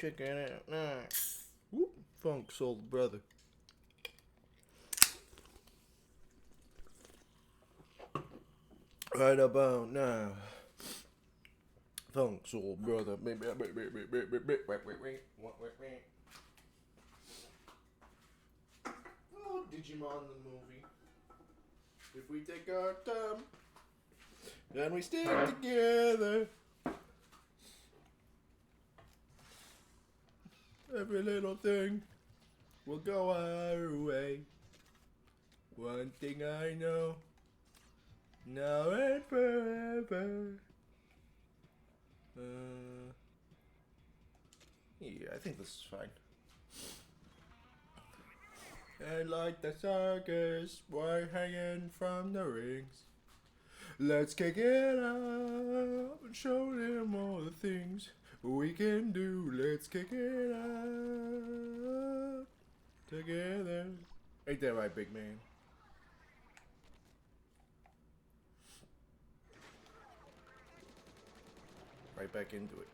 Check it out now. Whoop, Funk's old brother. Right about now. Funk's old brother. Oh, Digimon the movie. If we take our time, then we stick together. Every little thing will go our way. One thing I know, now and forever. Yeah, I think this is fine. And like the circus, we're hanging from the rings. Let's kick it out and show them all the things we can do. Let's kick it out together. Ain't that right, big man? Right back into it.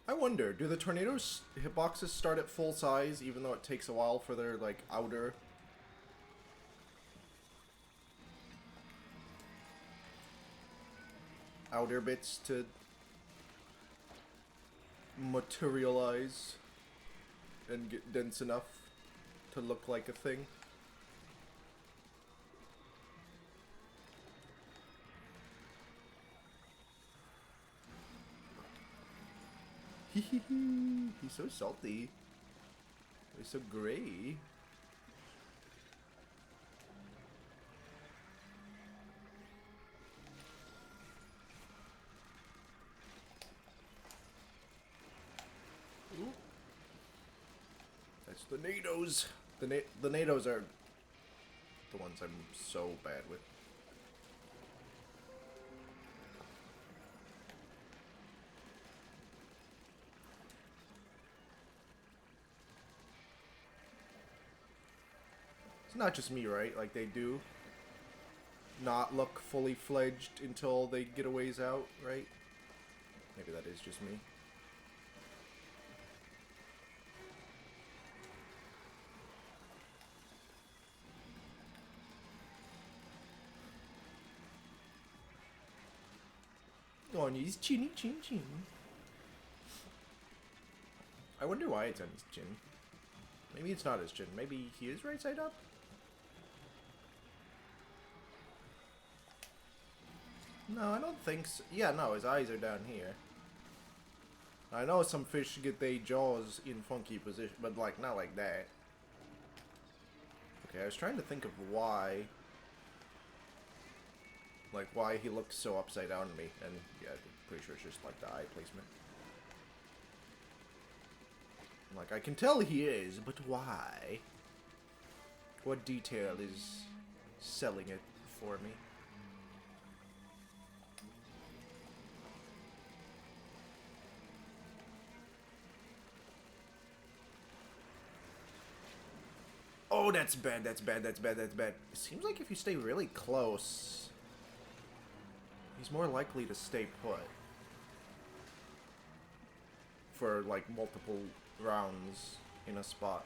I wonder, do the tornadoes hitboxes start at full size even though it takes a while for their like outer bits to materialize and get dense enough to look like a thing? He's so salty. He's so gray. Ooh. That's the NATOs. The NATOs are the ones I'm so bad with. It's not just me, right? Like, they do not look fully fledged until they get a ways out, right? Maybe that is just me. On his chinny chin chin. I wonder why it's on his chin. Maybe it's not his chin. Maybe he is right side up? No, I don't think so. Yeah, no, his eyes are down here. I know some fish get their jaws in funky position, but like not like that. Okay, I was trying to think of why. Like why he looks so upside down to me, and yeah, I'm pretty sure it's just like the eye placement. Like, I can tell he is, but why? What detail is selling it for me? Oh, that's bad, that's bad, that's bad, that's bad. It seems like if you stay really close, he's more likely to stay put. For, like, multiple rounds in a spot.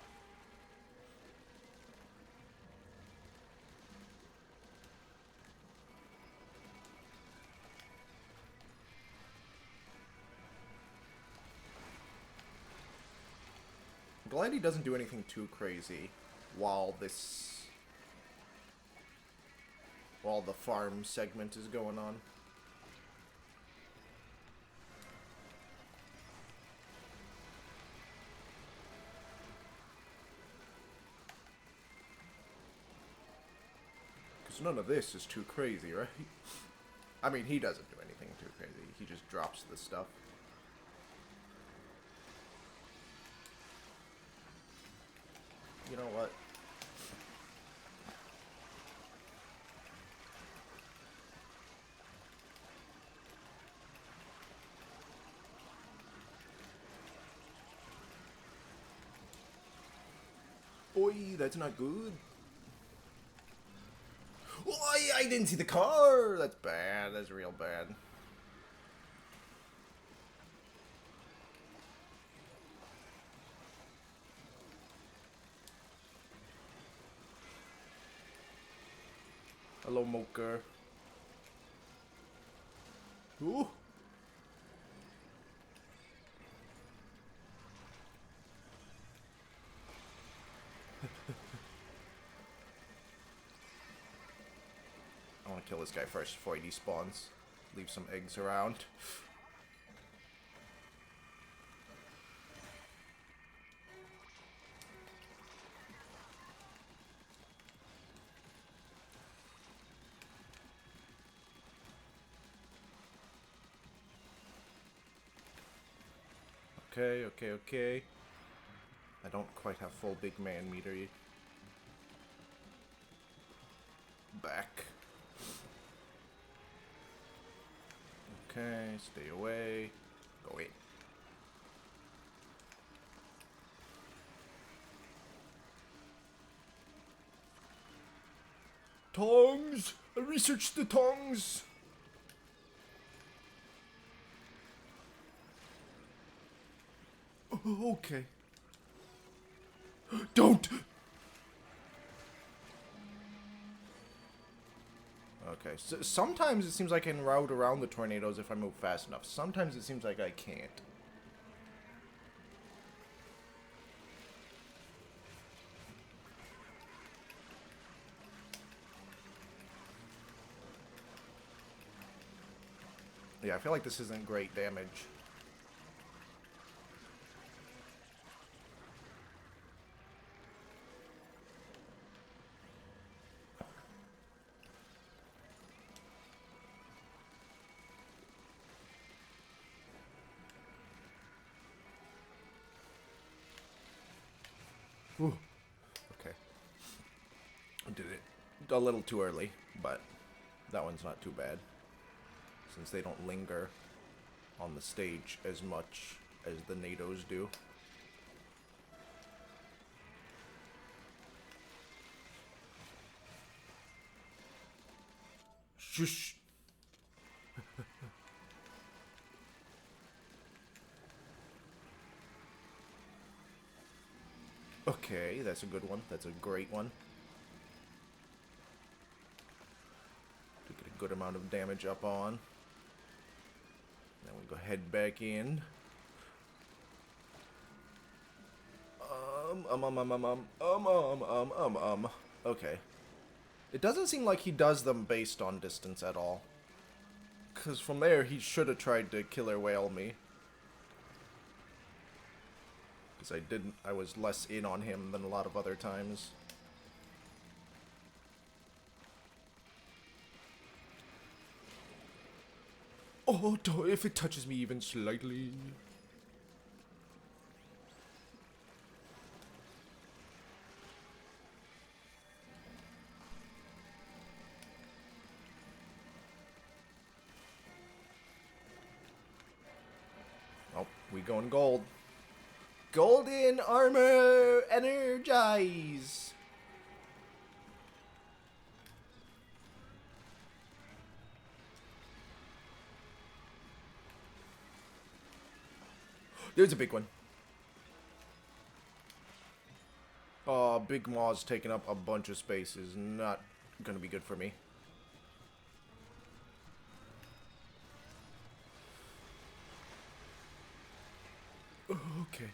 I'm glad he doesn't do anything too crazy while the farm segment is going on. Because none of this is too crazy, right? I mean, he doesn't do anything too crazy. He just drops the stuff. You know what? Boy, that's not good. Oh, I didn't see the car! That's bad. That's real bad. Hello, Moker. Ooh. I want to kill this guy first before he despawns. Leave some eggs around. Okay. I don't quite have full big man meter yet. Back. Okay, stay away. Go in. Tongs! I researched the tongs! Oh, okay. Don't! Okay, so sometimes it seems like I can route around the tornadoes if I move fast enough. Sometimes it seems like I can't. Yeah, I feel like this isn't great damage. Ooh. Okay. I did it a little too early, but that one's not too bad. Since they don't linger on the stage as much as the NATOs do. Shush! Okay, that's a good one. That's a great one. To get a good amount of damage up on. Then we go head back in. Okay. It doesn't seem like he does them based on distance at all. Because from there, he should have tried to killer whale me. Because I didn't. I was less in on him than a lot of other times. Oh, if it touches me even slightly. Oh, we going gold. Golden armor, energize. There's a big one. Oh, Big Maw's taking up a bunch of space is not gonna be good for me. Okay.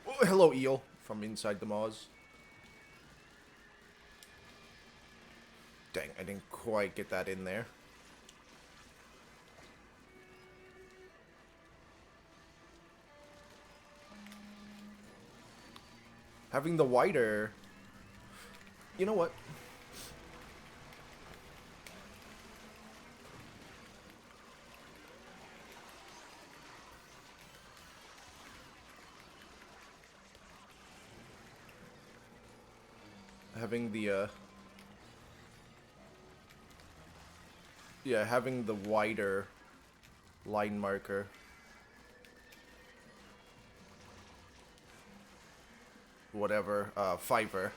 Oh, hello, eel, from inside the Maws. Dang, I didn't quite get that in there. Having the wider... You know what? Having the, yeah, having the wider line marker. Whatever, fiber.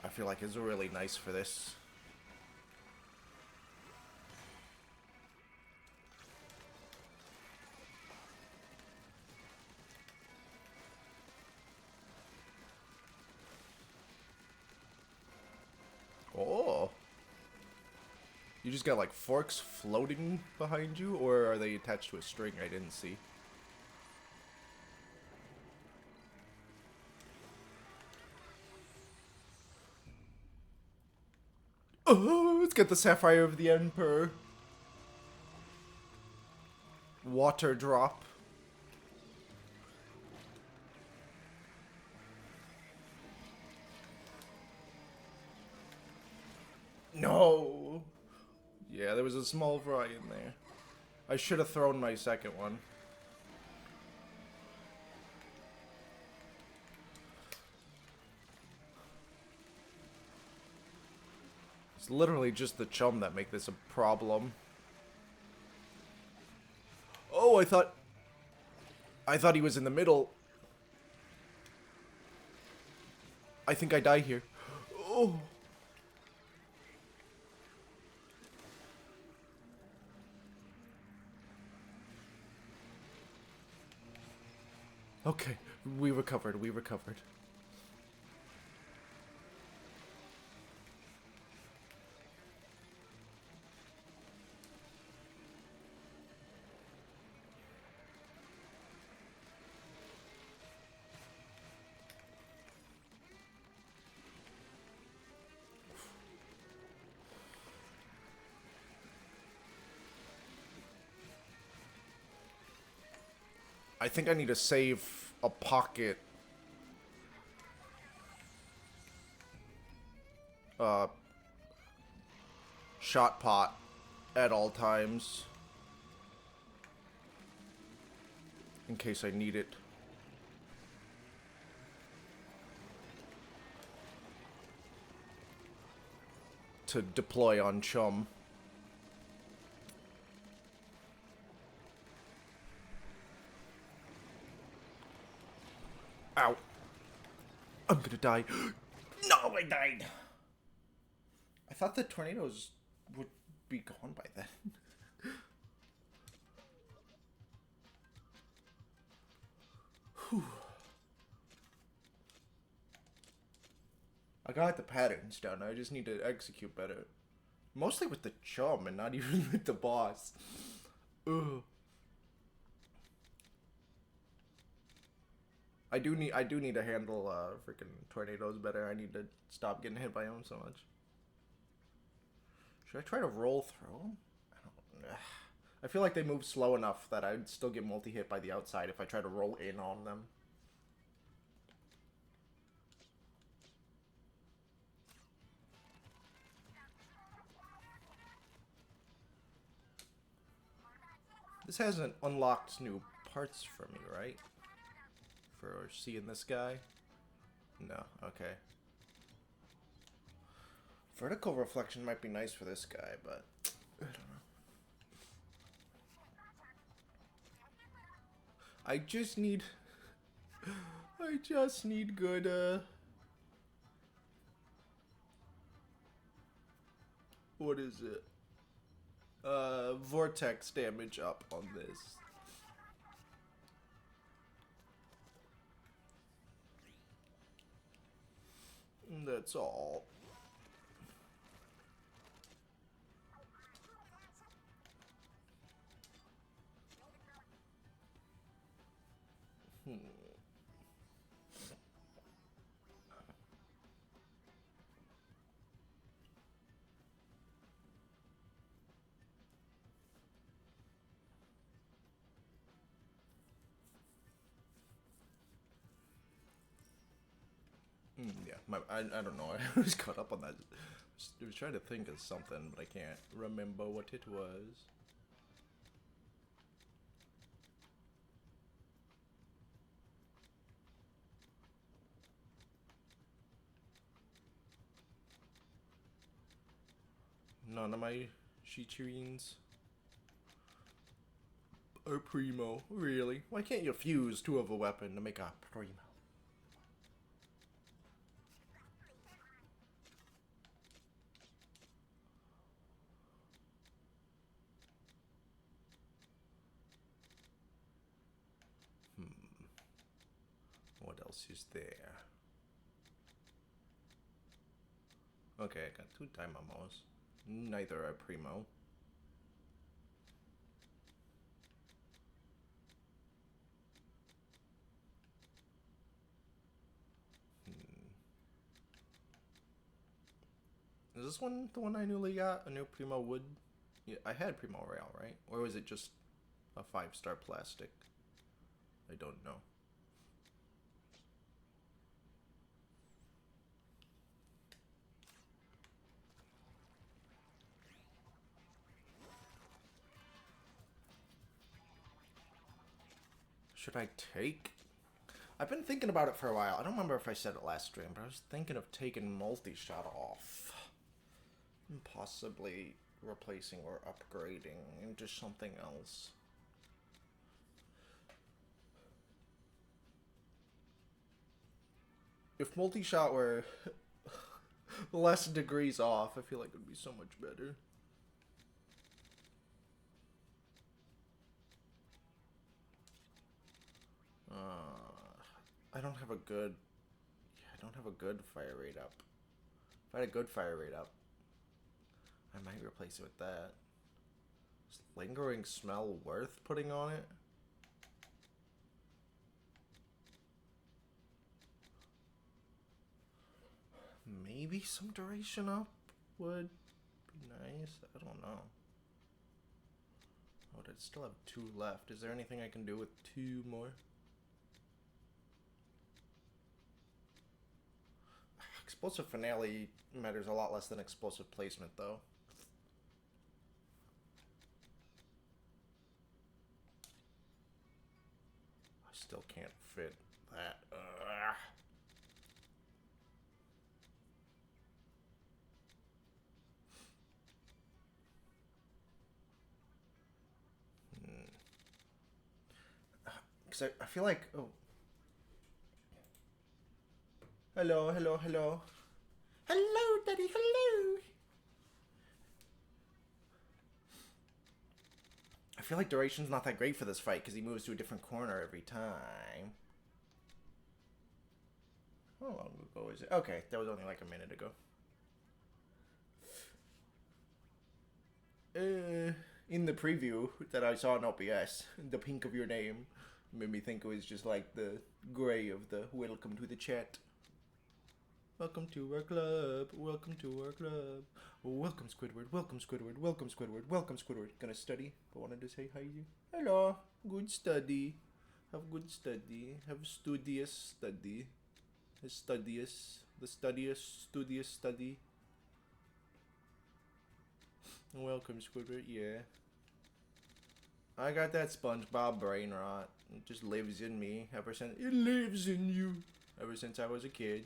I feel like is really nice for this. You just got like forks floating behind you, or are they attached to a string? I didn't see. Oh, let's get the Sapphire of the Emperor. Water drop. No. Yeah, there was a small fry in there. I should have thrown my second one. It's literally just the chum that make this a problem. Oh, I thought he was in the middle. I think I die here. Oh. Okay, we recovered, we recovered. I think I need to save a pocket. Shot pot at all times. In case I need it. To deploy on chum. Ow. I'm gonna die. No, I died. I thought the tornadoes would be gone by then. Whew. I got the patterns down. I just need to execute better. Mostly with the chum and not even with the boss. Ugh. I do need to handle freaking tornadoes better. I need to stop getting hit by them so much. Should I try to roll through them? I feel like they move slow enough that I'd still get multi-hit by the outside if I try to roll in on them. This hasn't unlocked new parts for me, right? For seeing this guy? No, okay. Vertical reflection might be nice for this guy, but I don't know. I just need good, what is it? Vortex damage up on this. That's all. Yeah, I don't know. I was caught up on that. I was trying to think of something, but I can't remember what it was. None of my Shichirines are primo, really. Why can't you fuse two of a weapon to make a primo? What else is there? Okay, I got 2 dynamos. Neither are Primo. Is this one the one I newly got? A new Primo Wood? Yeah, I had Primo Royale, right? Or was it just a 5-star plastic? I don't know. Should I take? I've been thinking about it for a while. I don't remember if I said it last stream, but I was thinking of taking multi-shot off. And possibly replacing or upgrading into something else. If multi-shot were less degrees off, I feel like it would be so much better. I don't have a good... Yeah, I don't have a good fire rate up. If I had a good fire rate up, I might replace it with that. Is lingering smell worth putting on it? Maybe some duration up would be nice. I don't know. Oh, I still have 2 left. Is there anything I can do with 2 more? Explosive Finale matters a lot less than explosive placement, though. I still can't fit that. Because I feel like... Oh. Hello, hello, hello. Hello, Daddy, hello. I feel like duration's not that great for this fight because he moves to a different corner every time. How long ago is it? Okay, that was only like a minute ago. In the preview that I saw in OBS, the pink of your name made me think it was just like the gray of the welcome to the chat. Welcome to our club, welcome to our club. Welcome Squidward, welcome Squidward, welcome Squidward, welcome Squidward. Gonna study, but wanted to say hi to you. Hello, good study. Have good study, have studious study. Studious, the studious study. Welcome Squidward, yeah. I got that SpongeBob brain rot. It just lives in me ever since. It lives in you ever since I was a kid.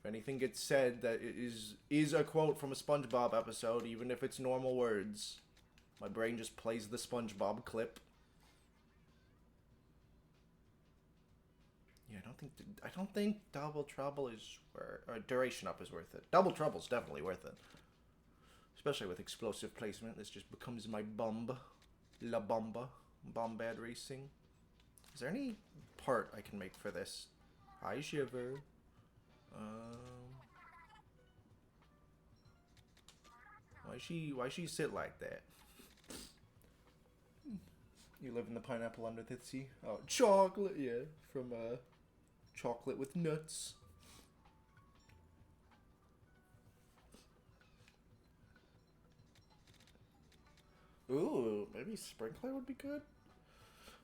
If anything gets said that is a quote from a SpongeBob episode, even if it's normal words, my brain just plays the SpongeBob clip. Yeah, I don't think Double Trouble is worth, or Duration Up is worth it. Double Trouble's definitely worth it. Especially with explosive placement, this just becomes my bomb. La Bomba. Bombad Racing. Is there any part I can make for this? Hi, Shiver. Why she sit like that? You live in the pineapple under the sea? Oh, chocolate, yeah. From, chocolate with nuts. Ooh, maybe Sprinkler would be good?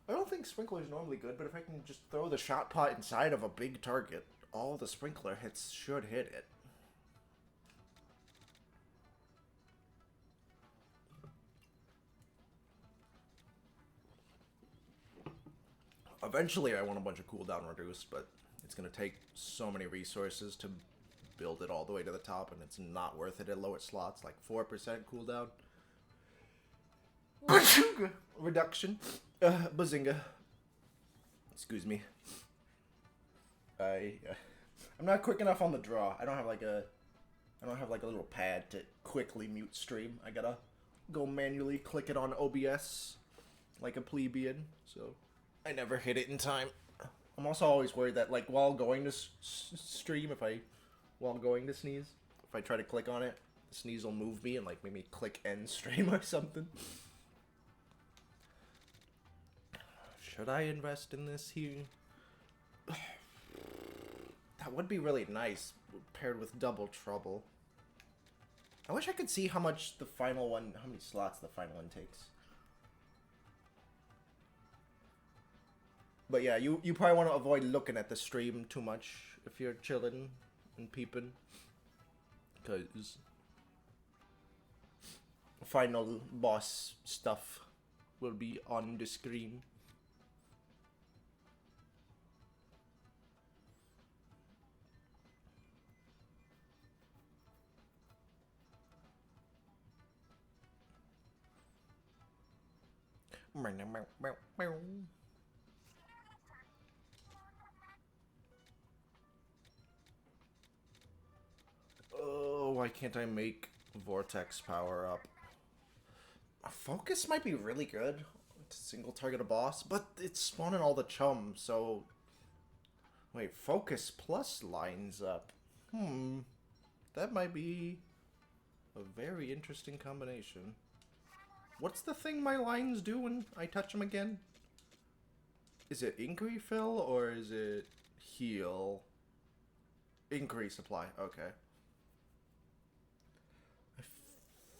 I don't think Sprinkler is normally good, but if I can just throw the shot pot inside of a big target, all the Sprinkler hits should hit it. Eventually I want a bunch of cooldown reduced, but it's going to take so many resources to build it all the way to the top, and it's not worth it at lower slots, like 4% cooldown. Reduction. Bazinga. Excuse me. I'm not quick enough on the draw. I don't have like a little pad to quickly mute stream. I gotta go manually click it on OBS like a plebeian, so I never hit it in time. I'm also always worried that, like, while going to stream, while going to sneeze, if I try to click on it, Sneeze will move me and like maybe click end stream or something. Should I invest in this here? That would be really nice paired with Double Trouble. I wish I could see how much the final one, how many slots the final one takes. But yeah, you probably want to avoid looking at the stream too much if you're chilling and peeping. Because final boss stuff will be on the screen. Oh, why can't I make Vortex power up? Focus might be really good to single target a boss, but it's spawning all the chum, so... Wait, Focus plus lines up. That might be a very interesting combination. What's the thing my lines do when I touch them again? Is it Inquiry Fill or is it Heal? Inquiry Supply, okay. I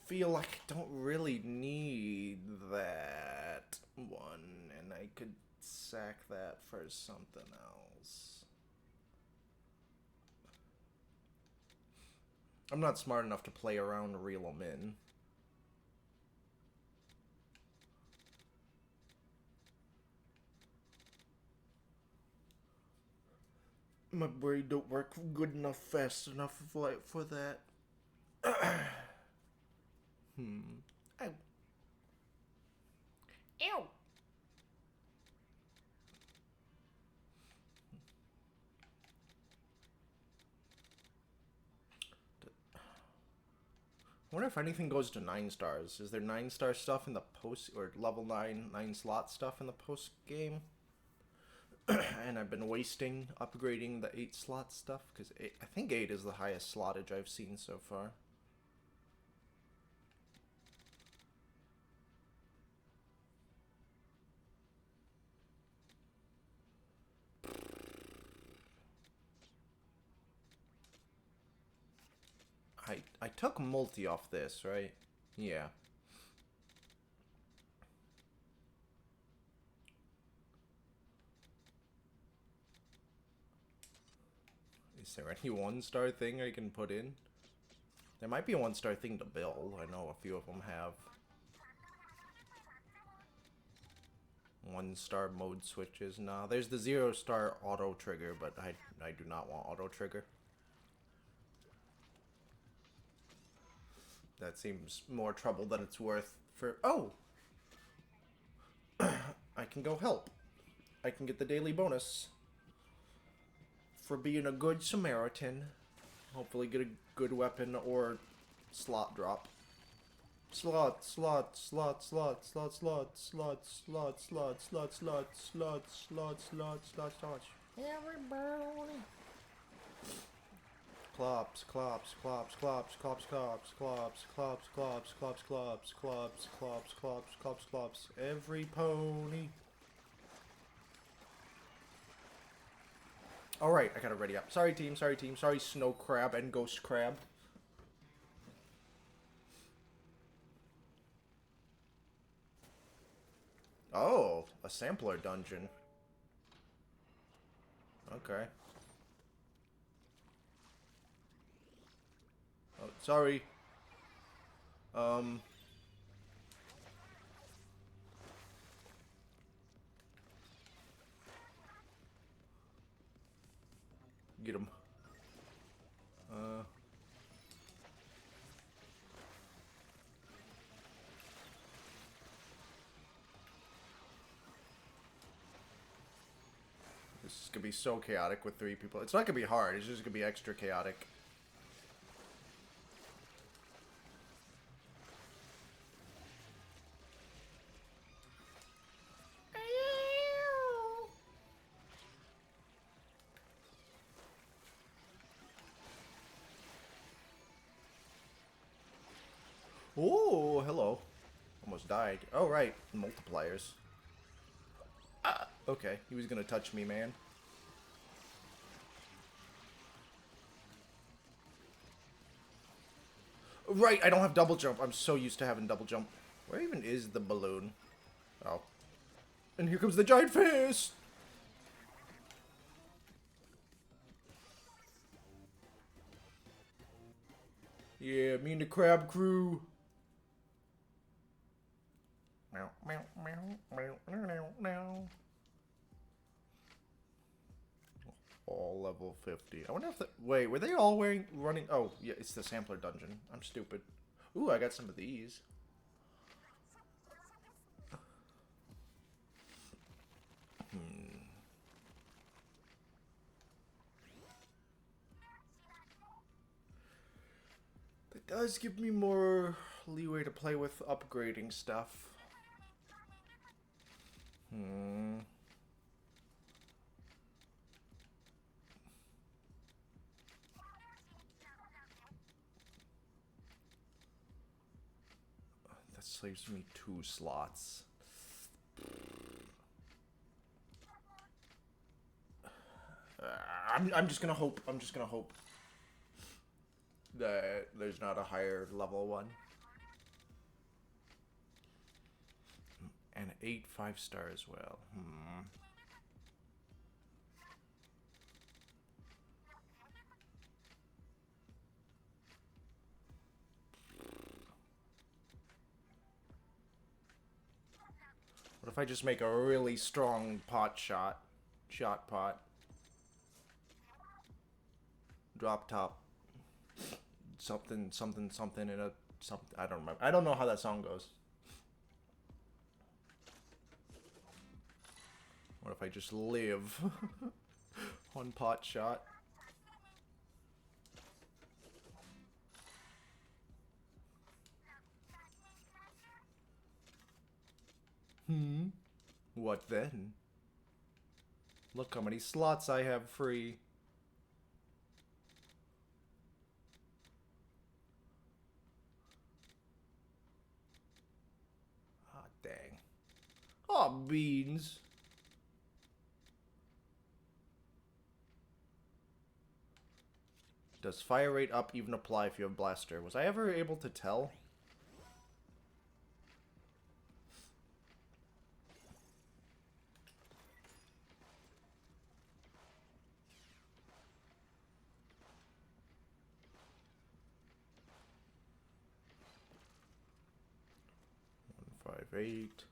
feel like I don't really need that one, and I could sack that for something else. I'm not smart enough to play around to reel them in. My brain don't work good enough, fast enough for that. Ow. Ew. I wonder if anything goes to 9 stars. Is there 9-star stuff in the post, or level 9 slot stuff in the post game? And I've been wasting upgrading the 8 slot stuff, because I think 8 is the highest slottage I've seen so far. I took multi off this, right? Yeah. Is there any 1-star thing I can put in? There might be a 1-star thing to build. I know a few of them have 1-star mode switches. Nah, there's the 0-star auto trigger, but I do not want auto trigger. That seems more trouble than it's worth for... Oh! I can go help. I can get the daily bonus for being a good Samaritan. Hopefully get a good weapon or slot drop. Slot. Everybody. Clops. Every pony. Alright, I gotta ready up. Sorry team. Sorry Snow Crab and Ghost Crab. Oh, a sampler dungeon. Okay. Oh, sorry. Get him. This is gonna be so chaotic with 3 people. It's not gonna be hard, it's just gonna be extra chaotic. Oh, hello. Almost died. Oh, right. Multipliers. Ah, okay. He was gonna touch me, man. Right, I don't have double jump. I'm so used to having double jump. Where even is the balloon? Oh. And here comes the giant fist! Yeah, me and the crab crew. Meow, meow, meow, meow, meow, meow. All level 50. I wonder if the... Wait, were they all running... Oh, yeah, it's the sampler dungeon. I'm stupid. Ooh, I got some of these. That does give me more leeway to play with upgrading stuff. That saves me 2 slots. I'm just gonna hope. I'm just gonna hope that there's not a higher level one. And 8 5-star as well. What if I just make a really strong pot shot? Shot pot. Drop top. Something, something, something in a... something. I don't remember. I don't know how that song goes. What if I just live on pot shot? What then? Look how many slots I have free. Ah, dang. Aw, beans. Does fire rate up even apply if you have blaster? Was I ever able to tell? One, 5, 8.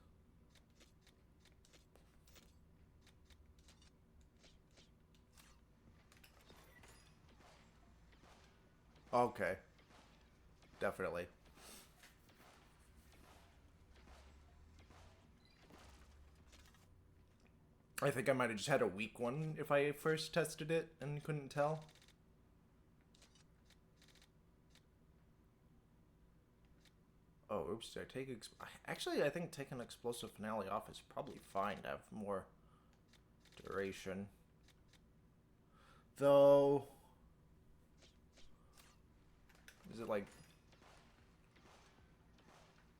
Okay. Definitely. I think I might have just had a weak one if I first tested it and couldn't tell. Oh, oops, did I take... Actually, I think taking Explosive Finale off is probably fine to have more duration. Though... Is it like...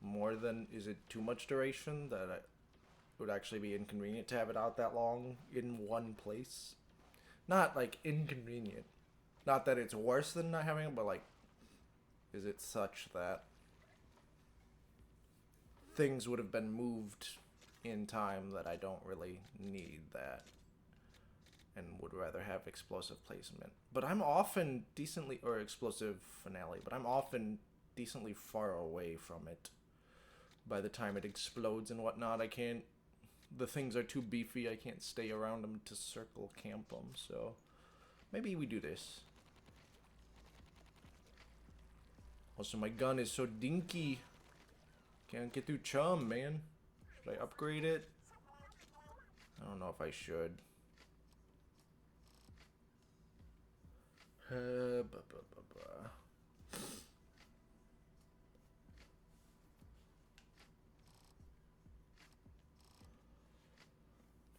more than... Is it too much duration that it would actually be inconvenient to have it out that long in one place? Not, like, inconvenient. Not that it's worse than not having it, but, like... Is it such that... things would have been moved in time that I don't really need that and would rather have explosive placement. But I'm often decently, or explosive finale, but I'm often decently far away from it. By the time it explodes and whatnot, I can't, the things are too beefy, I can't stay around them to circle camp them, so maybe we do this. Also, my gun is so dinky. Can't get through chum, man. Should I upgrade it? I don't know if I should.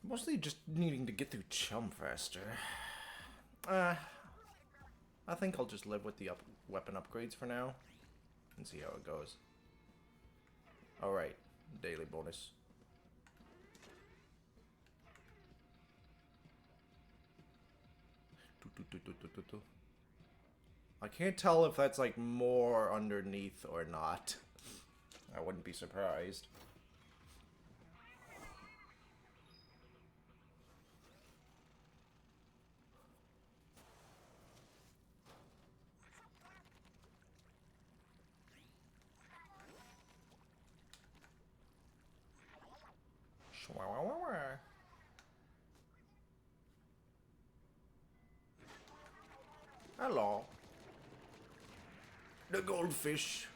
Mostly just needing to get through chum faster. I think I'll just live with the weapon upgrades for now and see how it goes. Alright, daily bonus. I can't tell if that's like more underneath or not. I wouldn't be surprised. Hello. The goldfish.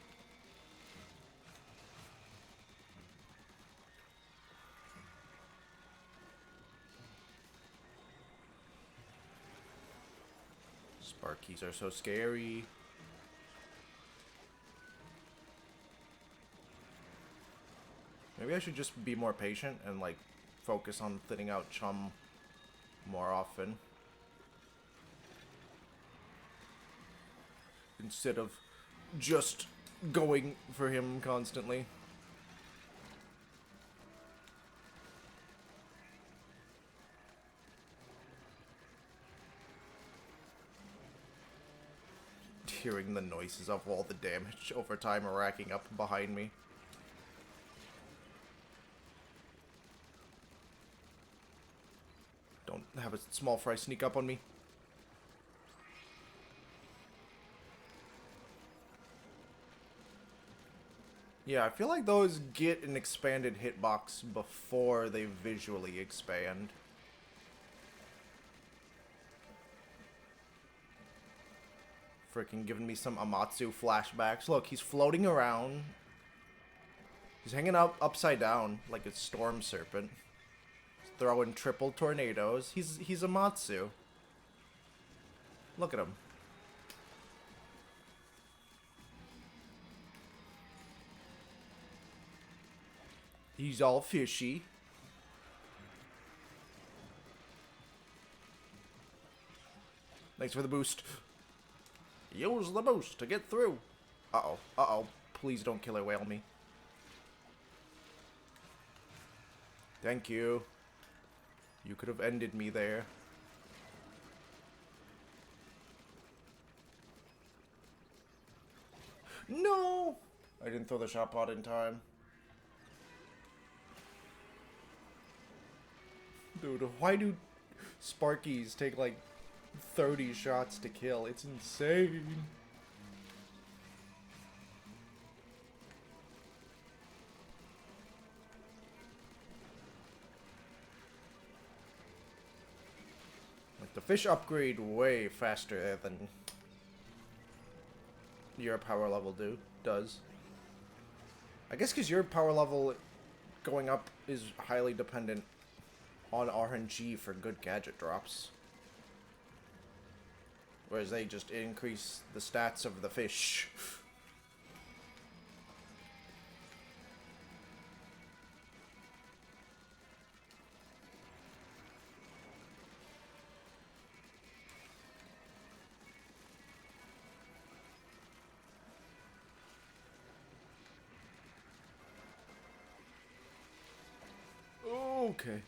Sparkies are so scary. Maybe I should just be more patient and like focus on thinning out Chum more often. Instead of just going for him constantly. Hearing the noises of all the damage over time racking up behind me. Don't have a small fry sneak up on me. Yeah, I feel like those get an expanded hitbox before they visually expand. Freaking giving me some Amatsu flashbacks. Look, he's floating around. He's hanging out upside down like a storm serpent. He's throwing triple tornadoes. He's Amatsu. Look at him. He's all fishy. Thanks for the boost. Use the boost to get through. Uh-oh. Uh-oh. Please don't killer whale me. Thank you. You could have ended me there. No! I didn't throw the shot pod in time. Dude, why do Sparkies take like 30 shots to kill? It's insane. Like the fish upgrade way faster than your power level does. I guess because your power level going up is highly dependent on RNG for good gadget drops. Whereas they just increase the stats of the fish. Okay.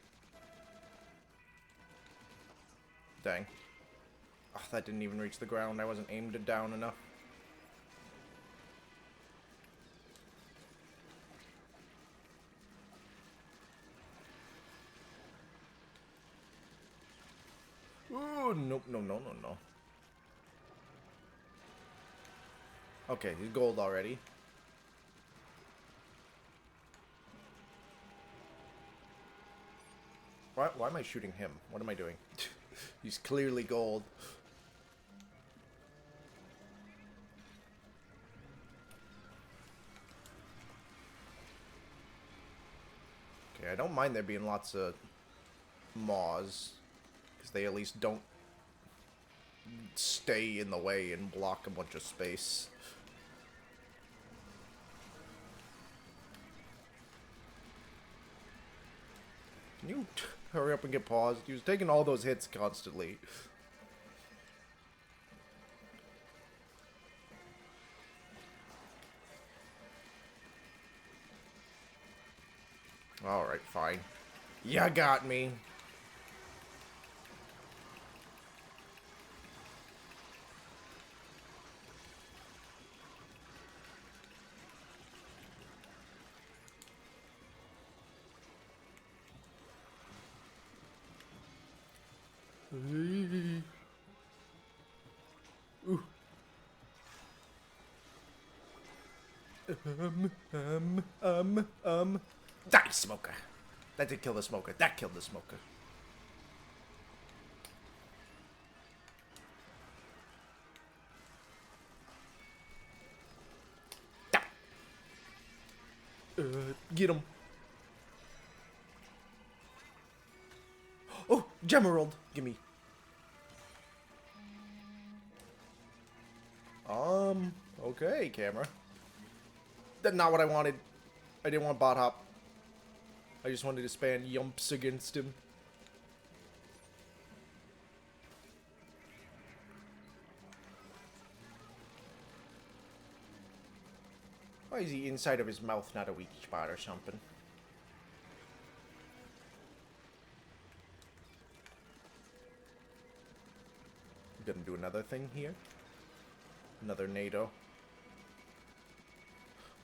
Dang. Oh, that didn't even reach the ground. I wasn't aimed down enough. Ooh, nope, no. Okay, he's gold already. Why am I shooting him? What am I doing? He's clearly gold. Okay, I don't mind there being lots of maws, because they at least don't stay in the way and block a bunch of space. Can you hurry up and get paused? He was taking all those hits constantly. Alright, fine. You got me. Ooh. Die, smoker. That did kill the smoker. That killed the smoker. Get him. Oh, Gemerald. Gimme. Okay, camera. That's not what I wanted. I didn't want bot hop. I just wanted to span yumps against him. Why is he inside of his mouth, not a weak spot or something? I'm gonna do another thing here. Another NATO.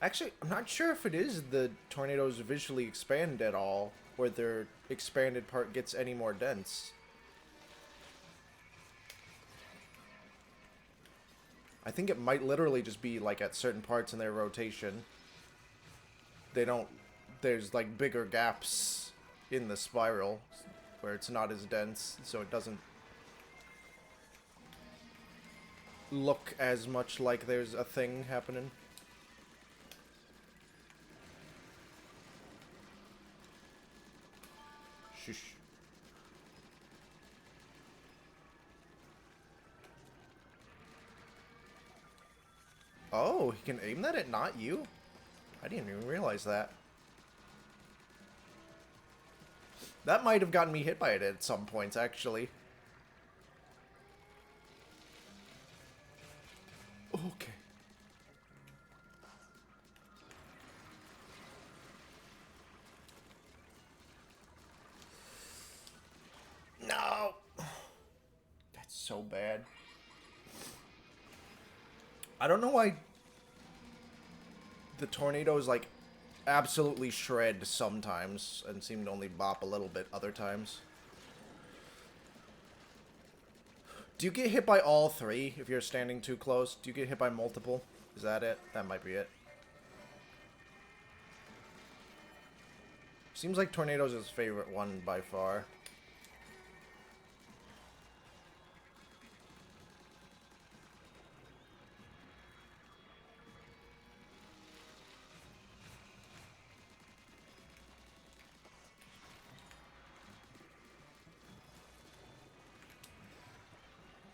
Actually, I'm not sure if it is the tornadoes visually expand at all, or their expanded part gets any more dense. I think it might literally just be like at certain parts in their rotation. They don't... There's like bigger gaps in the spiral where it's not as dense, so it doesn't look as much like there's a thing happening. Shush. Oh, he can aim that at not you? I didn't even realize that. That might have gotten me hit by it at some points, actually. Okay. No! That's so bad. I don't know why the tornadoes, like, absolutely shred sometimes and seem to only bop a little bit other times. Do you get hit by all three if you're standing too close? Do you get hit by multiple? Is that it? That might be it. Seems like tornadoes is his favorite one by far.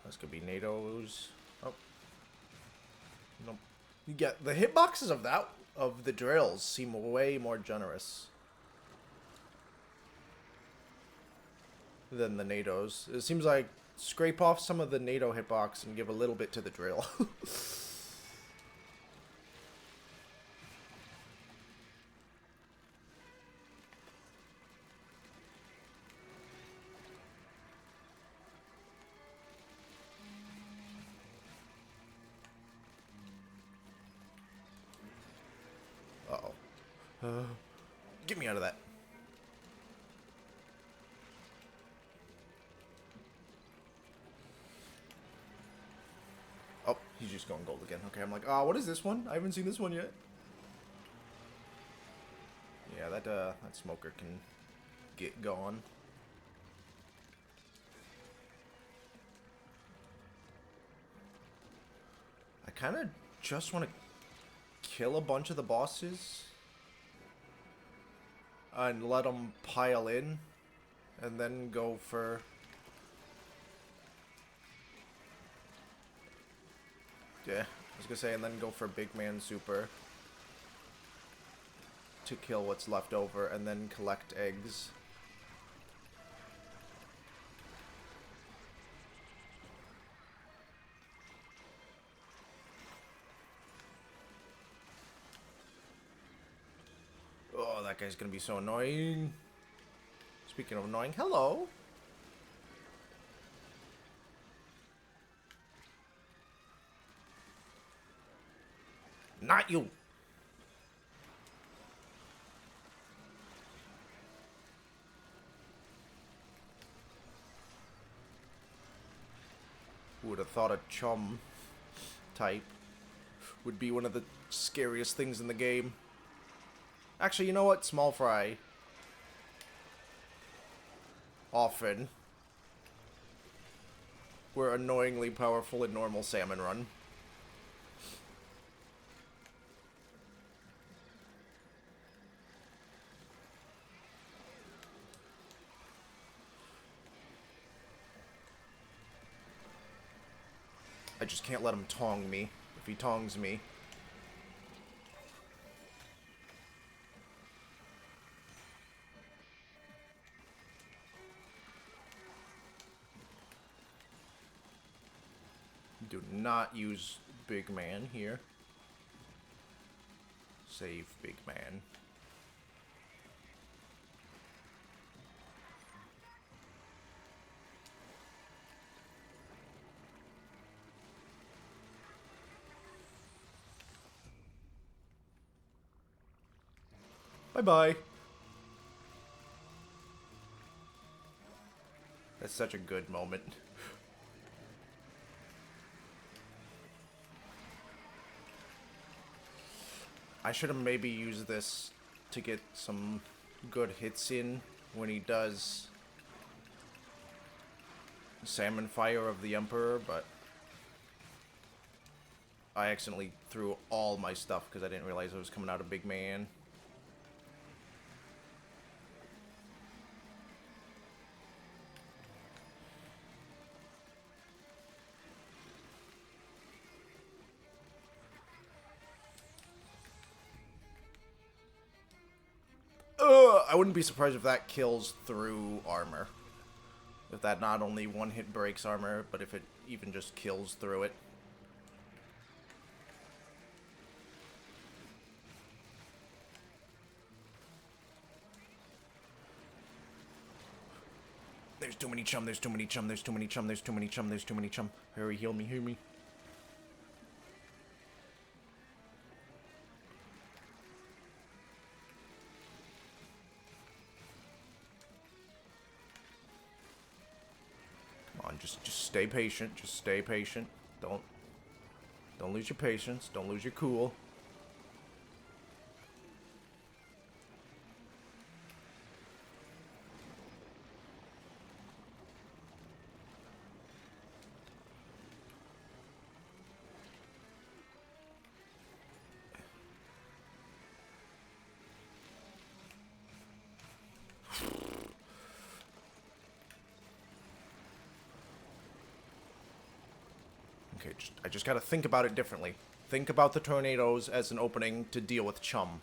This could be NATO's. Oh. Nope. You get the hitboxes of the drills seem way more generous than the NATO's. It seems like scrape off some of the NATO hitbox and give a little bit to the drill. Uh-oh. Get me out of that. Oh, he's just going gold again. Okay, I'm like, oh, what is this one? I haven't seen this one yet. Yeah, that smoker can get gone. I kind of just want to kill a bunch of the bosses and let them pile in, and then go for... Yeah, I was gonna say, and then go for Big Man Super to kill what's left over, and then collect eggs. Oh, that guy's gonna be so annoying. Speaking of annoying, hello. Not you. Who would have thought a chum type would be one of the scariest things in the game? Actually, you know what? Small fry. Often. We're annoyingly powerful in normal salmon run. I just can't let him tong me. If he tongs me. Do not use big man here. Save big man. Bye-bye. That's such a good moment. I should have maybe used this to get some good hits in when he does Salmon Fire of the Emperor, but I accidentally threw all my stuff because I didn't realize it was coming out of Big Man. I wouldn't be surprised if that kills through armor. If that not only one hit breaks armor, but if it even just kills through it. There's too many chum, there's too many chum, there's too many chum, there's too many chum, there's too many chum. Hurry, heal me, heal me. Just stay patient. Just stay patient. Don't lose your patience. Don't lose your cool. Okay, I just gotta think about it differently. Think about the tornadoes as an opening to deal with chum.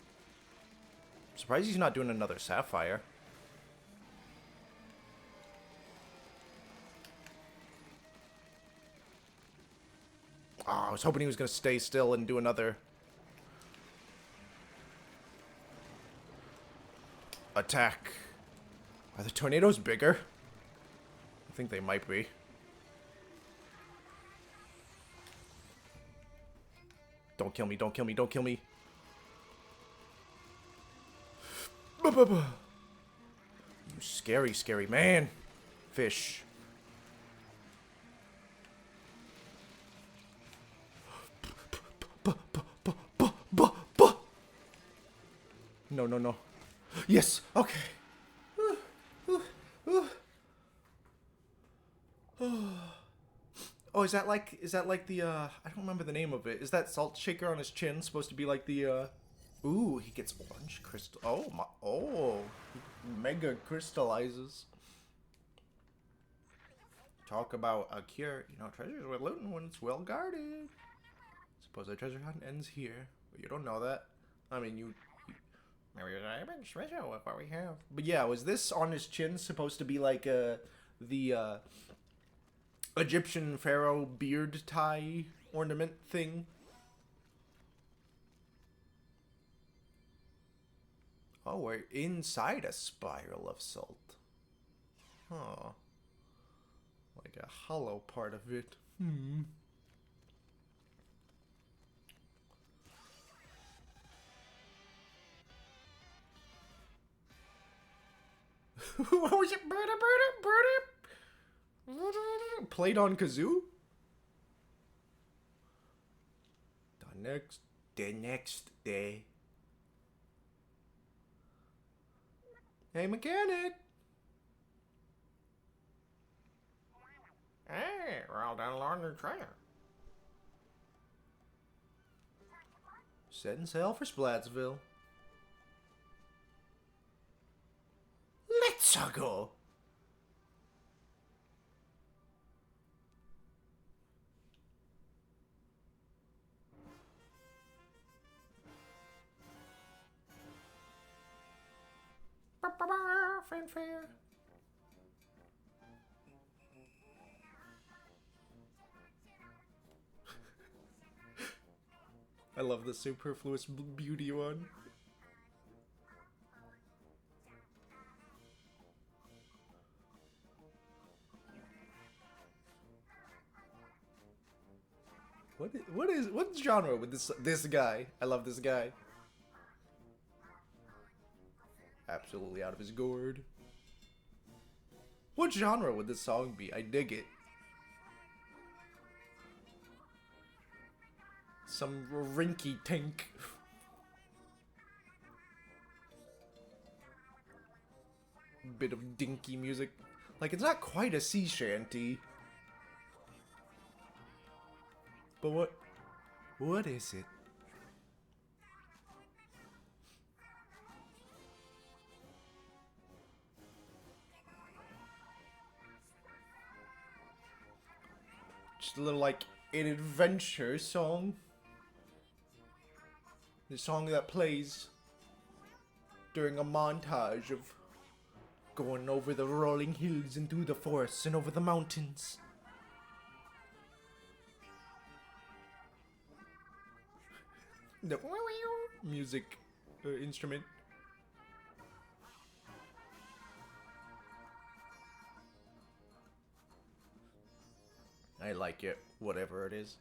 I'm surprised he's not doing another sapphire. Oh, I was hoping he was gonna stay still and do another attack. Are the tornadoes bigger? I think they might be. Don't kill me, don't kill me, don't kill me. You scary, scary man. Fish. No, no, no. Yes, okay. Oh, is that like the, I don't remember the name of it. Is that salt shaker on his chin supposed to be like the, ooh, he gets orange crystal. Oh, my, oh, he mega crystallizes. Talk about a cure. You know, treasures were looting when it's well guarded. Suppose our treasure hunt ends here. But you don't know that. I mean, maybe I've been treasure with what we have. But yeah, was this on his chin supposed to be like, the, Egyptian pharaoh beard tie ornament thing? Oh, we're inside a spiral of salt. Huh. Like a hollow part of it. What was it? Played on kazoo? The next day. Hey, mechanic. Hey, well done, Lord, your trainer. Setting sail for Splatsville. Let's go. Fanfare. I love the superfluous beauty one. What genre with this guy? I love this guy. Absolutely out of his gourd. What genre would this song be? I dig it. Some rinky tink. Bit of dinky music. Like, it's not quite a sea shanty. But what is it? Just a little, like, an adventure song. The song that plays during a montage of going over the rolling hills and through the forests and over the mountains. The music instrument. I like it, whatever it is.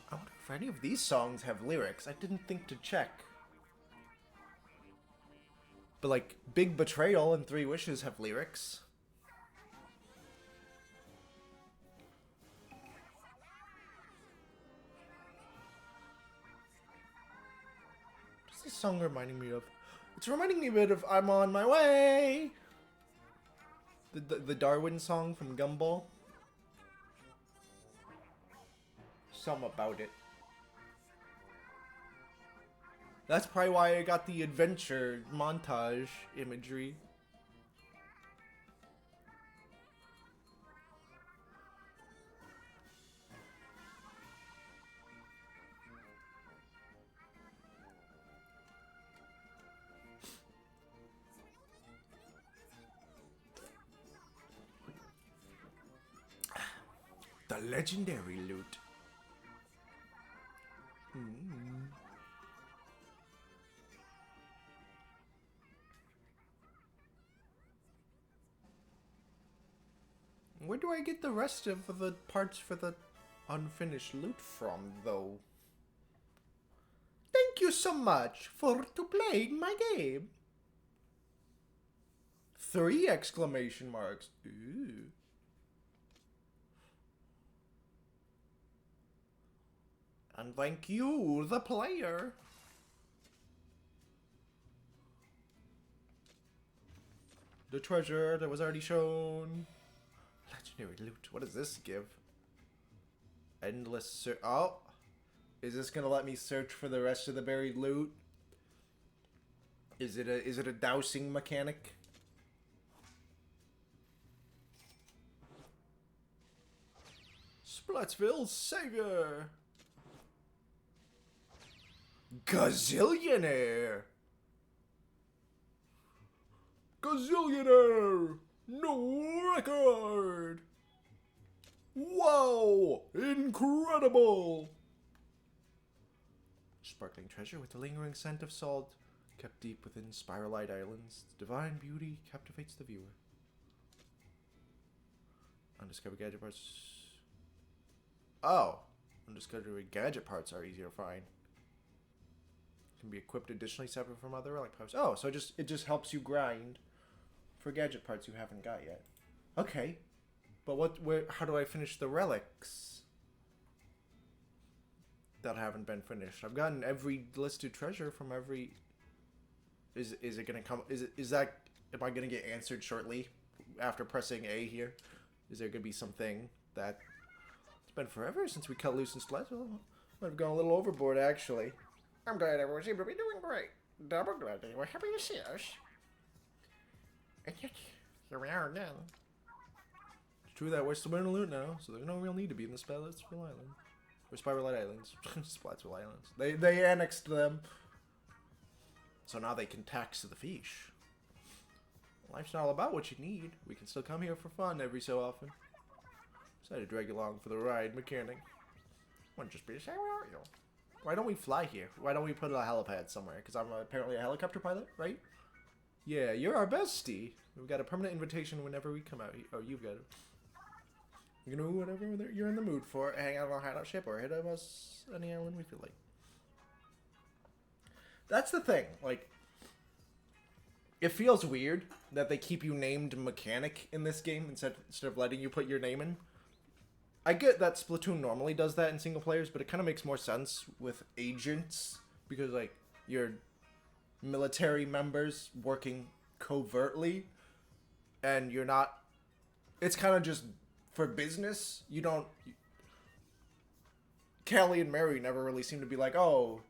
I wonder if any of these songs have lyrics. I didn't think to check. But like, Big Betrayal and Three Wishes have lyrics. What's this song reminding me of? It's reminding me a bit of I'm on my way. The Darwin song from Gumball. Some about it. That's probably why I got the adventure montage imagery. The legendary loot. Where do I get the rest of the parts for the unfinished loot from, though? Thank you so much for playing my game. 3 exclamation marks. Ooh. And thank you, the player. The treasure that was already shown. Legendary loot. What does this give? Endless search. Oh. Is this gonna let me search for the rest of the buried loot? Is it a dowsing mechanic? Splatsville's savior. Gazillionaire. Bazillionaire! No record! Wow! Incredible! Sparkling treasure with a lingering scent of salt, kept deep within spiralite islands. Its divine beauty captivates the viewer. Undiscovered gadget parts. Oh! Undiscovered gadget parts are easier to find. Can be equipped additionally separate from other relic parts. Oh, so it just helps you grind for gadget parts you haven't got yet. Okay. But how do I finish the relics that haven't been finished? I've gotten every listed treasure from every... Is it gonna come... Is that... Am I gonna get answered shortly after pressing A here? Is there gonna be something that... It's been forever since we cut loose in Splatoon. Might have gone a little overboard, actually. I'm glad everyone seemed to be doing great. Double glad they were happy to see us. And yet, here we are again. It's true that we're still in a loot now, so there's no real need to be in the Splatula Island. Or Spiralite Islands. Splatula Islands. They annexed them. So now they can tax the fish. Life's not all about what you need. We can still come here for fun every so often. Decided to drag you along for the ride, mechanic. Wouldn't just be the same without you. Why don't we fly here? Why don't we put a helipad somewhere? Because I'm apparently a helicopter pilot, right? Yeah, you're our bestie. We've got a permanent invitation whenever we come out here. Oh, you've got it. You can do whatever you're in the mood for. Hang out on a hideout ship or hit us any island we feel like. That's the thing. Like, it feels weird that they keep you named mechanic in this game instead of letting you put your name in. I get that Splatoon normally does that in single players, but it kind of makes more sense with agents because, like, you're military members working covertly and you're not... It's kind of just for business. You don't... Callie and Mary never really seem to be like, oh,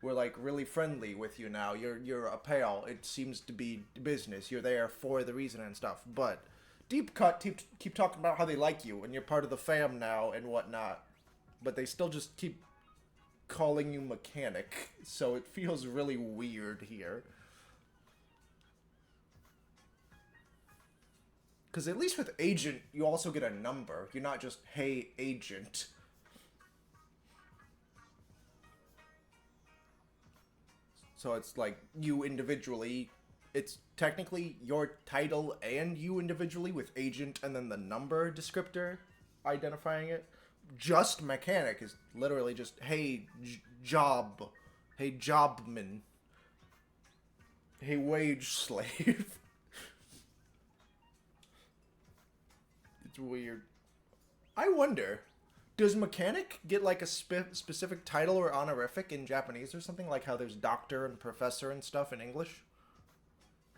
we're, like, really friendly with you now. You're a pal. It seems to be business. You're there for the reason and stuff, but... Deep Cut keep talking about how they like you and you're part of the fam now and whatnot. But they still just keep calling you mechanic. So it feels really weird here. Because at least with agent, you also get a number. You're not just, hey, agent. So it's like you individually... It's technically your title and you individually with agent and then the number descriptor identifying it. Just mechanic is literally just, hey, job. Hey, jobman. Hey, wage slave. It's weird. I wonder, does mechanic get like a specific title or honorific in Japanese or something? Like how there's doctor and professor and stuff in English?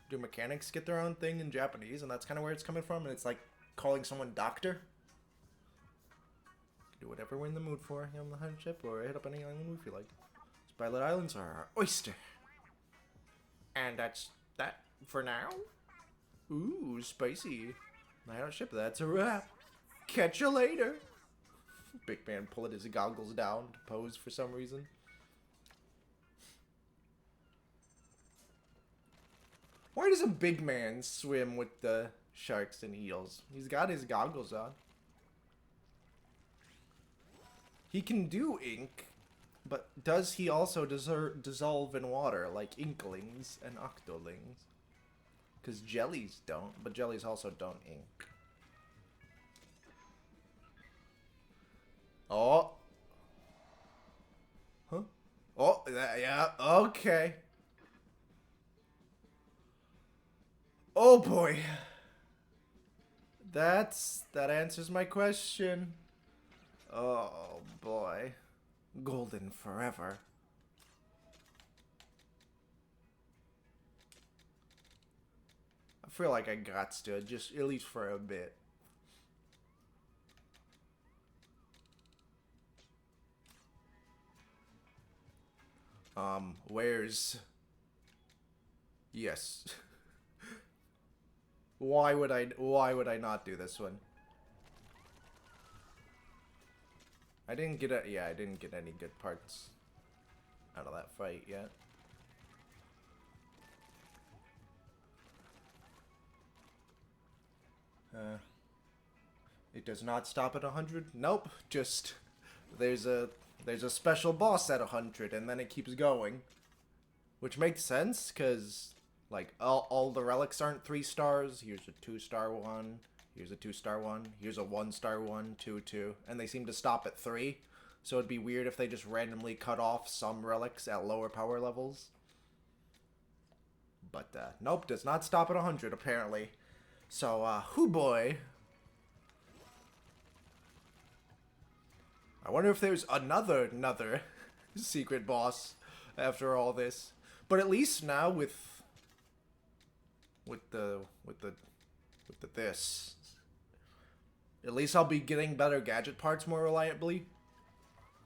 Do mechanics get their own thing in Japanese, and that's kind of where it's coming from, and it's like calling someone doctor? Do whatever we're in the mood for on the hunt ship, or hit up any island we feel like. Spotlight Islands are our oyster. And that's that for now. Ooh, spicy. Night on ship, that's a wrap. Catch you later. Big man pulling his goggles down to pose for some reason. Why does a big man swim with the sharks and eels? He's got his goggles on. He can do ink, but does he also dissolve in water like inklings and octolings? Because jellies don't, but jellies also don't ink. Oh. Huh? Oh, yeah, okay. Oh boy. That answers my question. Oh boy. Golden forever. I feel like I got to, just at least for a bit. Where's... Yes. Why would I not do this one? I didn't get any good parts out of that fight yet. It does not stop at 100. Nope, just there's a special boss at 100, and then it keeps going, which makes sense because like all the relics aren't 3 stars. Here's a 2-star one. Here's a 2-star one. Here's a 1-star one. 2, 2, and they seem to stop at 3. So it'd be weird if they just randomly cut off some relics at lower power levels. But nope, does not stop at 100 apparently. So hoo boy. I wonder if there's another secret boss after all this. But at least now with this, at least I'll be getting better gadget parts more reliably.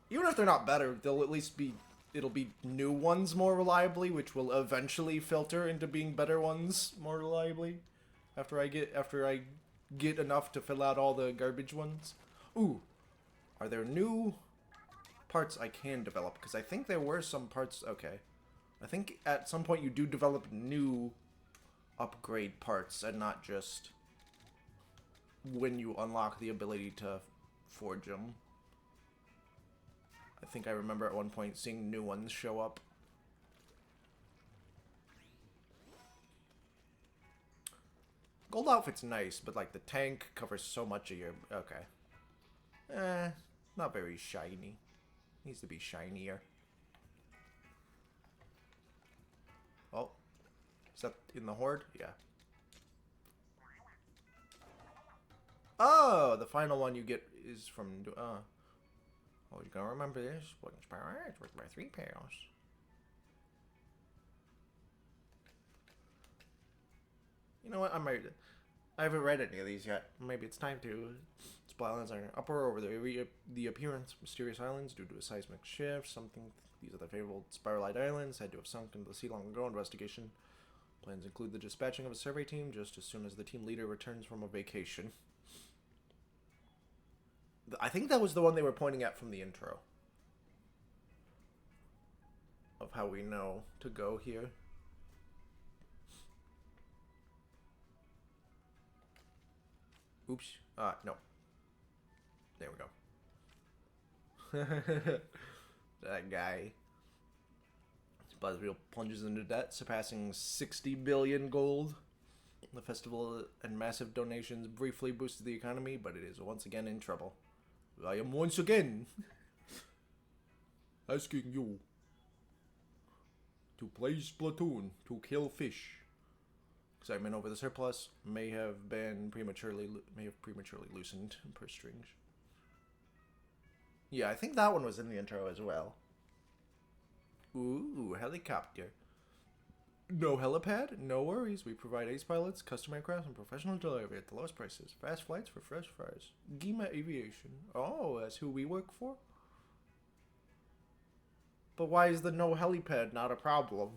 Even if they're not better, they'll at least be, it'll be new ones more reliably, which will eventually filter into being better ones more reliably after I get enough to fill out all the garbage ones. Ooh. Are there new parts I can develop? Because I think there were some parts... Okay. I think at some point you do develop new upgrade parts and not just when you unlock the ability to forge them. I think I remember at one point seeing new ones show up. Gold outfit's nice, but like the tank covers so much of your... Okay. Not very shiny. Needs to be shinier. Oh. Is that in the horde? Yeah. Oh! The final one you get is from... Oh, you're gonna remember this. Wooden power it's worth by 3 pounds. You know what? I haven't read any of these yet. Maybe it's time to... Islands are upper over the appearance of mysterious islands due to a seismic shift. These are the fabled spiralite islands said to have sunk into the sea long ago. Investigation plans include the dispatching of a survey team just as soon as the team leader returns from a vacation. I think that was the one they were pointing at from the intro of how we know to go here. Oops. No. There we go. That guy. Splatoon plunges into debt, surpassing 60 billion gold. The festival and massive donations briefly boosted the economy, but it is once again in trouble. I am once again asking you to play Splatoon to kill fish. Excitement over the surplus may have prematurely loosened purse strings. Yeah, I think that one was in the intro as well. Ooh, helicopter. No helipad? No worries. We provide ace pilots, custom aircraft, and professional delivery at the lowest prices. Fast flights for fresh fries. Gima Aviation. Oh, that's who we work for? But why is the no helipad not a problem?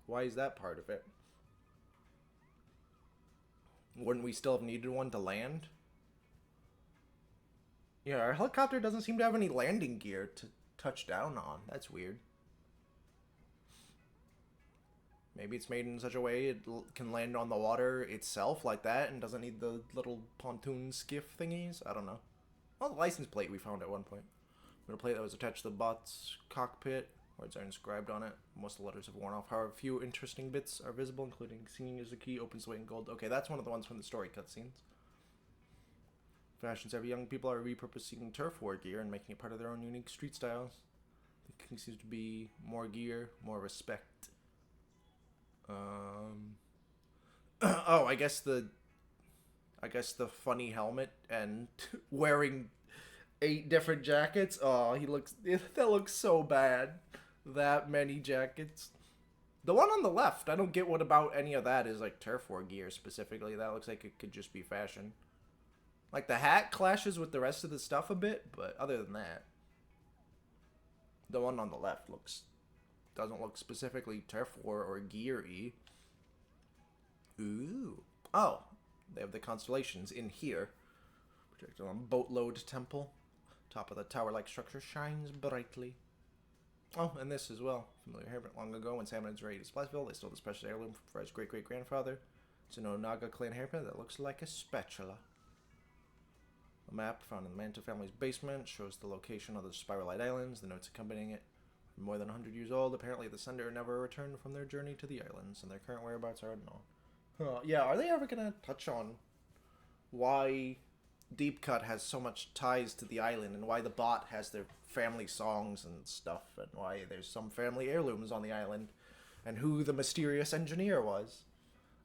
Why is that part of it? Wouldn't we still have needed one to land? Yeah, our helicopter doesn't seem to have any landing gear to touch down on. That's weird. Maybe it's made in such a way it can land on the water itself like that and doesn't need the little pontoon skiff thingies. I don't know. Oh, the license plate we found at one point. We had a plate that was attached to the bot's cockpit. Words are inscribed on it. Most of the letters have worn off. However, a few interesting bits are visible, including singing is the key, opens the way in gold. Okay, that's one of the ones from the story cutscenes. Fashion savvy young people are repurposing turf war gear and making it part of their own unique street styles. The king seems to be more gear, more respect. Oh, I guess the funny helmet and wearing 8 different jackets. Oh, that looks so bad. That many jackets. The one on the left, I don't get what about any of that is like turf war gear specifically. That looks like it could just be fashion. Like the hat clashes with the rest of the stuff a bit, but other than that, the one on the left doesn't look specifically turf war or gear-y. Ooh. Oh, they have the constellations in here. Projected on boatload temple. Top of the tower-like structure shines brightly. Oh, and this as well. Familiar hairprint long ago when Samus raided Splashville, they stole the special heirloom from Fred's great-great-grandfather. It's an Onaga clan hairprint that looks like a spatula. A map found in the Manta family's basement shows the location of the Spiralite Islands. The notes accompanying it are more than 100 years old. Apparently, the sender never returned from their journey to the islands, and their current whereabouts are unknown. Yeah, are they ever gonna touch on why Deep Cut has so much ties to the island, and why the bot has their family songs and stuff, and why there's some family heirlooms on the island, and who the mysterious engineer was?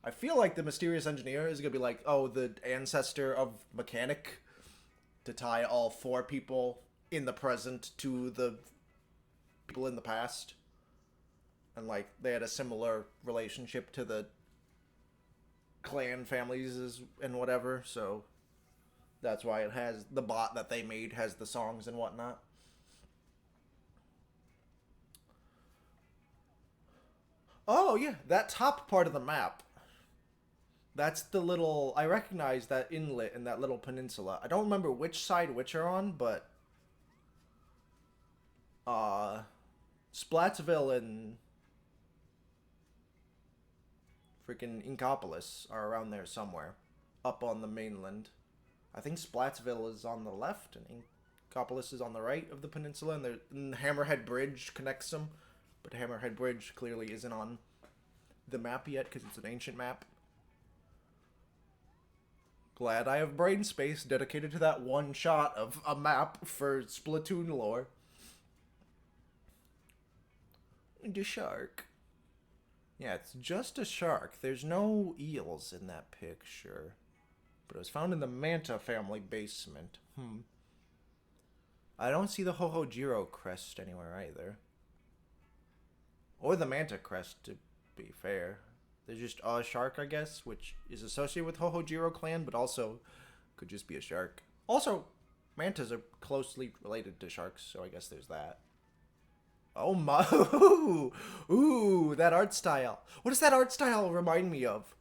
I feel like the mysterious engineer is gonna be like, oh, the ancestor of Mechanic, to tie all four people in the present to the people in the past. And, like, they had a similar relationship to the clan families and whatever, so that's why it has the bot that they made has the songs and whatnot. Oh, yeah, that top part of the map. That's the little... I recognize that inlet and that little peninsula. I don't remember which side which are on, but... Splatsville and... freaking Inkopolis are around there somewhere. Up on the mainland. I think Splatsville is on the left, and Inkopolis is on the right of the peninsula, and the Hammerhead Bridge connects them. But Hammerhead Bridge clearly isn't on the map yet, because it's an ancient map. Glad I have brain space dedicated to that one shot of a map for Splatoon lore. The shark. Yeah, it's just a shark. There's no eels in that picture. But it was found in the Manta family basement. I don't see the Hohojiro crest anywhere either. Or the Manta crest, to be fair. There's just a shark, I guess, which is associated with Hohojiro clan, but also could just be a shark. Also, mantas are closely related to sharks, so I guess there's that. Oh my... Ooh, that art style. What does that art style remind me of?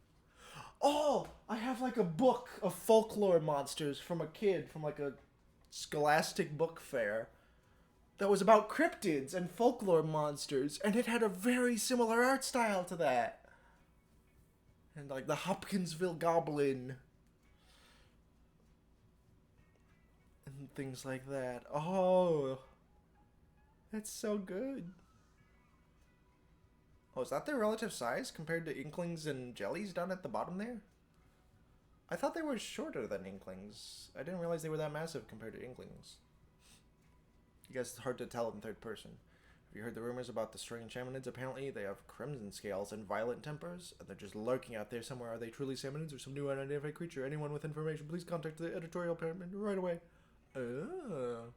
Oh, I have like a book of folklore monsters from a kid, from like a scholastic book fair, that was about cryptids and folklore monsters, and it had a very similar art style to that. And like the Hopkinsville Goblin. And things like that. Oh, that's so good. Oh, is that their relative size compared to Inklings and Jellies down at the bottom there? I thought they were shorter than Inklings. I didn't realize they were that massive compared to Inklings. I guess it's hard to tell in third person. Have you heard the rumors about the strange salmonids? Apparently they have crimson scales and violent tempers, and they're just lurking out there somewhere. Are they truly salmonids or some new unidentified creature? Anyone with information, please contact the editorial department right away. Oh.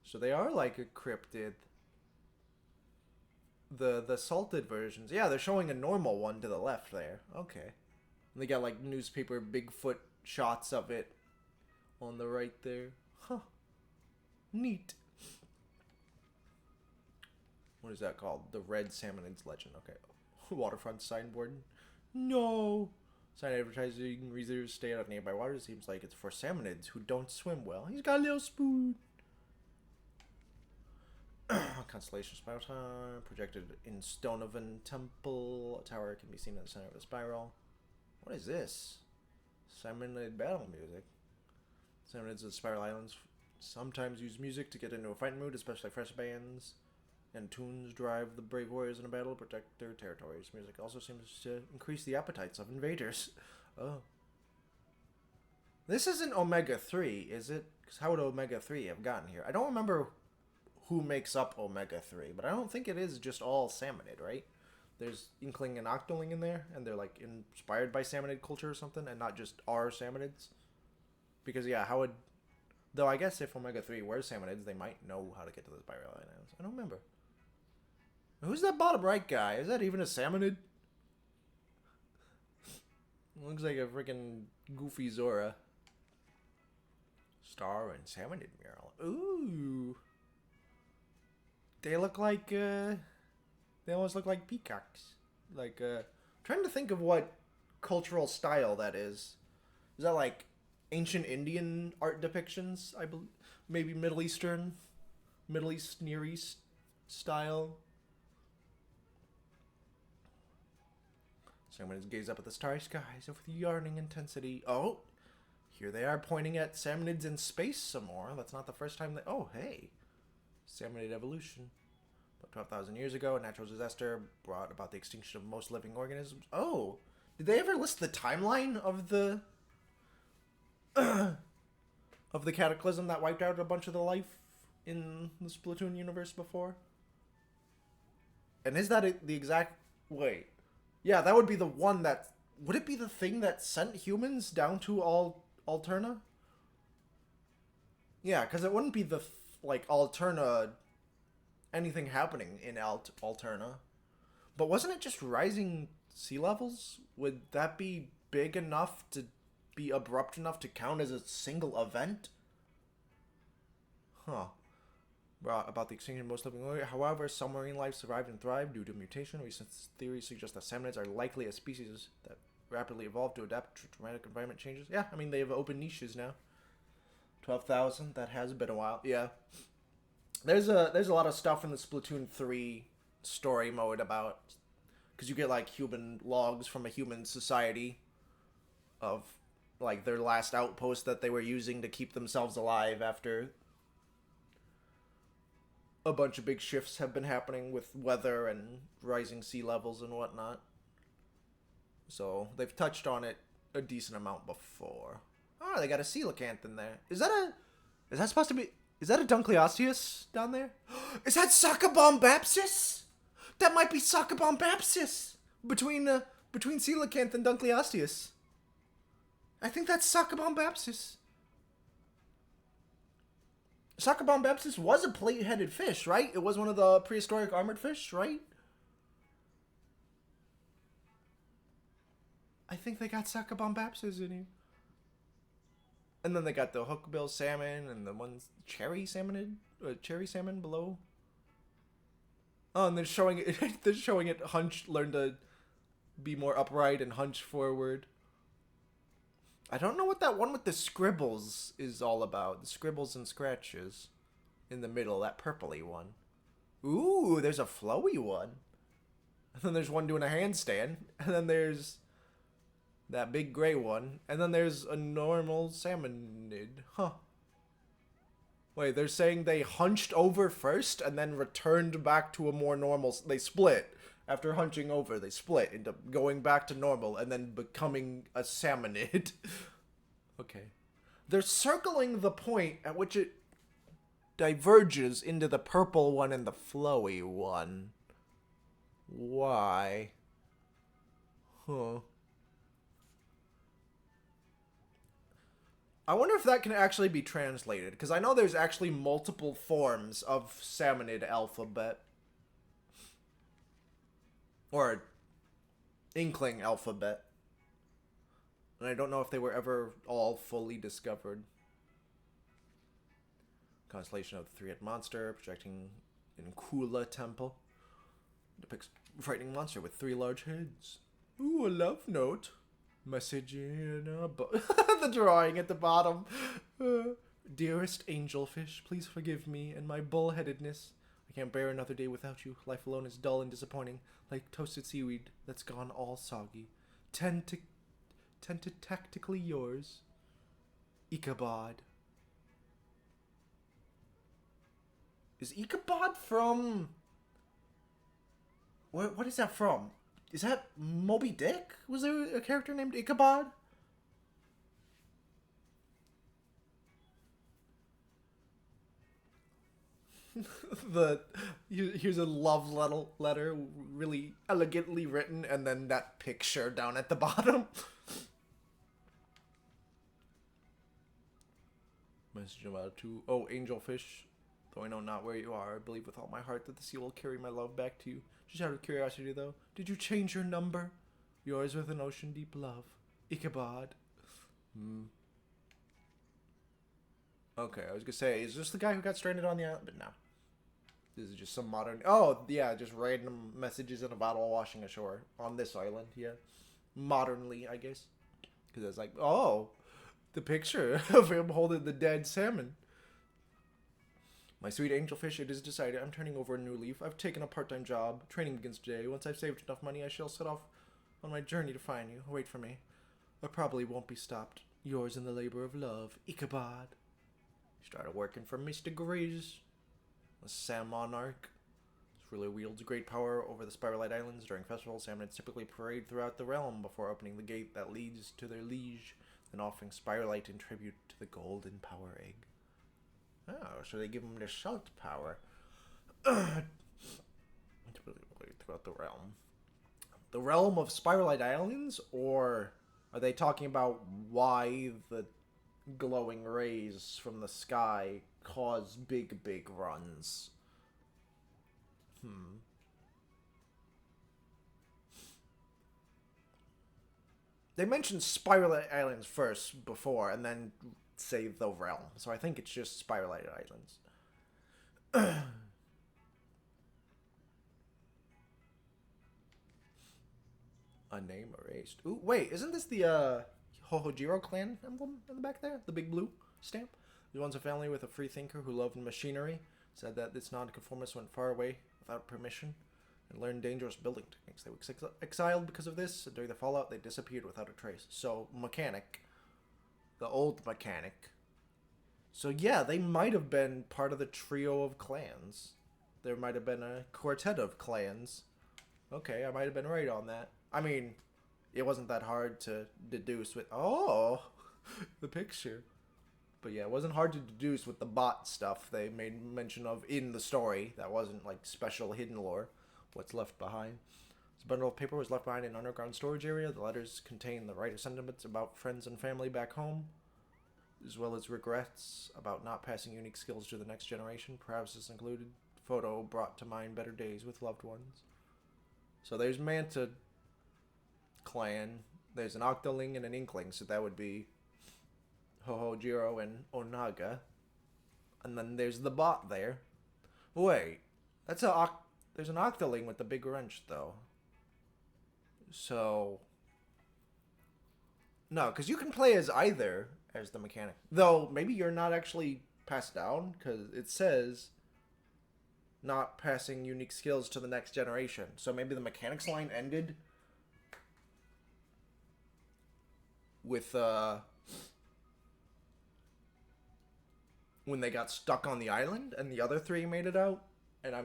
So they are like a cryptid. The salted versions. Yeah, they're showing a normal one to the left there. Okay. And they got like newspaper Bigfoot shots of it on the right there. Huh. Neat. What is that called? The Red Salmonids Legend. Okay. Waterfront signboard. No. Sign advertising reserves stay out of nearby water. Seems like it's for salmonids who don't swim well. He's got a little spoon. Constellation Spiral Tower. Projected in Stonovan Temple. A tower can be seen in the center of the spiral. What is this? Salmonid battle music. Salmonids of the Spiral Islands sometimes use music to get into a fighting mood, especially fresh bands. And tunes drive the brave warriors in a battle to protect their territories. Music also seems to increase the appetites of invaders. Oh. This isn't Omega 3, is it? Because how would Omega 3 have gotten here? I don't remember who makes up Omega 3, but I don't think it is just all Salmonid, right? There's Inkling and Octoling in there, and they're like inspired by Salmonid culture or something, and not just our Salmonids. Because, yeah, how would... Though I guess if Omega 3 were Salmonids, they might know how to get to the Spiral Islands. I don't remember. Who's that bottom right guy? Is that even a Salmonid? Looks like a freaking goofy Zora. Star and Salmonid mural. Ooh. They look like, they almost look like peacocks. Like, trying to think of what cultural style that is. Is that like ancient Indian art depictions? I believe. Maybe Middle Eastern? Middle East, Near East style? Salmonids gaze up at the starry skies with yarning intensity. Oh, Here they are pointing at salmonids in space some more. That's not the first time they... Oh, hey. Salmonid evolution. About 12,000 years ago, a natural disaster brought about the extinction of most living organisms. Oh, did they ever list the timeline of the... of the cataclysm that wiped out a bunch of the life in the Splatoon universe before? And is that the exact... Wait. Yeah, that would be the one that... Would it be the thing that sent humans down to Alterna? Yeah, because it wouldn't be the, like, Alterna... anything happening in Alterna. But wasn't it just rising sea levels? Would that be big enough to be abrupt enough to count as a single event? Huh. About the extinction of most living organisms. However, some marine life survived and thrived due to mutation. Recent theories suggest that salmonids are likely a species that rapidly evolved to adapt to dramatic environment changes. Yeah, I mean, they have open niches now. 12,000, that has been a while. Yeah. There's a lot of stuff in the Splatoon 3 story mode about... Because you get, like, human logs from a human society of, like, their last outpost that they were using to keep themselves alive after a bunch of big shifts have been happening with weather and rising sea levels and whatnot. So, they've touched on it a decent amount before. Oh, they got a coelacanth in there. Is that supposed to be... Is that a Dunkleosteus down there? Is that Succubombapsis? That might be Succubombapsis! Between coelacanth and Dunkleosteus. I think that's Succubombapsis. Succubombapsis was a plate-headed fish, right? It was one of the prehistoric armored fish, right? I think they got Succubombapsis in here. And then they got the hookbill salmon and the ones cherry salmon below. Oh, and they're showing it. They're showing it hunched. Learn to be more upright and hunch forward. I don't know what that one with the scribbles is all about. The scribbles and scratches in the middle. That purpley one. Ooh, there's a flowy one. And then there's one doing a handstand. And then there's that big gray one. And then there's a normal salmonid. Huh. Wait, they're saying they hunched over first and then returned back to a more normal... They split. After hunching over, they split into going back to normal and then becoming a salmonid. Okay. They're circling the point at which it diverges into the purple one and the flowy one. Why? Huh. I wonder if that can actually be translated, because I know there's actually multiple forms of salmonid alphabet. Or inkling alphabet. And I don't know if they were ever all fully discovered. Constellation of the three-headed monster, projecting in Kula Temple. Depicts a frightening monster with 3 large heads. Ooh, a love note. Message in a book. The drawing at the bottom. Dearest angelfish, please forgive me and my bullheadedness. I can't bear another day without you. Life alone is dull and disappointing, like toasted seaweed that's gone all soggy. Tactically yours, Ichabod. Is Ichabod from... What is that from? Is that Moby Dick? Was there a character named Ichabod? Here's a love letter, really elegantly written, and then that picture down at the bottom. Message about to... Oh, angelfish. Though I know not where you are, I believe with all my heart that the sea will carry my love back to you. Just out of curiosity, though, did you change your number? Yours with an ocean-deep love. Ichabod. Okay, I was gonna say, is this the guy who got stranded on the island? But no. This is just some modern... Oh, yeah, just random messages in a bottle washing ashore on this island, yeah. Modernly, I guess. Because it's like, oh, the picture of him holding the dead salmon. My sweet angelfish, it is decided. I'm turning over a new leaf. I've taken a part-time job. Training begins today. Once I've saved enough money, I shall set off on my journey to find you. Wait for me. I probably won't be stopped. Yours in the labor of love, Ichabod. He started working for Mr. Grizz, the Sam Monarch. This ruler wields great power over the Spiralite Islands. During festivals, Samnids typically parade throughout the realm before opening the gate that leads to their liege, then offering Spiralite in tribute to the golden power egg. Oh, so they give him their salt power. Throughout the realm. The realm of Spiralite Islands, or are they talking about why the glowing rays from the sky cause big, big runs? They mentioned Spiralite Islands first before, and then say the realm. So I think it's just Spiralite Islands. A name erased. Ooh, wait, isn't this the Hohojiro clan emblem in the back there? The big blue stamp? He was a family with a free thinker who loved machinery, said that this nonconformist went far away without permission, and learned dangerous building techniques. They were exiled because of this, and during the fallout they disappeared without a trace. So, mechanic. The old mechanic. So yeah, they might have been part of the trio of clans. There might have been a quartet of clans. Okay, I might have been right on that. I mean, it wasn't that hard to deduce with... Oh! The picture. But yeah, it wasn't hard to deduce with the bot stuff they made mention of in the story. That wasn't, like, special hidden lore. What's left behind. This bundle of paper was left behind in an underground storage area. The letters contain the writer's sentiments about friends and family back home, as well as regrets about not passing unique skills to the next generation. Perhaps this included photo brought to mind better days with loved ones. So there's Manta clan. There's an Octoling and an Inkling, so that would be Hohojiro and Onaga. And then there's the bot there. Wait, there's an Octoling with the big wrench, though. So... No, because you can play as either as the mechanic. Though, maybe you're not actually passed down, because it says not passing unique skills to the next generation. So maybe the mechanics line ended with, when they got stuck on the island and the other three made it out, and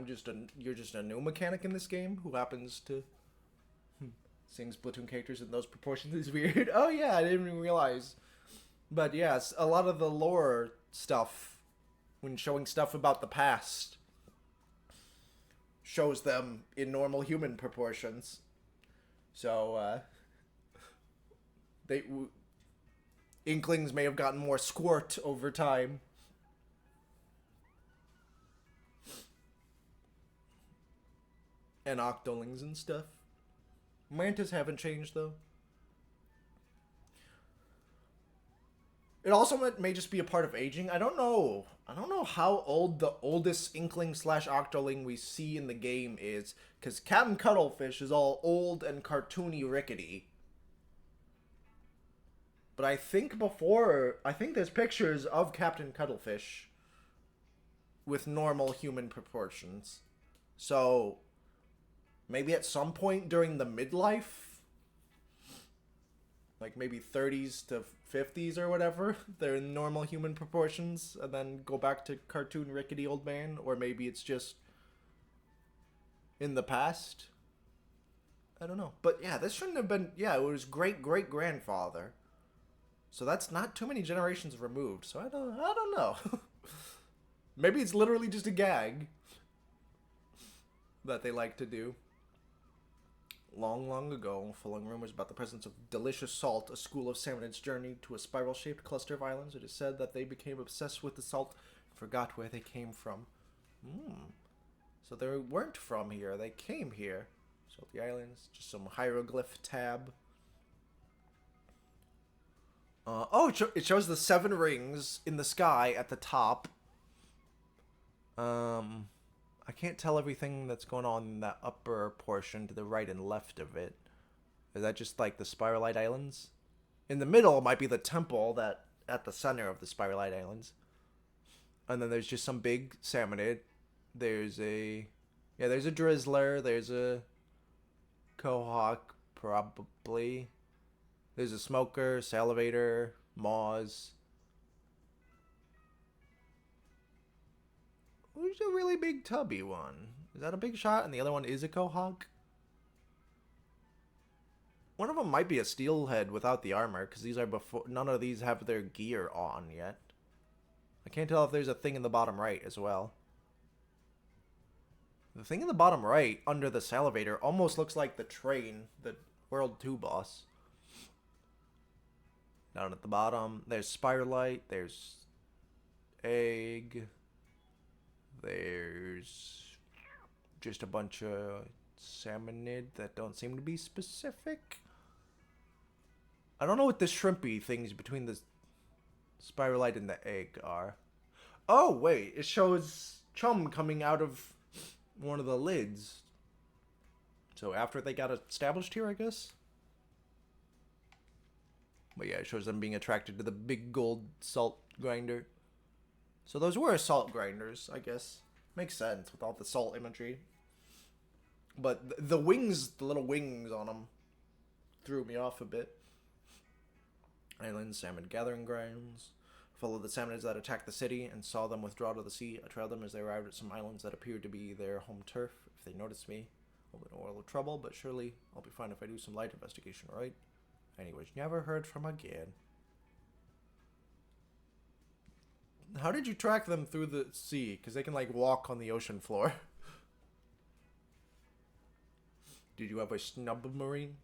you're just a new mechanic in this game who happens to sing Splatoon characters in those proportions is weird. Oh yeah, I didn't even realize. But yes, a lot of the lore stuff, when showing stuff about the past, shows them in normal human proportions. So, Inklings may have gotten more squirt over time. And Octolings and stuff. Mantas haven't changed, though. It also may just be a part of aging. I don't know. I don't know how old the oldest Inkling / Octoling we see in the game is. Because Captain Cuttlefish is all old and cartoony rickety. But I think there's pictures of Captain Cuttlefish with normal human proportions. So, maybe at some point during the midlife, like maybe 30s to 50s or whatever, they're in normal human proportions, and then go back to cartoon rickety old man, or maybe it's just in the past. I don't know. But yeah, this shouldn't have been... Yeah, it was great-great-grandfather. So that's not too many generations removed, so I don't know. Maybe it's literally just a gag that they like to do. Long, long ago, following rumors about the presence of delicious salt, a school of Samnids journeyed to a spiral-shaped cluster of islands. It is said that they became obsessed with the salt and forgot where they came from. So they weren't from here. They came here. Salty Islands. Just some hieroglyph tab. It shows the 7 rings in the sky at the top. I can't tell everything that's going on in that upper portion to the right and left of it. Is that just like the Spiralite Islands? In the middle might be the temple that at the center of the Spiralite Islands. And then there's just some big salmonid. There's a Drizzler. There's a Quahog, probably. There's a Smoker, Salivator, Moz. Who's a really big tubby one? Is that a big shot? And the other one is a Quahog? One of them might be a steelhead without the armor, because these are before. None of these have their gear on yet. I can't tell if there's a thing in the bottom right as well. The thing in the bottom right, under the salivator, almost looks like the train, the World 2 boss. Down at the bottom, there's Spiralite, there's Egg, there's just a bunch of salmonid that don't seem to be specific. I don't know what the shrimpy things between the Spiralite and the Egg are. Oh, wait, it shows chum coming out of one of the lids. So after they got established here, I guess? But yeah, it shows them being attracted to the big gold salt grinder. So those were salt grinders, I guess. Makes sense with all the salt imagery. But the wings, the little wings on them, threw me off a bit. Islands, salmon gathering grounds. Followed the salmonids that attacked the city and saw them withdraw to the sea. I trailed them as they arrived at some islands that appeared to be their home turf. If they noticed me, I'll be in a world of trouble, but surely I'll be fine if I do some light investigation, right? Anyways, never heard from again. How did you track them through the sea? Because they can, like, walk on the ocean floor. Did you have a snubmarine?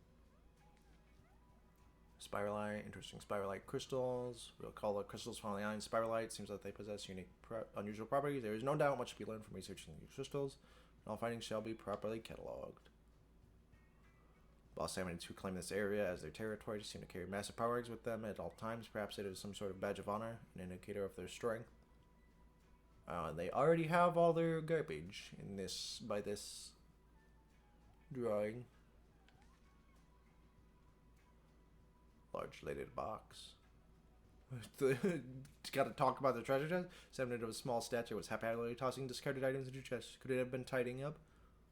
Spiralite, interesting Spiralite crystals. We'll call the crystals found on the island Spiralite. Seems like they possess unique, unusual properties. There is no doubt much to be learned from researching these crystals. All findings shall be properly cataloged. Boss salmonids who claim this area as their territory seem to carry massive power eggs with them at all times. Perhaps it is some sort of badge of honor, an indicator of their strength. They already have all their garbage in this by this drawing. Large leaded box. Got to talk about the treasure chest. Salmonid of a small stature was haphazardly tossing discarded items into chests. Could it have been tidying up?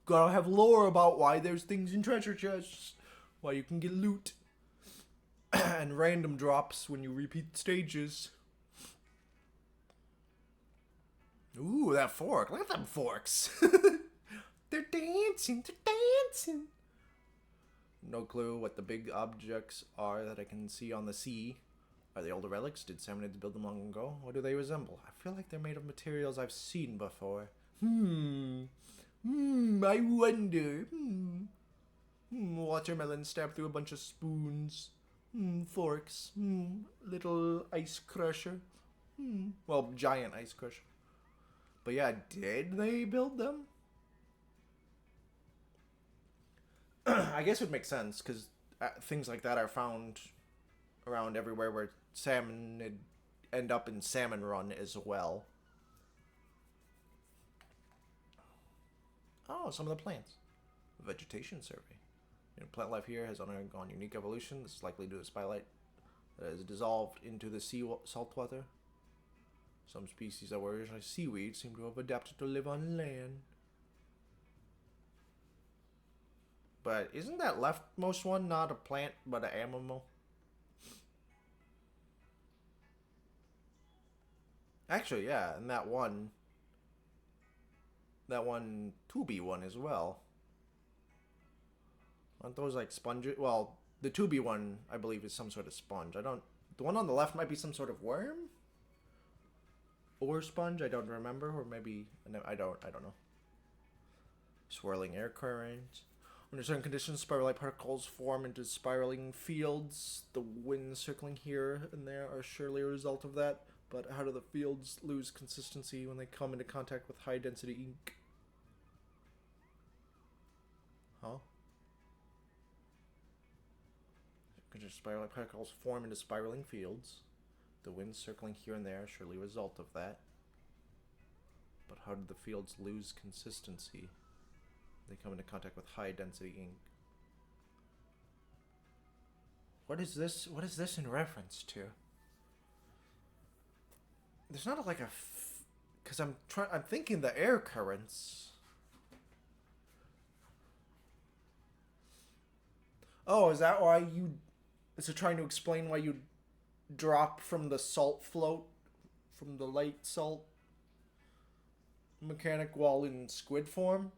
Gotta have lore about why there's things in treasure chests. Why you can get loot. And random drops when you repeat stages. Ooh, that fork. Look at them forks. They're dancing. They're dancing. No clue what the big objects are that I can see on the sea. Are they older relics? Did salmonids build them long ago? What do they resemble? I feel like they're made of materials I've seen before. I wonder. Watermelon stabbed through a bunch of spoons. Forks. Little ice crusher. Well, giant ice crusher. But yeah, did they build them? I guess it would make sense, because things like that are found around everywhere where salmon end up in Salmon Run as well. Oh, some of the plants. Vegetation survey. Plant life here has undergone unique evolution. This is likely due to spilite that has dissolved into the salt water. Some species that were originally seaweed seem to have adapted to live on land. But isn't that leftmost one not a plant, but an animal? Actually, yeah, and that one 2B one as well. Aren't those like sponges? Well, the 2B one, I believe, is some sort of sponge. The one on the left might be some sort of worm? Or sponge, I don't remember. Or maybe, I don't know. Swirling air currents. Under certain conditions, spiralite particles form into spiraling fields. The winds circling here and there are surely a result of that. But how do the fields lose consistency when they come into contact with high-density ink? Huh? Spiralite particles form into spiraling fields. The winds circling here and there are surely a result of that. But how did the fields lose consistency? They come into contact with high-density ink. What is this? What is this in reference to? There's not like a, because I'm thinking the air currents. Oh, is that why you? Is it trying to explain why you drop from the salt float, from the light salt mechanic while in squid form,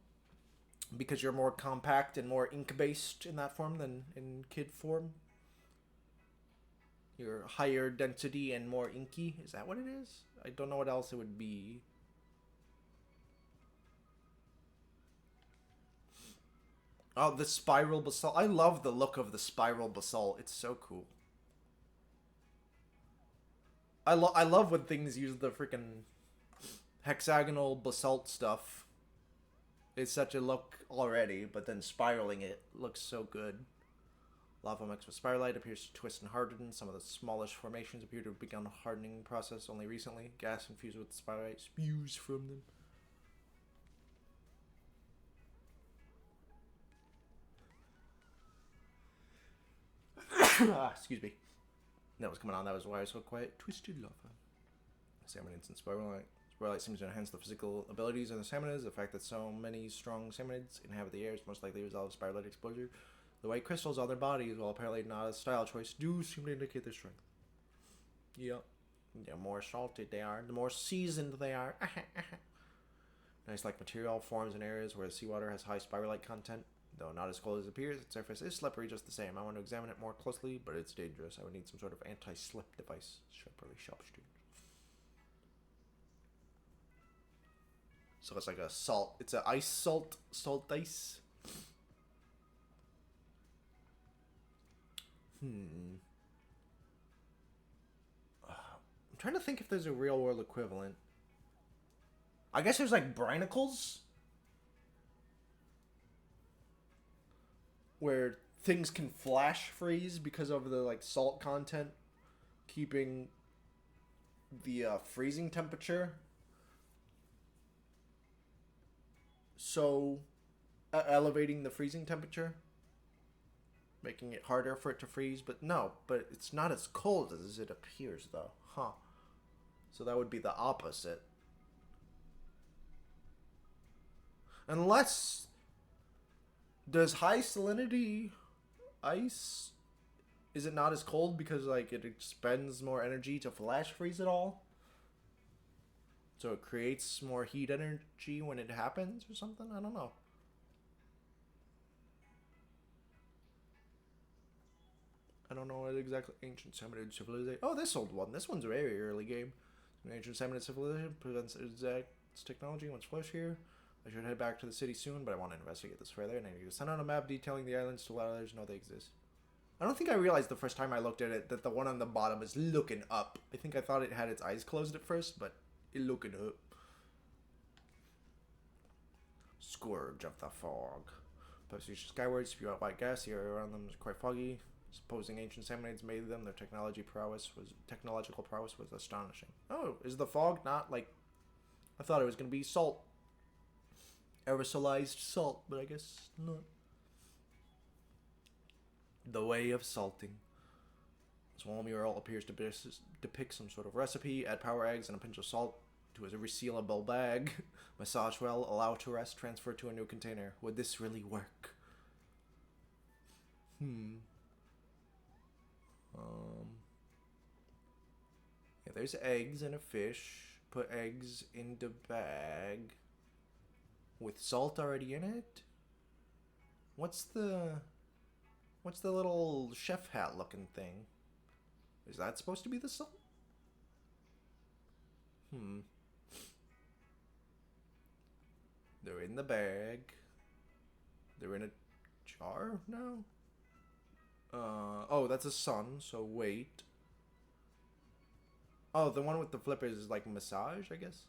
because you're more compact and more ink based in that form than in kid form. You're higher density and more inky. Is that what it is? I don't know what else it would be. Oh, the spiral basalt. I love the look of the spiral basalt. It's so cool. I love when things use the freaking hexagonal basalt stuff. It's such a look already, but then spiraling it looks so good. Lava mixed with spiralite appears to twist and harden. Some of the smallish formations appear to have begun a hardening process only recently. Gas infused with spiralite spews from them. Excuse me. That was coming on. That was why I was so quiet. Twisted lava. Salmonids and spiralite. Spiralite seems to enhance the physical abilities of the salmonids. The fact that so many strong salmonids inhabit the air is most likely a result of spiralite exposure. The white crystals on their bodies, while apparently not a style choice, do seem to indicate their strength. Yep. The more salted they are, the more seasoned they are. Nice like material forms in areas where the seawater has high spiralite content. Though not as cold as it appears, its surface is slippery just the same. I want to examine it more closely, but it's dangerous. I would need some sort of anti-slip device. Sharply sharpstone. So it's like a salt. It's an ice salt. Salt ice. I'm trying to think if there's a real world equivalent. I guess there's like brinicles, where things can flash freeze because of the like salt content keeping the freezing temperature. So elevating the freezing temperature, making it harder for it to freeze. But no, but it's not as cold as it appears though. Huh. So that would be the opposite. Unless, does high salinity ice, is it not as cold because like it expends more energy to flash freeze it all? So it creates more heat energy when it happens or something? I don't know. I don't know what exactly. Ancient Samoanid civilization. Oh, this old one. This one's a very early game. Ancient Samoanid civilization prevents its technology once flush here. I should head back to the city soon, but I want to investigate this further, and I need to send out a map detailing the islands to let others know they exist. I don't think I realized the first time I looked at it that the one on the bottom is looking up. I think I thought it had its eyes closed at first, but it looking up. Scourge of the fog. Perhaps you skyward, spew out white gas. The area around them is quite foggy. Supposing ancient Samanids made them, their technological prowess was astonishing. Oh, is the fog not like? I thought it was gonna be salt, aerosolized salt, but I guess not. The way of salting. This wall mural appears to depict some sort of recipe. Add power eggs and a pinch of salt to a resealable bag. Massage well, allow to rest, transfer to a new container. Would this really work? Yeah, there's eggs and a fish. Put eggs in the bag with salt already in it. What's the little chef hat looking thing? Is that supposed to be the salt? They're in the bag. They're in a jar now? Oh, that's a sun, so wait. Oh, the one with the flippers is like massage, I guess?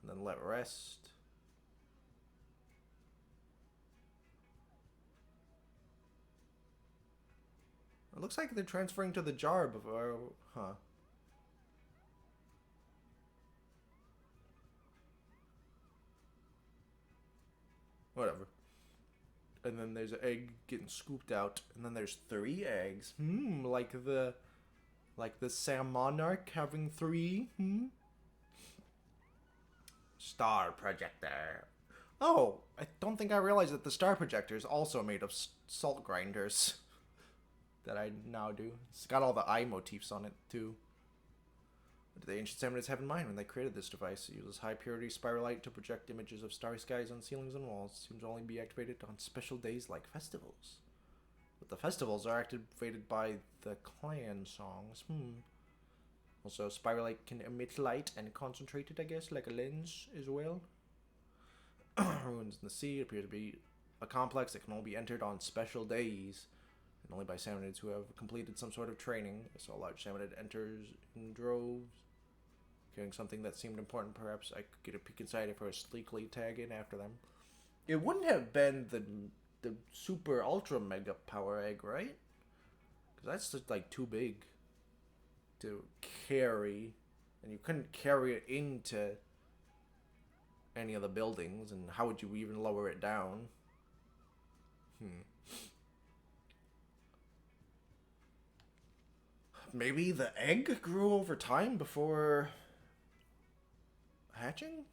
And then let rest. It looks like they're transferring to the jar before, huh? Whatever. And then there's an egg getting scooped out, and then there's 3 eggs. Like the Sam Monarch having 3. Star projector. Oh, I don't think I realized that the star projector is also made of salt grinders. that I now do. It's got all the eye motifs on it, too. What did the ancient Samanids have in mind when they created this device? It uses high-purity spiralite to project images of starry skies on ceilings and walls. It seems to only be activated on special days like festivals. But the festivals are activated by the clan songs. Also, spiralite can emit light and concentrate it, I guess, like a lens as well. Ruins in the sea appear to be a complex that can only be entered on special days, and only by Samanids who have completed some sort of training. I saw a large Samanid enters in droves, carrying something that seemed important. Perhaps I could get a peek inside if I was sleekly tag in after them. It wouldn't have been the super ultra mega power egg, right? Because that's just like too big to carry, and you couldn't carry it into any of the buildings, and how would you even lower it down? Maybe the egg grew over time before hatching?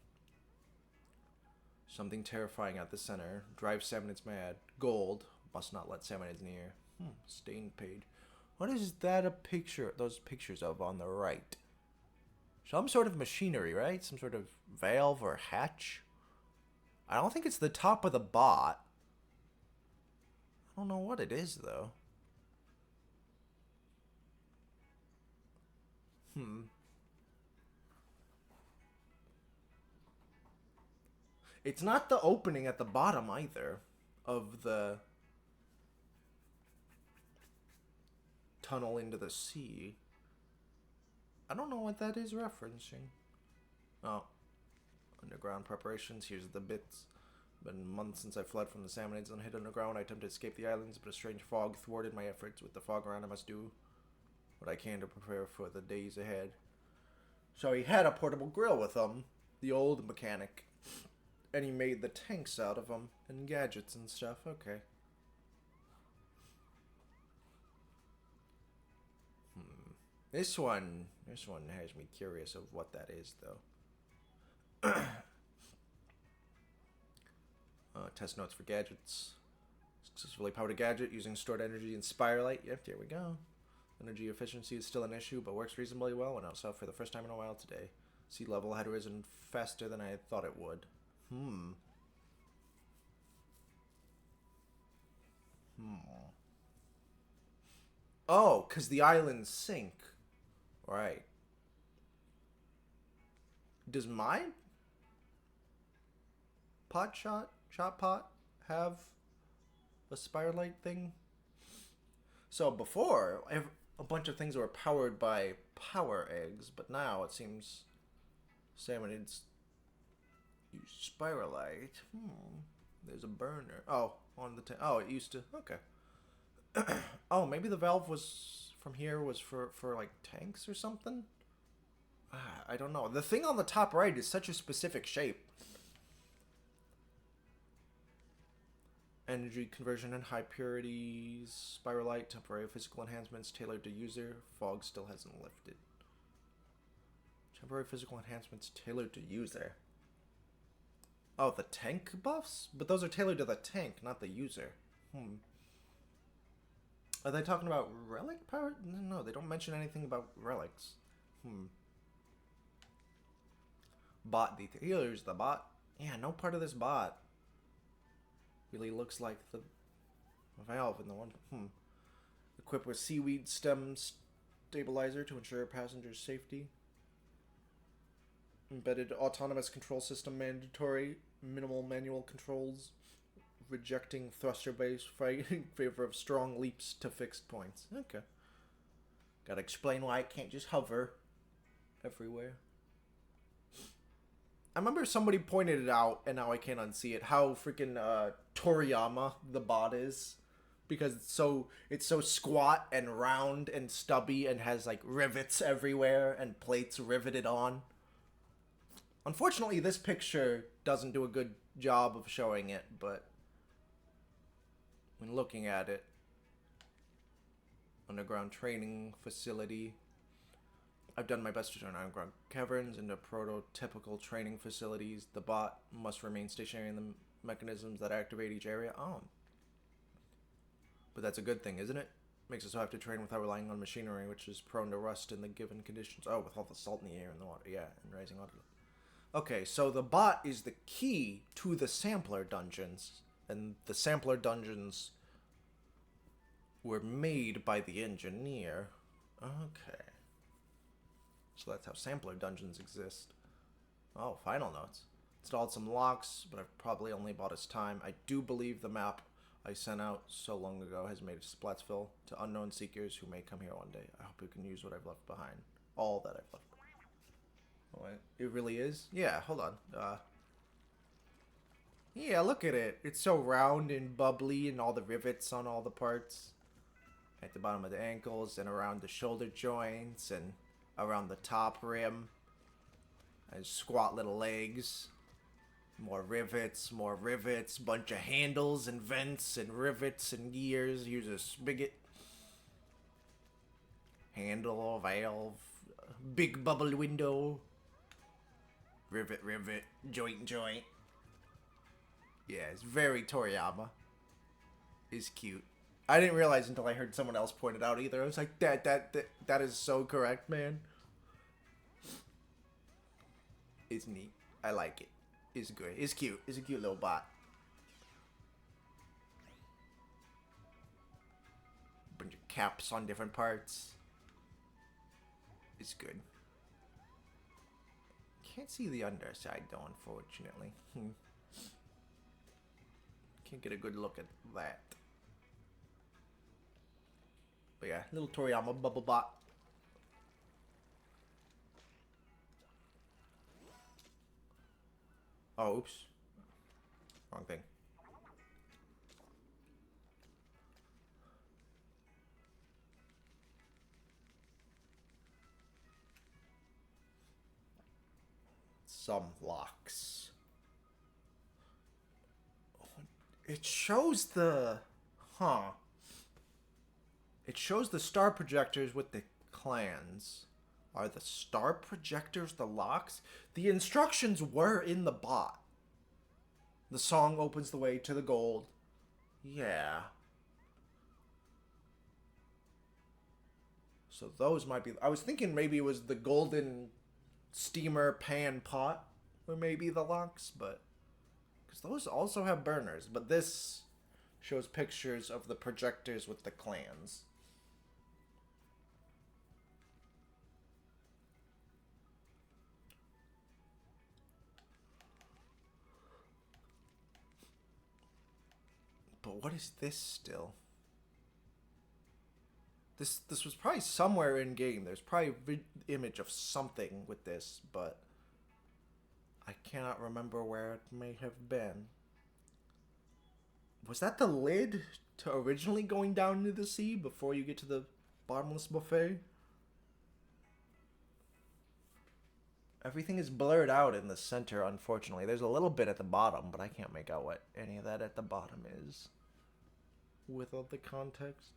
Something terrifying at the center. Drive Samanids mad. Gold. Must not let Samanids near. Stained page. What is that a picture? Those pictures of on the right. Some sort of machinery, right? Some sort of valve or hatch? I don't think it's the top of the bot. I don't know what it is, though. It's not the opening at the bottom either of the tunnel into the sea. I don't know what that is referencing. Oh. Underground preparations. Here's the bits. Been months since I fled from the Samanids and hid underground. I attempted to escape the islands, but a strange fog thwarted my efforts. With the fog around, I must do what I can to prepare for the days ahead. So he had a portable grill with him. The old mechanic. And he made the tanks out of them. And gadgets and stuff. Okay. This one has me curious of what that is, though. Test notes for gadgets. Successfully powered a gadget using stored energy and spiralite. Yep, there we go. Energy efficiency is still an issue, but works reasonably well. Went outside for the first time in a while today. Sea level had risen faster than I had thought it would. Oh, because the islands sink. Right. Does my shot pot have a spiralite thing? So before, a bunch of things were powered by power eggs, but now it seems Samanids use spiralite. There's a burner. Oh, on the tank. Oh, it used to. Okay. Oh, maybe the valve was from here was for like tanks or something? I don't know. The thing on the top right is such a specific shape. Energy conversion and high purities, spiralite, temporary physical enhancements tailored to user. Fog still hasn't lifted. Temporary physical enhancements tailored to user. Oh, the tank buffs? But those are tailored to the tank, not the user. Are they talking about relic power? No, they don't mention anything about relics. Bot detail. Here's the bot. Yeah, no part of this bot really looks like the valve in the one. Equipped with seaweed stem stabilizer to ensure passenger safety. Embedded autonomous control system mandatory. Minimal manual controls. Rejecting thruster base fight in favor of strong leaps to fixed points. Okay. Gotta explain why it can't just hover everywhere. I remember somebody pointed it out, and now I can't unsee it, how freaking Toriyama the bot is. Because it's so squat and round and stubby and has like rivets everywhere and plates riveted on. Unfortunately, this picture doesn't do a good job of showing it, but when looking at it, underground training facility. I've done my best to turn underground caverns into prototypical training facilities. The bot must remain stationary in the mechanisms that activate each area. Oh. But that's a good thing, isn't it? Makes it so I have to train without relying on machinery, which is prone to rust in the given conditions. Oh, with all the salt in the air and the water. Yeah, and rising water. Okay, so the bot is the key to the sampler dungeons. And the sampler dungeons were made by the engineer. Okay. So that's how sampler dungeons exist. Oh, final notes. Installed some locks, but I've probably only bought us time. I do believe the map I sent out so long ago has made Splatsville to unknown seekers who may come here one day. I hope you can use what I've left behind. All that I've left behind. Oh, it really is? Yeah, hold on. Yeah, look at it. It's so round and bubbly and all the rivets on all the parts. At the bottom of the ankles and around the shoulder joints and around the top rim. And squat little legs. More rivets, bunch of handles and vents and rivets and gears. Use a spigot. Handle, valve, big bubble window. Rivet, joint. Yeah, it's very Toriyama. It's cute. I didn't realize until I heard someone else point it out either. I was like, that is so correct, man. It's neat. I like it. It's good. It's cute. It's a cute little bot. Bunch of caps on different parts. It's good. Can't see the underside though, unfortunately. Can't get a good look at that. But yeah, little Toriyama bubble bot. Oh, oops. Wrong thing. Some locks. It shows the... Huh. It shows the star projectors with the clans. Are the star projectors the locks? The instructions were in the bot. The song opens the way to the gold. Yeah. So those might be... I was thinking maybe it was the golden steamer pan pot or maybe the locks, but... Because those also have burners, but this shows pictures of the projectors with the clans. But what is this still? This was probably somewhere in game. There's probably an image of something with this, but I cannot remember where it may have been. Was that the lid to originally going down into the sea before you get to the bottomless buffet? Everything is blurred out in the center, unfortunately. There's a little bit at the bottom, but I can't make out what any of that at the bottom is without the context.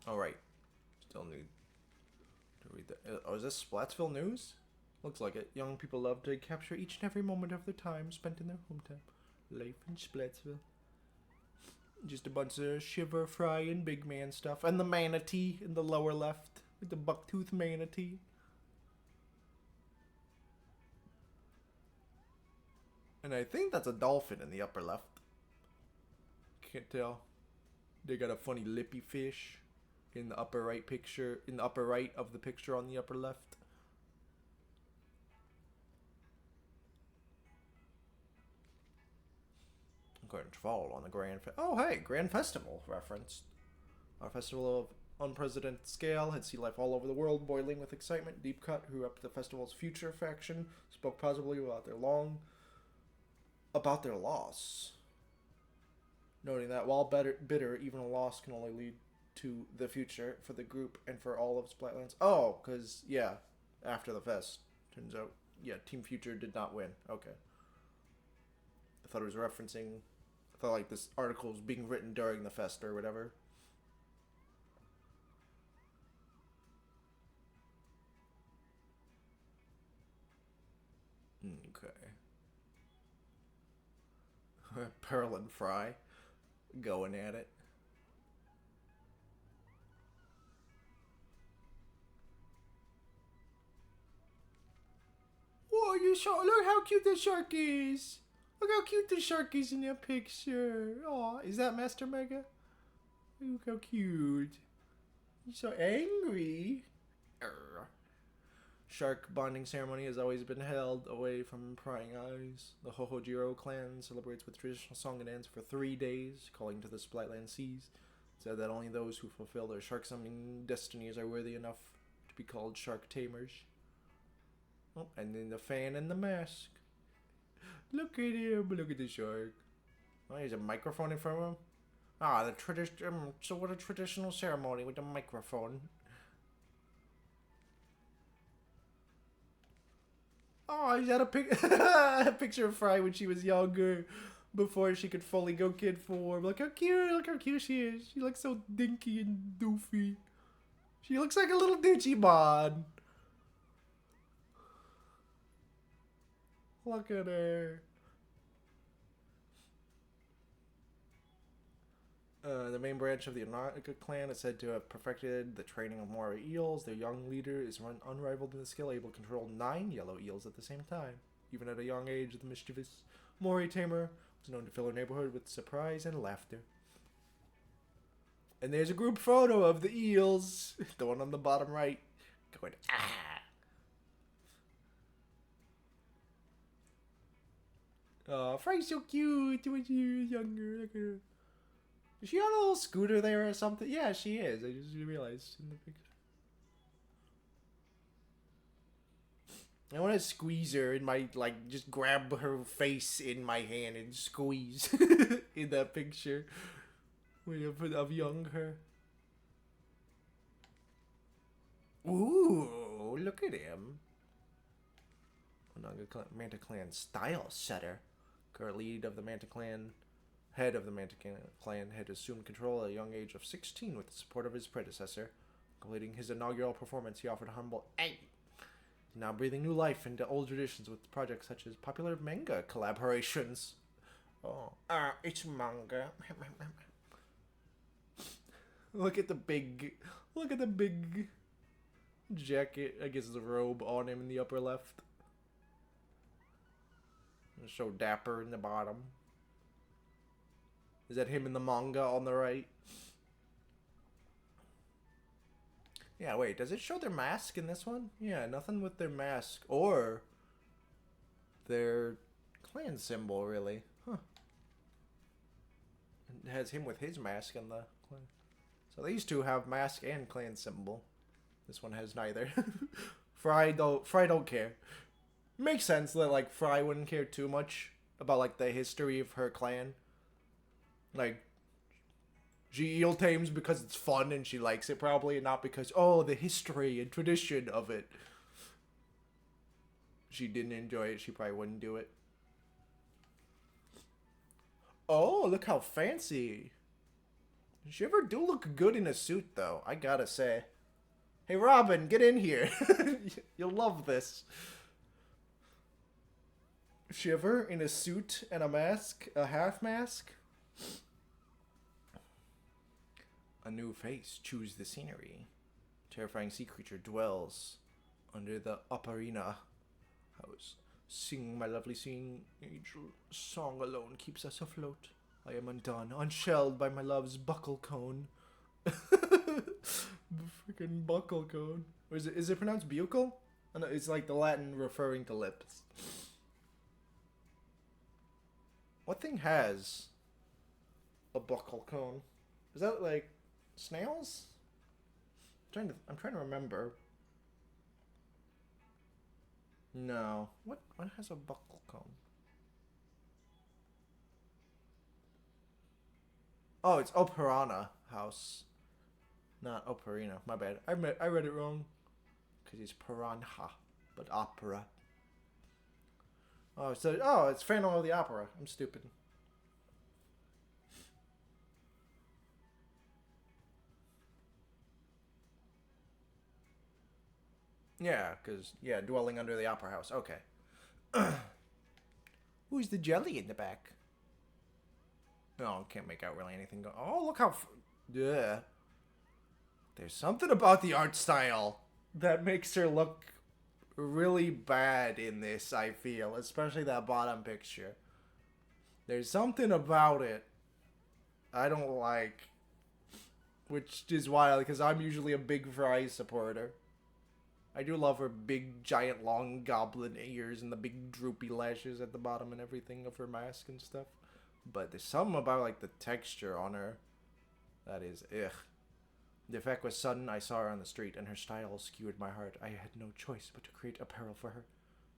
Alright. Still need to read that. Oh, is this Splatsville news? Looks like it. Young people love to capture each and every moment of their time spent in their hometown. Life in Splatsville. Just a bunch of shiver, fry, and big man stuff. And the manatee in the lower left. With the bucktooth manatee. And I think that's a dolphin in the upper left. Can't tell. They got a funny lippy fish in the upper right picture. In the upper right of the picture on the upper left. Going to fall on the Oh, hey, Grand Festival referenced. Our festival of unprecedented scale had sea life all over the world, boiling with excitement. Deep Cut, who repped the festival's future faction, spoke positively about their loss, noting that while bitter, even a loss can only lead to the future for the group and for all of Splatlands. Oh, because, yeah, after the fest, turns out, yeah, Team Future did not win. Okay. I thought it was referencing I thought like this article was being written during the fest or whatever. Okay. Pearl and Fry going at it. Whoa, you shark! Look how cute the shark is. Look how cute the shark is in that picture. Aw, is that Master Mega? Look how cute. He's so angry. Arr. Shark bonding ceremony has always been held away from prying eyes. The Hohojiro clan celebrates with traditional song and dance for 3 days, calling to the Splatland seas. It said that only those who fulfill their shark summoning destinies are worthy enough to be called shark tamers. Oh, and then the fan and the mask. Look at him. Look at the shark. Oh, he's a microphone in front of him. Ah, the so what a traditional ceremony with a microphone. Oh, he's got a picture of Fry when she was younger, before she could fully go kid form. Look how cute! Look how cute she is. She looks so dinky and doofy. She looks like a little Digimon. Look at her. The main branch of the Anarcha clan is said to have perfected the training of Moray eels. Their young leader is unrivaled in the skill, able to control 9 yellow eels at the same time. Even at a young age, the mischievous Moray tamer was known to fill her neighborhood with surprise and laughter. And there's a group photo of the eels, the one on the bottom right, going, ah! Oh, Frey's so cute when she was younger. Look at her. Is she on a little scooter there or something? Yeah, she is. I just realized in the picture. I want to squeeze her and just grab her face in my hand and squeeze in that picture of young her. Ooh, look at him. Manta Clan style setter. Current lead of the Manta Clan. Head of the Manta Clan had assumed control at a young age of 16 with the support of his predecessor. Completing his inaugural performance, he offered a humble "Hey!" Now breathing new life into old traditions with projects such as popular manga collaborations. Oh, it's manga. Look at the big jacket. I guess it's a robe on him in the upper left. So dapper in the bottom. Is that him in the manga on the right? Yeah, wait, does it show their mask in this one? Yeah, nothing with their mask or their clan symbol, really. Huh. It has him with his mask in the clan. So these two have mask and clan symbol. This one has neither. Fry don't care. Makes sense that, like, Fry wouldn't care too much about, like, the history of her clan. Like, she eel tames because it's fun and she likes it probably, and not because, oh, the history and tradition of it. She didn't enjoy it, she probably wouldn't do it. Oh, look how fancy. She ever do look good in a suit, though, I gotta say. Hey, Robin, get in here. You'll love this. Shiver in a suit and a mask, a half mask. A new face, choose the scenery. Terrifying sea creature dwells under the Operina house. Sing, my lovely singing angel, song alone keeps us afloat. I am undone, unshelled by my love's buckle cone. Freaking buckle cone. Or is it pronounced buccal? Oh, no, it's like the Latin referring to lips. What thing has a buckle cone? Is that like snails? I'm trying to remember. No. What has a buckle cone? Oh, it's Operana House. Not Operina. My bad. I read it wrong. Because it's piranha, but opera. Oh, so it's Phantom of the Opera. I'm stupid. Yeah, because, yeah, dwelling under the opera house. Okay. Who's the jelly in the back? Oh, can't make out really anything. Oh, look how... Yeah. There's something about the art style that makes her look really bad in this, I feel. Especially that bottom picture. There's something about it I don't like. Which is wild, because I'm usually a big Fry supporter. I do love her big, giant, long goblin ears and the big droopy lashes at the bottom and everything of her mask and stuff. But there's something about, like, the texture on her that is, ugh. The effect was sudden. I saw her on the street, and her style skewered my heart. I had no choice but to create apparel for her.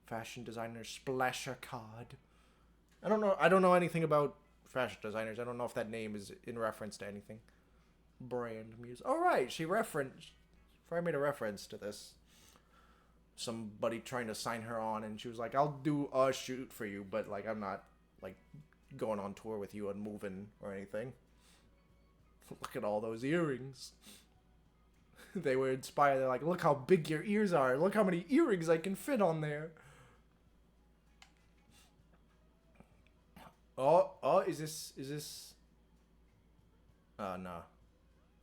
Fashion designer Splasher Cod. I don't know anything about fashion designers. I don't know if that name is in reference to anything. Brand music. Oh, right. She made a reference to this. Somebody trying to sign her on, and she was like, I'll do a shoot for you, but, like, I'm not, like, going on tour with you and moving or anything. Look at all those earrings. They were inspired. They're like, look how big your ears are. Look how many earrings I can fit on there. Oh, is this... Oh, no.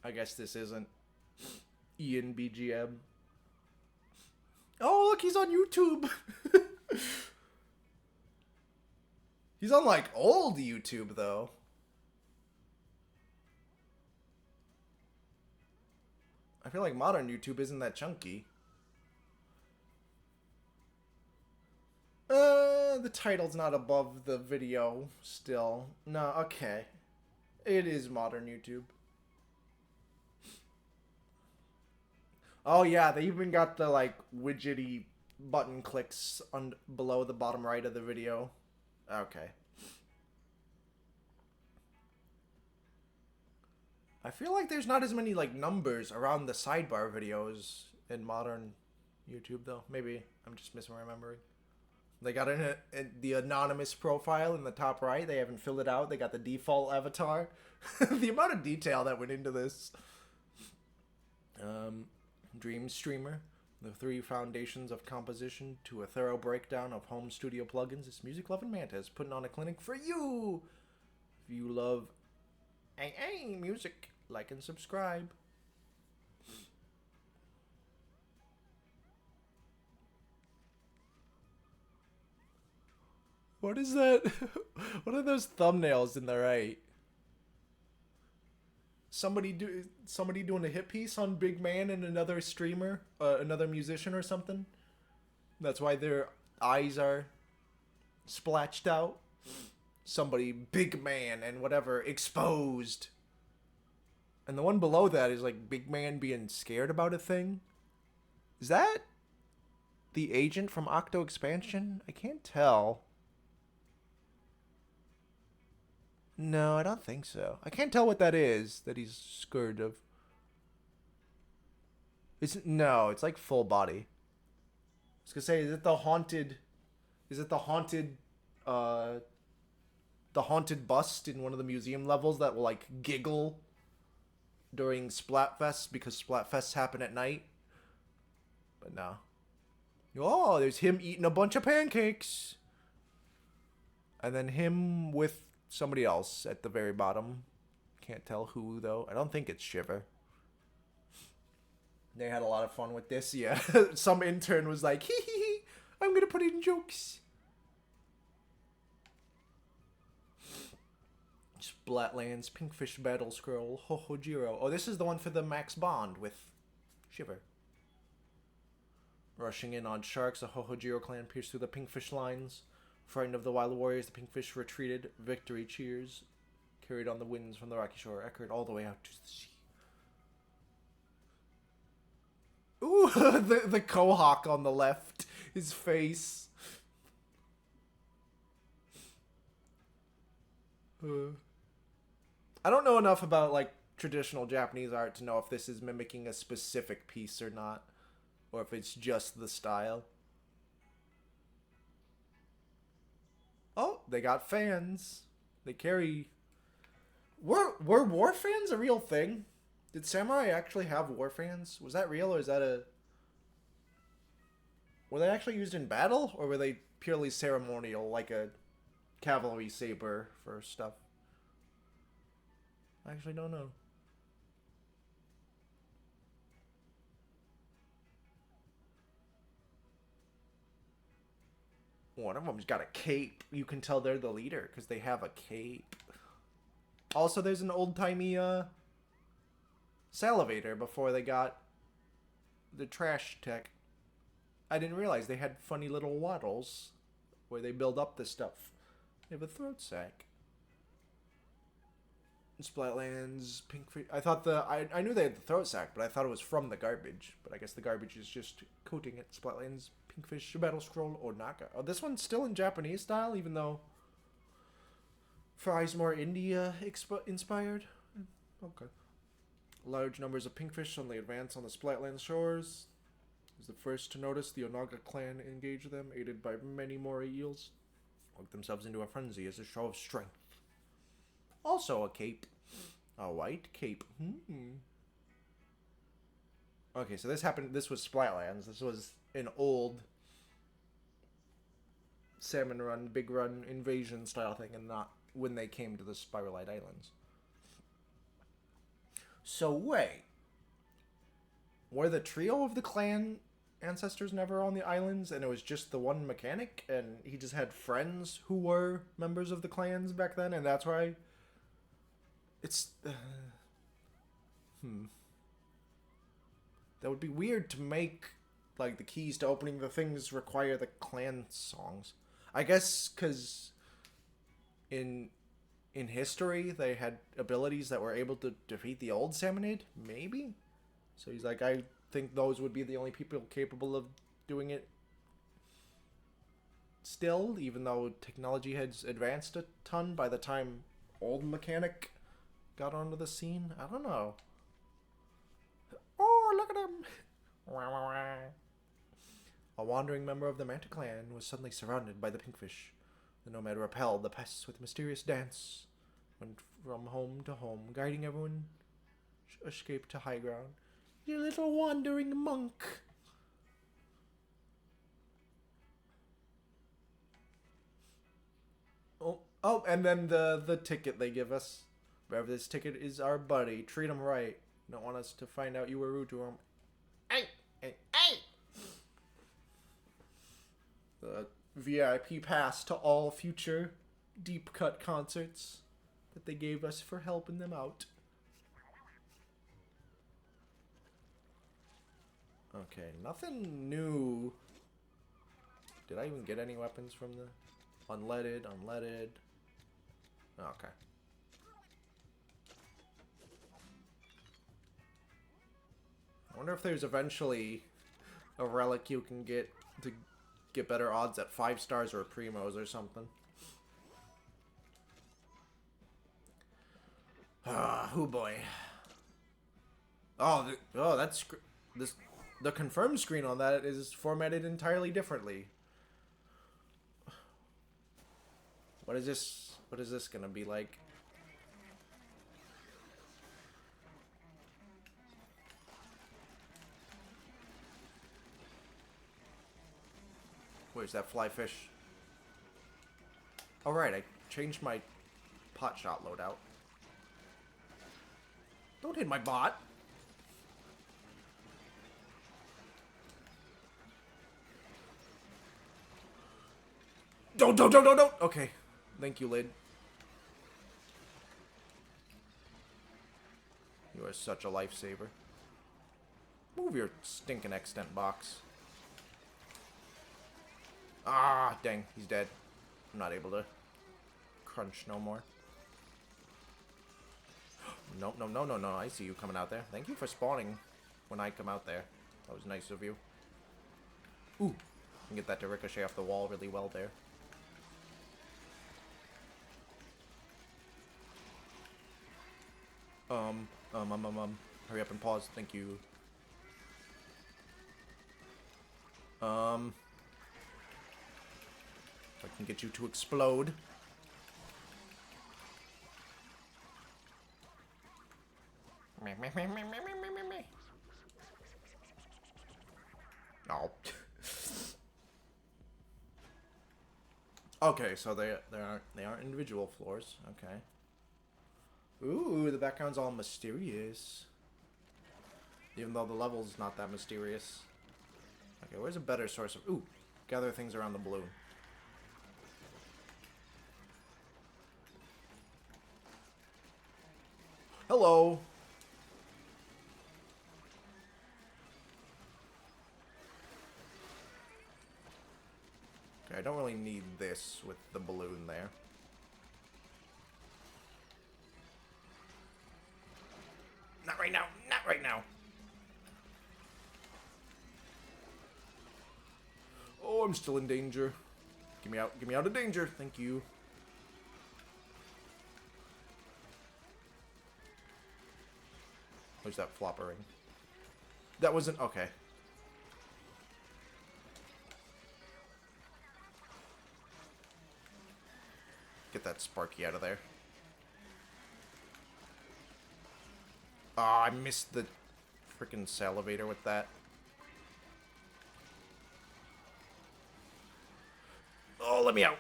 I guess this isn't Ian BGM. Oh, look, he's on YouTube. He's on, like, old YouTube, though. I feel like modern YouTube isn't that chunky. The title's not above the video still. No, okay. It is modern YouTube. Oh yeah, they even got the, like, widgety button clicks below the bottom right of the video. Okay. I feel like there's not as many, like, numbers around the sidebar videos in modern YouTube, though. Maybe I'm just misremembering. They got the anonymous profile in the top right. They haven't filled it out. They got the default avatar. The amount of detail that went into this. Dream Streamer. The 3 foundations of composition to a thorough breakdown of home studio plugins. This music loving Manta is putting on a clinic for you. If you love music, like and subscribe. What is that? What are those thumbnails in the right? Somebody doing a hit piece on Big Man and another streamer, another musician or something. That's why their eyes are splatched out. Somebody, Big Man and whatever, exposed. And the one below that is like Big Man being scared about a thing. Is that the agent from Octo Expansion? I can't tell. No, I don't think so. I can't tell what that is that he's scared of. No, it's like full body. I was gonna say, is it the haunted bust in one of the museum levels that will, like, giggle during Splatfest because Splatfests happen at night? But no. Oh, there's him eating a bunch of pancakes. And then him with somebody else at the very bottom. Can't tell who, though. I don't think it's Shiver. They had a lot of fun with this, yeah. Some intern was like, hee hee hee, I'm gonna put in jokes. Splatlands, Pinkfish Battle Scroll, Hohojiro. Oh, this is the one for the Max Bond with Shiver. Rushing in on sharks, the Hohojiro clan pierced through the Pinkfish lines. Frightened of the wild warriors, the Pinkfish retreated. Victory cheers carried on the winds from the rocky shore, echoed all the way out to the sea. Ooh, the Quahog on the left. His face. I don't know enough about, like, traditional Japanese art to know if this is mimicking a specific piece or not. Or if it's just the style. Oh, they got fans. They carry... Were war fans a real thing? Did Samurai actually have war fans? Was that real, or is that a... Were they actually used in battle, or were they purely ceremonial, like a cavalry saber for stuff? I actually don't know. One of them's got a cape. You can tell they're the leader because they have a cape. Also, there's an old-timey salivator before they got the trash tech. I didn't realize they had funny little waddles where they build up this stuff. They have a throat sack. Splatlands, Pinkfish. I thought I knew they had the throat sack, but I thought it was from the garbage. But I guess the garbage is just coating it. Splatlands, Pinkfish, Battle Scroll, Onaka. Oh, this one's still in Japanese style, even though Fry's more India inspired. Okay. Large numbers of pinkfish suddenly advance on the Splatlands shores. Is the first to notice the Onaga clan engage them, aided by many more eels. Work themselves into a frenzy as a show of strength. Also a cape. A white cape. Okay, so this was Splatlands. This was an old Salmon Run, Big Run invasion style thing, and not when they came to the Spiralite Islands. So wait. Were the trio of the clan ancestors never on the islands, and it was just the one mechanic, and he just had friends who were members of the clans back then, and that's why it's... That would be weird to make, like, the keys to opening the things require the clan songs. I guess because in history they had abilities that were able to defeat the old Salmonid, maybe? So he's like, I think those would be the only people capable of doing it still, even though technology has advanced a ton by the time old mechanic got onto the scene. I don't know. Oh, look at him! A wandering member of the Manta clan was suddenly surrounded by the pinkfish. The nomad repelled the pests with mysterious dance, went from home to home, guiding everyone escape to high ground. You little wandering monk! Oh, and then the ticket they give us. Wherever this ticket is our buddy. Treat him right. Don't want us to find out you were rude to him. Hey! Hey! Hey! The VIP pass to all future deep cut concerts that they gave us for helping them out. Okay, nothing new. Did I even get any weapons from the unleaded? Okay. I wonder if there's eventually a relic you can get to get better odds at 5 stars or primos or something. Ah, oh boy. Oh, that's the confirmed screen on that is formatted entirely differently. What is this? What is this gonna be like? Where's that fly fish? All right, I changed my pot shot loadout. Don't hit my bot. Don't. Okay. Thank you, Lid. You are such a lifesaver. Move your stinking extent box. Ah, dang. He's dead. I'm not able to crunch no more. No. I see you coming out there. Thank you for spawning when I come out there. That was nice of you. Ooh. I can get that to ricochet off the wall really well there. Hurry up and pause. Thank you. If I can get you to explode. Oh. Okay, so they aren't individual floors. Okay. Ooh, the background's all mysterious. Even though the level's not that mysterious. Okay, where's a better source of... Ooh, gather things around the balloon. Hello! Okay, I don't really need this with the balloon there. Not right now! Not right now! Oh, I'm still in danger. Get me out. Get me out of danger. Thank you. Where's that floppering? That wasn't... Okay. Get that Sparky out of there. Ah, I missed the freaking salivator with that. Oh, let me out.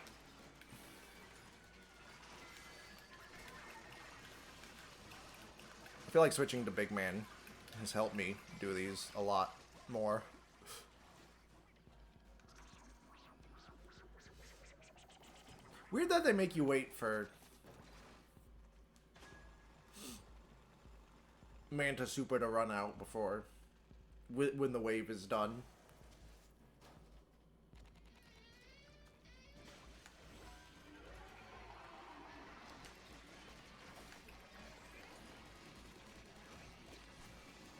I feel like switching to Big Man has helped me do these a lot more. Weird that they make you wait for Manta Super to run out before when the wave is done.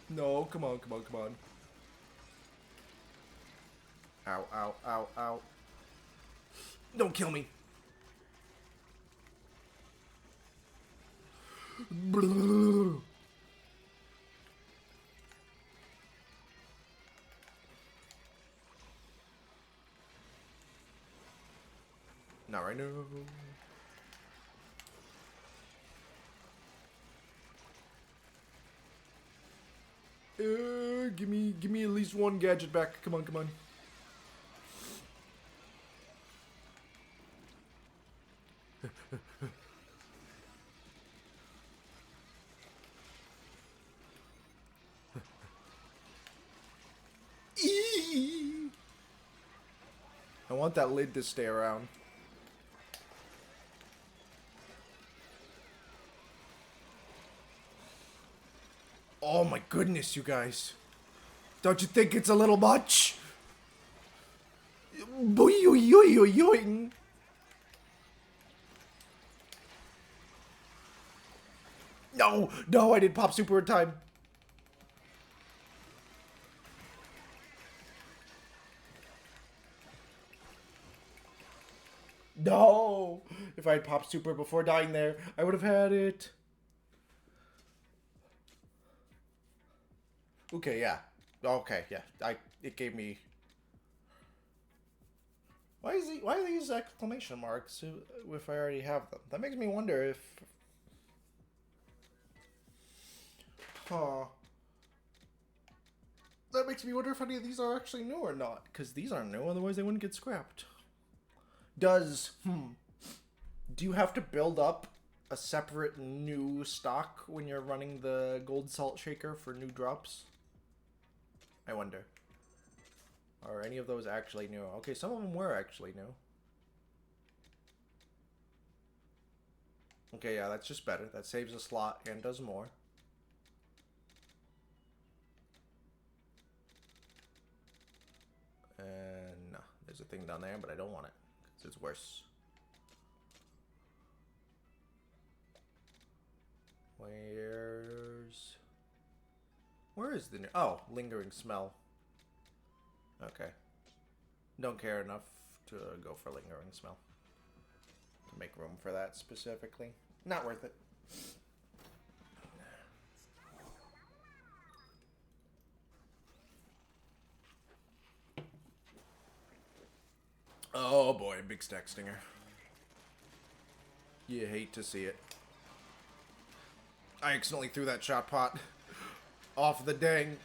No, come on, come on, come on. Ow, ow, ow, ow. Don't kill me. Not right now. Give me at least one gadget back. Come on, come on. I want that lid to stay around. Oh my goodness, you guys. Don't you think it's a little much? Boing. No, no, I didn't pop super in time. No! If I had popped super before dying there, I would have had it. Okay, yeah. Okay, yeah. It gave me... Why are these exclamation marks if I already have them? That makes me wonder if... Huh. That makes me wonder if any of these are actually new or not. Because these aren't new, otherwise they wouldn't get scrapped. Do you have to build up a separate new stock when you're running the gold salt shaker for new drops? I wonder. Are any of those actually new? Okay, some of them were actually new. Okay, yeah, that's just better. That saves a slot and does more. And no, there's a thing down there, but I don't want it because it's worse. Where is the new... Oh, lingering smell. Okay. Don't care enough to go for lingering smell. To make room for that specifically. Not worth it. Oh boy, big stack stinger. You hate to see it. I accidentally threw that shot pot off the dang...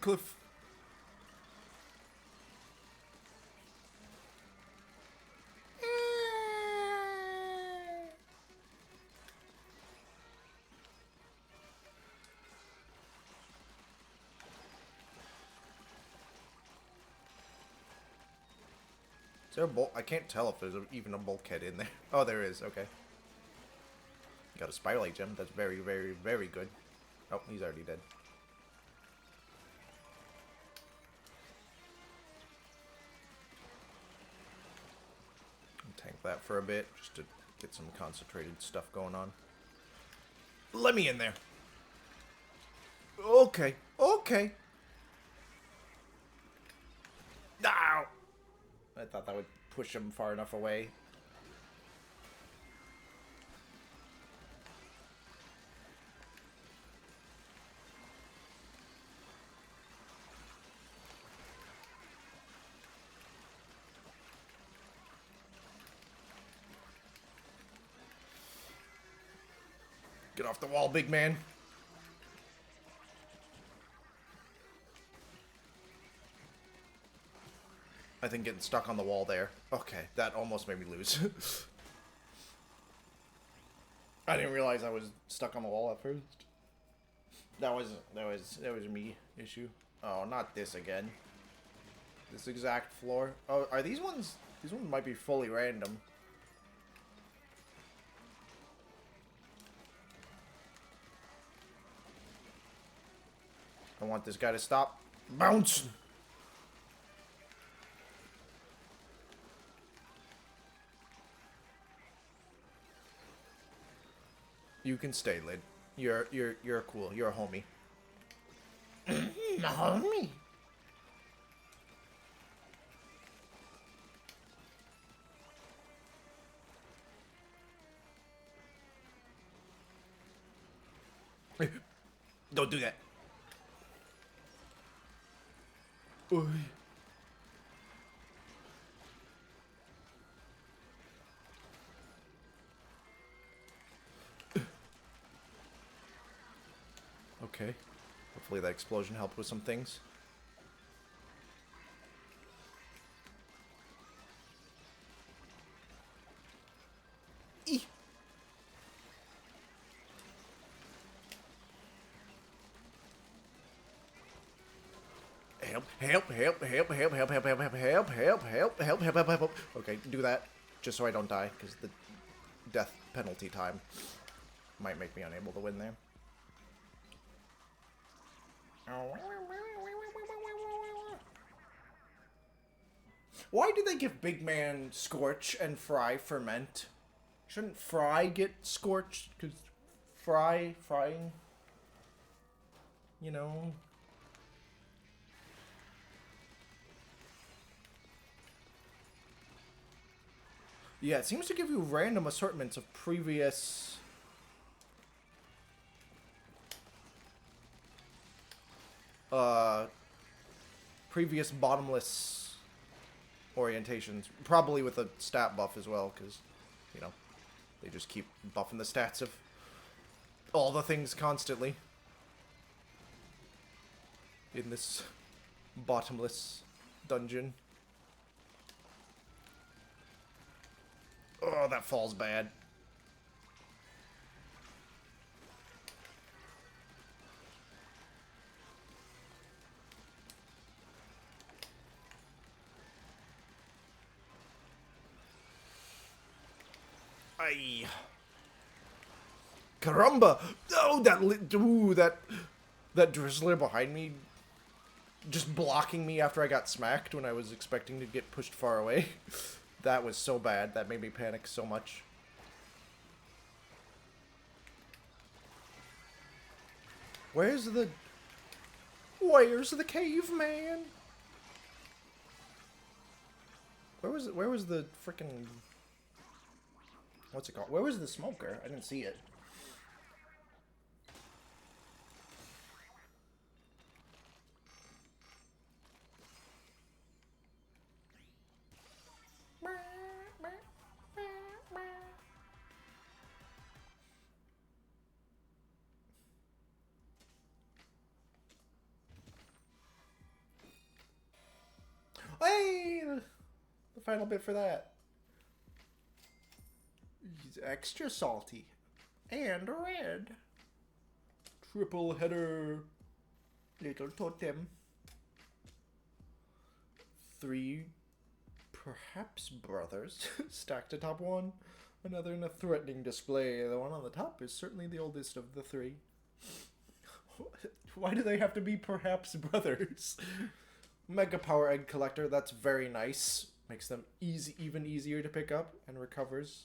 cliff. Is there a bulk? I can't tell if there's even a bulkhead in there. Oh, there is. Okay. Got a Spiralite gem. That's very, very, very good. Oh, he's already dead. Tank that for a bit, just to get some concentrated stuff going on. Let me in there. Okay. Okay. Ow! I thought that would push him far enough away. Get off the wall, big man. I think getting stuck on the wall there. Okay, that almost made me lose. I didn't realize I was stuck on the wall at first. That was me issue. Oh, not this again. This exact floor. Oh, are these ones? These ones might be fully random. I want this guy to stop. Bounce! You can stay, Lid. You're cool. You're a homie. Homie. Don't do that. Oy. Okay. Hopefully that explosion helped with some things. Eek. Help. Okay, do that. Just so I don't die, because the death penalty time might make me unable to win there. Why do they give Big Man Scorch and Fry Ferment? Shouldn't Fry get Scorched? Because frying, you know... Yeah, it seems to give you random assortments of previous... previous bottomless orientations. Probably with a stat buff as well, because, you know, they just keep buffing the stats of all the things constantly in this bottomless dungeon. Oh, that fall's bad. Aye. Caramba! Oh, that drizzler behind me, just blocking me after I got smacked when I was expecting to get pushed far away. That was so bad. That made me panic so much. Where's the caveman? Where was the frickin'... What's it called? Where was the smoker? I didn't see it. Hey! The final bit for that. He's extra salty. And red. Triple header. Little totem. 3 Perhaps brothers stacked atop one another in a threatening display. The one on the top is certainly the oldest of the three. Why do they have to be perhaps brothers? Mega Power Egg Collector, that's very nice. Makes them even easier to pick up and recovers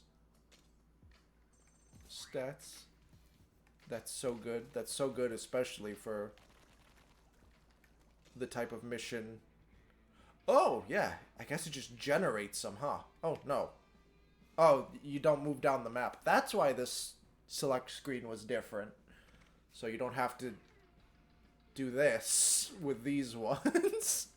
stats. That's so good. That's so good, especially for the type of mission. Oh, yeah. I guess it just generates some, huh? Oh, no. Oh, you don't move down the map. That's why this select screen was different. So you don't have to do this with these ones.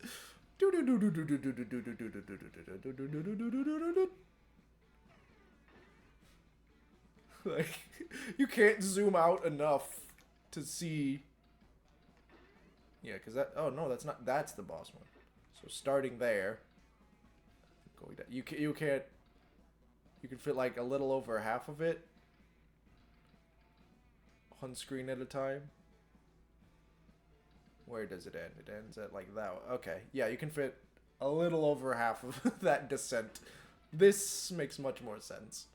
Like, you can't zoom out enough to see. Yeah, because that. Oh no, that's not. That's the boss one. So starting there, going down. You can't. You can fit like a little over half of it on screen at a time. Where does it end? It ends at like that. Okay, yeah, you can fit a little over half of that descent. This makes much more sense.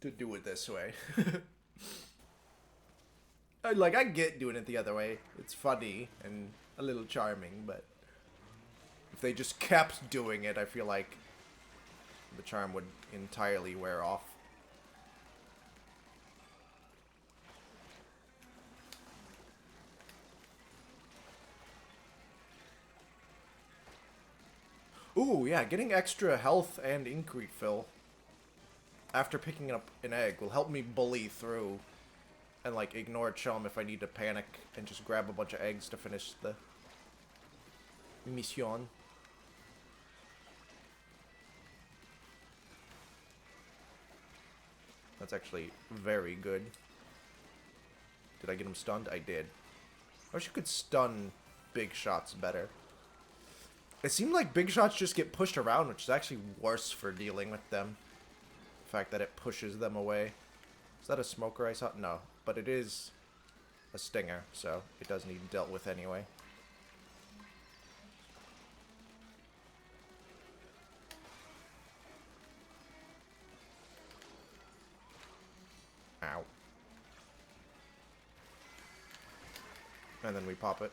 To do it this way. I get doing it the other way. It's funny and a little charming, but if they just kept doing it, I feel like the charm would entirely wear off. Ooh, yeah, getting extra health and ink refill after picking up an egg will help me bully through and, like, ignore Chum if I need to panic and just grab a bunch of eggs to finish the mission. That's actually very good. Did I get him stunned? I did. I wish you could stun big shots better. It seemed like big shots just get pushed around, which is actually worse for dealing with them. The fact that it pushes them away. Is that a smoker I saw? No, but it is a stinger, so it does need dealt with anyway. Ow. And then we pop it.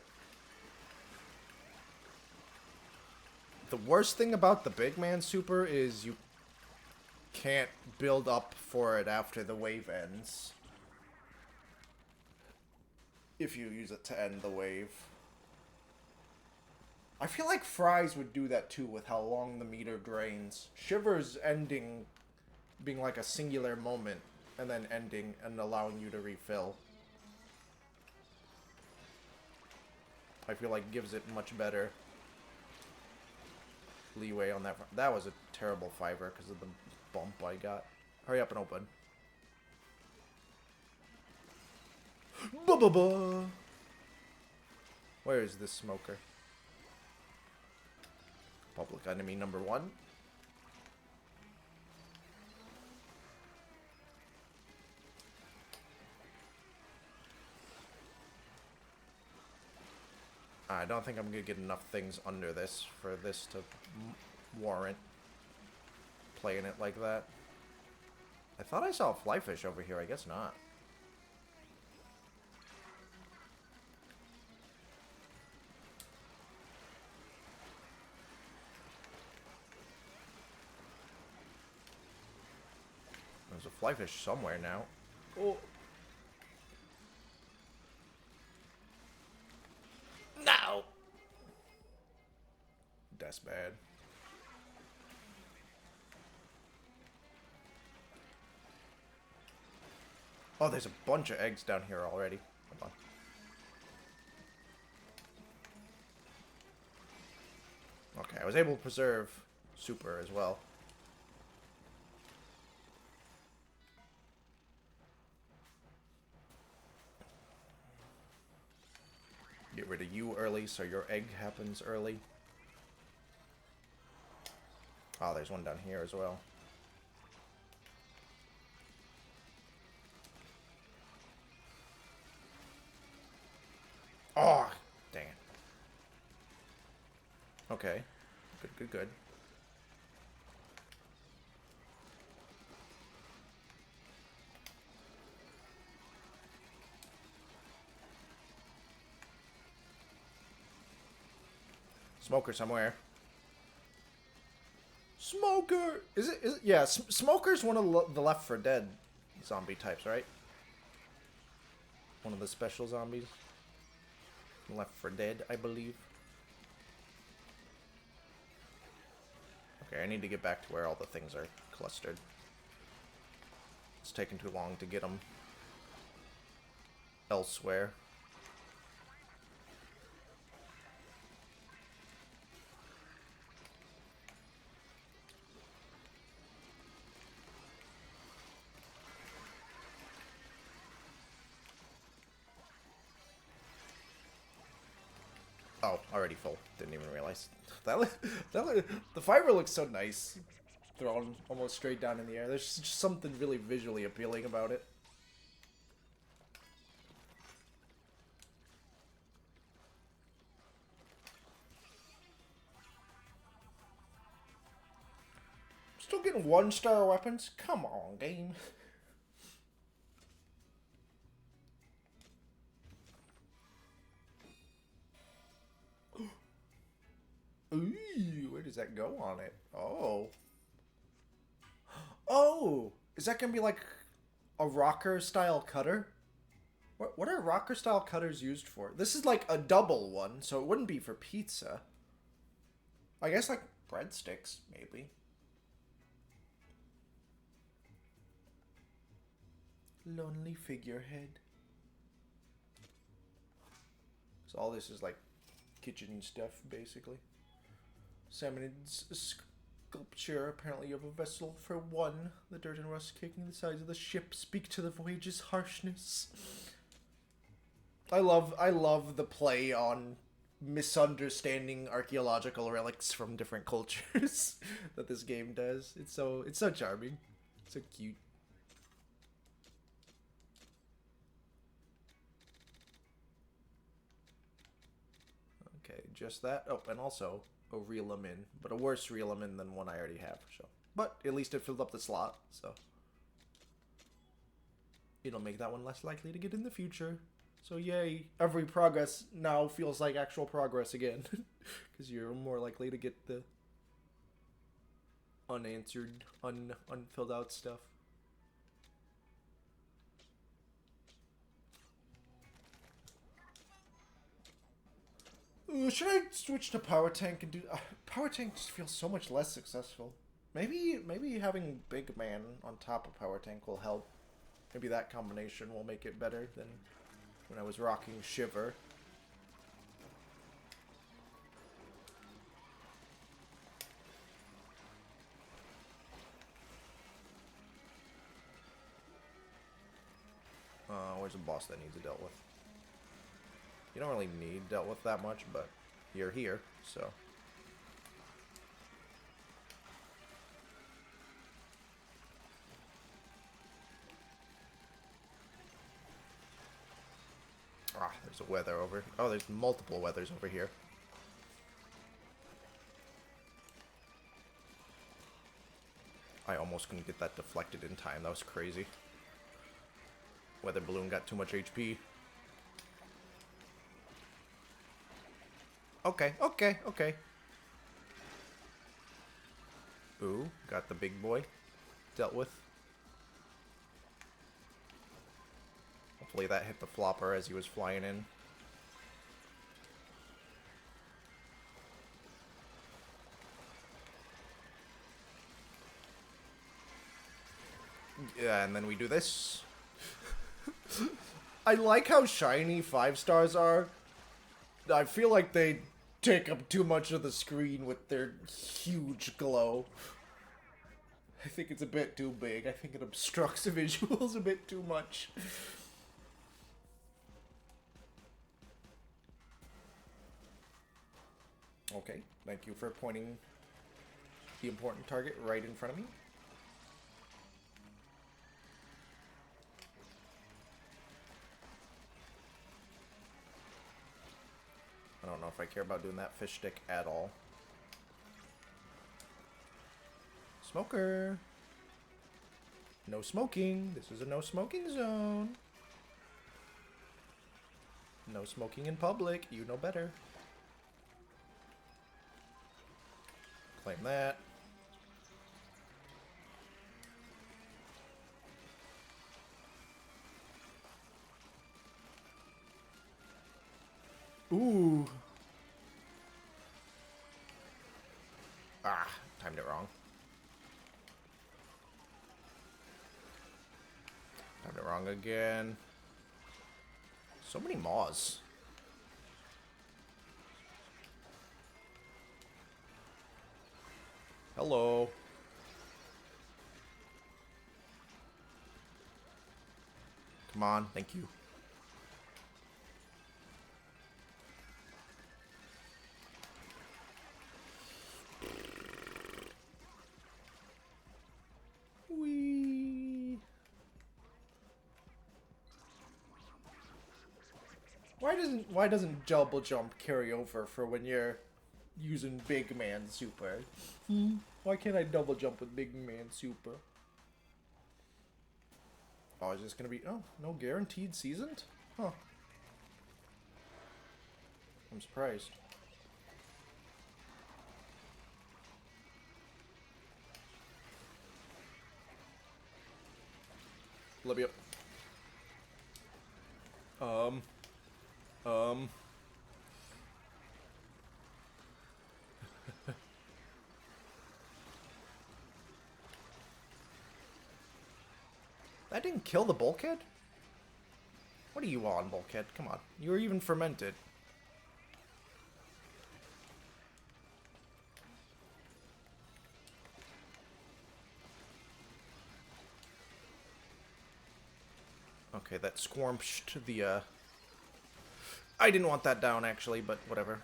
The worst thing about the big man super is you can't build up for it after the wave ends. If you use it to end the wave. I feel like Fries would do that too with how long the meter drains. Shiver's ending being like a singular moment and then ending and allowing you to refill. I feel like gives it much better leeway on that. That was a terrible fiver because of the bump I got. Hurry up and open. Ba-ba-ba! Where is this smoker? Public enemy number 1. I don't think I'm gonna get enough things under this for this to warrant playing it like that. I thought I saw a flyfish over here. I guess not. There's a flyfish somewhere now. Oh. No! That's bad. Oh, there's a bunch of eggs down here already. Hold on. Okay, I was able to preserve super as well. Get rid of you early so your egg happens early. Oh, there's one down here as well. Okay. Good, good, good. Smoker somewhere. Smoker! Is it? Yeah, Smoker's one of the Left 4 Dead zombie types, right? One of the special zombies. Left 4 Dead, I believe. Okay, I need to get back to where all the things are clustered. It's taking too long to get them elsewhere. Oh, already full. Didn't even realize. The fiber looks so nice. Thrown almost straight down in the air. There's just something really visually appealing about it. Still getting 1-star weapons? Come on, game. Ooh, where does that go on it? Oh. Oh! Is that gonna be like a rocker-style cutter? What are rocker-style cutters used for? This is like a double one, so it wouldn't be for pizza. I guess like breadsticks, maybe. Lonely figurehead. So all this is like kitchen stuff, basically. Salmonid's sculpture, apparently of a vessel for one. The dirt and rust caking the sides of the ship speak to the voyage's harshness. I love the play on misunderstanding archaeological relics from different cultures that this game does. It's so charming. So cute. Okay, just that. Oh, and also a Reelamin, but a worse Reelamin than one I already have. So, but at least it filled up the slot, so it'll make that one less likely to get in the future. So yay, every progress now feels like actual progress again, because you're more likely to get the unanswered, unfilled out stuff. Ooh, should I switch to power tank and do? Power tank just feels so much less successful. Maybe having big man on top of power tank will help. Maybe that combination will make it better than when I was rocking Shiver. Where's a boss that needs dealt with? You don't really need dealt with that much, but you're here, so. Ah, there's a weather over. Oh, there's multiple weathers over here. I almost couldn't get that deflected in time. That was crazy. Weather balloon got too much HP. Okay, okay, okay. Ooh, got the big boy dealt with. Hopefully that hit the flopper as he was flying in. Yeah, and then we do this. I like how shiny 5 stars are. I feel like they take up too much of the screen with their huge glow. I think it's a bit too big. I think it obstructs the visuals a bit too much. Okay, thank you for pointing the important target right in front of me. I don't know if I care about doing that fish stick at all. smoker. No smoking. This is a no smoking zone. No smoking in public. You know better. Claim that. Ooh. Ah, timed it wrong. Timed it wrong again. So many maws. Hello. Come on, thank you. Whee. Why doesn't double jump carry over for when you're using big man super? Why can't I double jump with big man super? Oh, is this gonna be... Oh, no guaranteed seasoned? Huh. I'm surprised. Libya. That didn't kill the bulkhead? What are you on, bulkhead? Come on. You were even fermented. Okay, that squarmped the, I didn't want that down, actually, but whatever.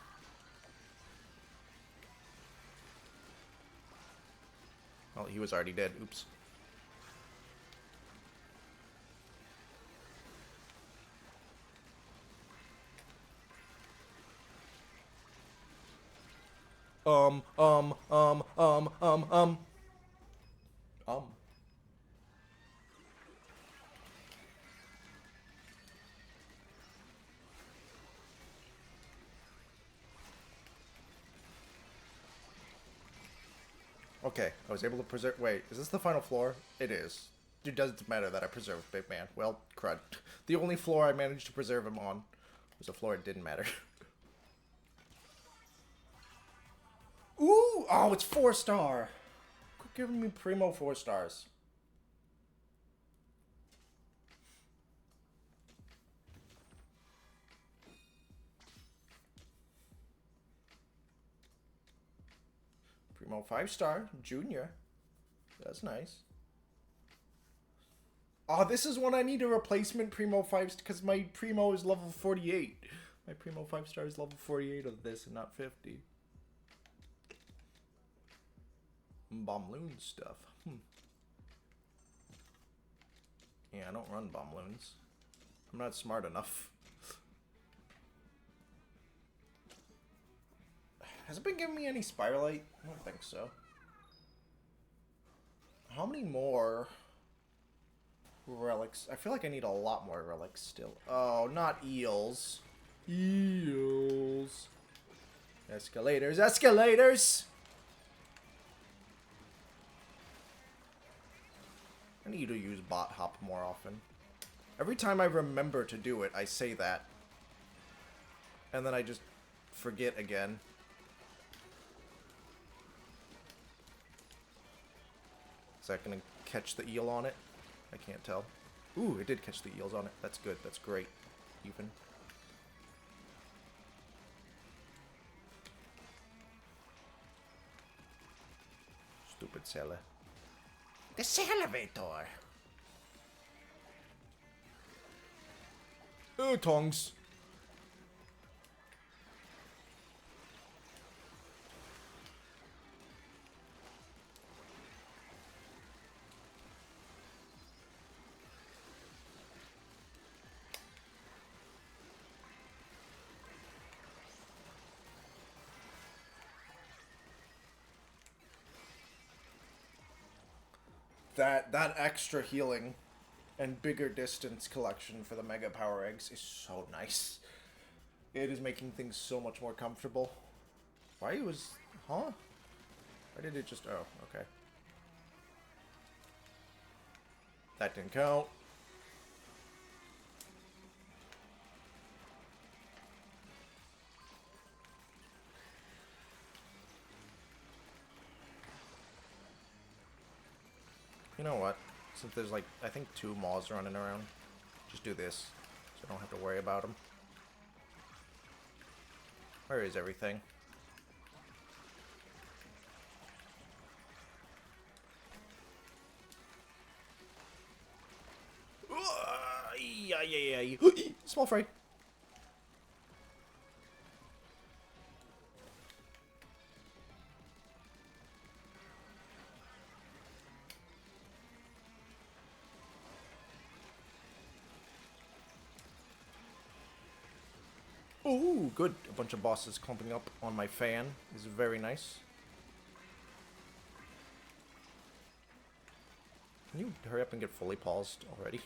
Well, he was already dead. Oops. Um. Okay, I was able to preserve... Wait, is this the final floor? It is. It doesn't matter that I preserved Big Man. Well, crud. The only floor I managed to preserve him on was a floor it didn't matter. Ooh! Oh, it's 4-star! Quit giving me primo 4 stars. Primo 5-star, junior. That's nice. Oh, this is when I need a replacement Primo 5 because my Primo is level 48. My Primo 5-star is level 48 of this and not 50. Bomb loon stuff. Yeah, I don't run bomb loons. I'm not smart enough. Has it been giving me any Spiralite? I don't think so. How many more relics? I feel like I need a lot more relics still. Oh, not eels. Eels. Escalators, escalators! I need to use bot hop more often. Every time I remember to do it, I say that. And then I just forget again. Is that gonna catch the eel on it? I can't tell. Ooh, it did catch the eels on it. That's good. That's great. Even. Stupid sailor. The elevator. Oh, tongs. That extra healing and bigger distance collection for the Mega Power Eggs is so nice. It is making things so much more comfortable. Why was... Huh? Why did it just... Oh, okay. That didn't count. You know what? Since there's like, I think 2 moths running around, just do this, so I don't have to worry about them. Where is everything? Yeah. Small fry. Ooh, good. A bunch of bosses clumping up on my fan is very nice. Can you hurry up and get fully paused already?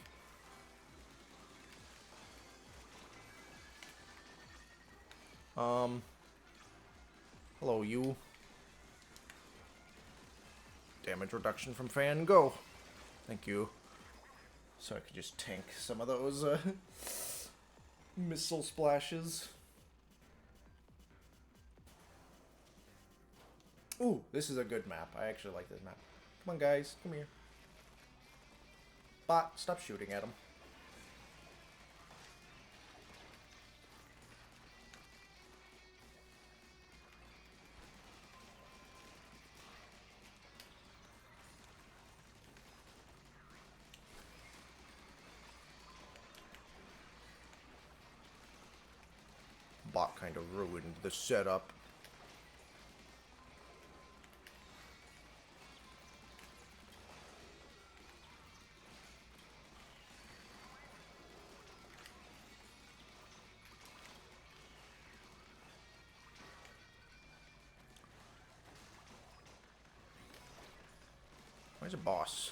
Hello, you. Damage reduction from fan, go. Thank you. So I could just tank some of those, missile splashes. Ooh, this is a good map. I actually like this map. Come on, guys. Come here. Bot, stop shooting at him. Bot kind of ruined the setup. Where's a boss?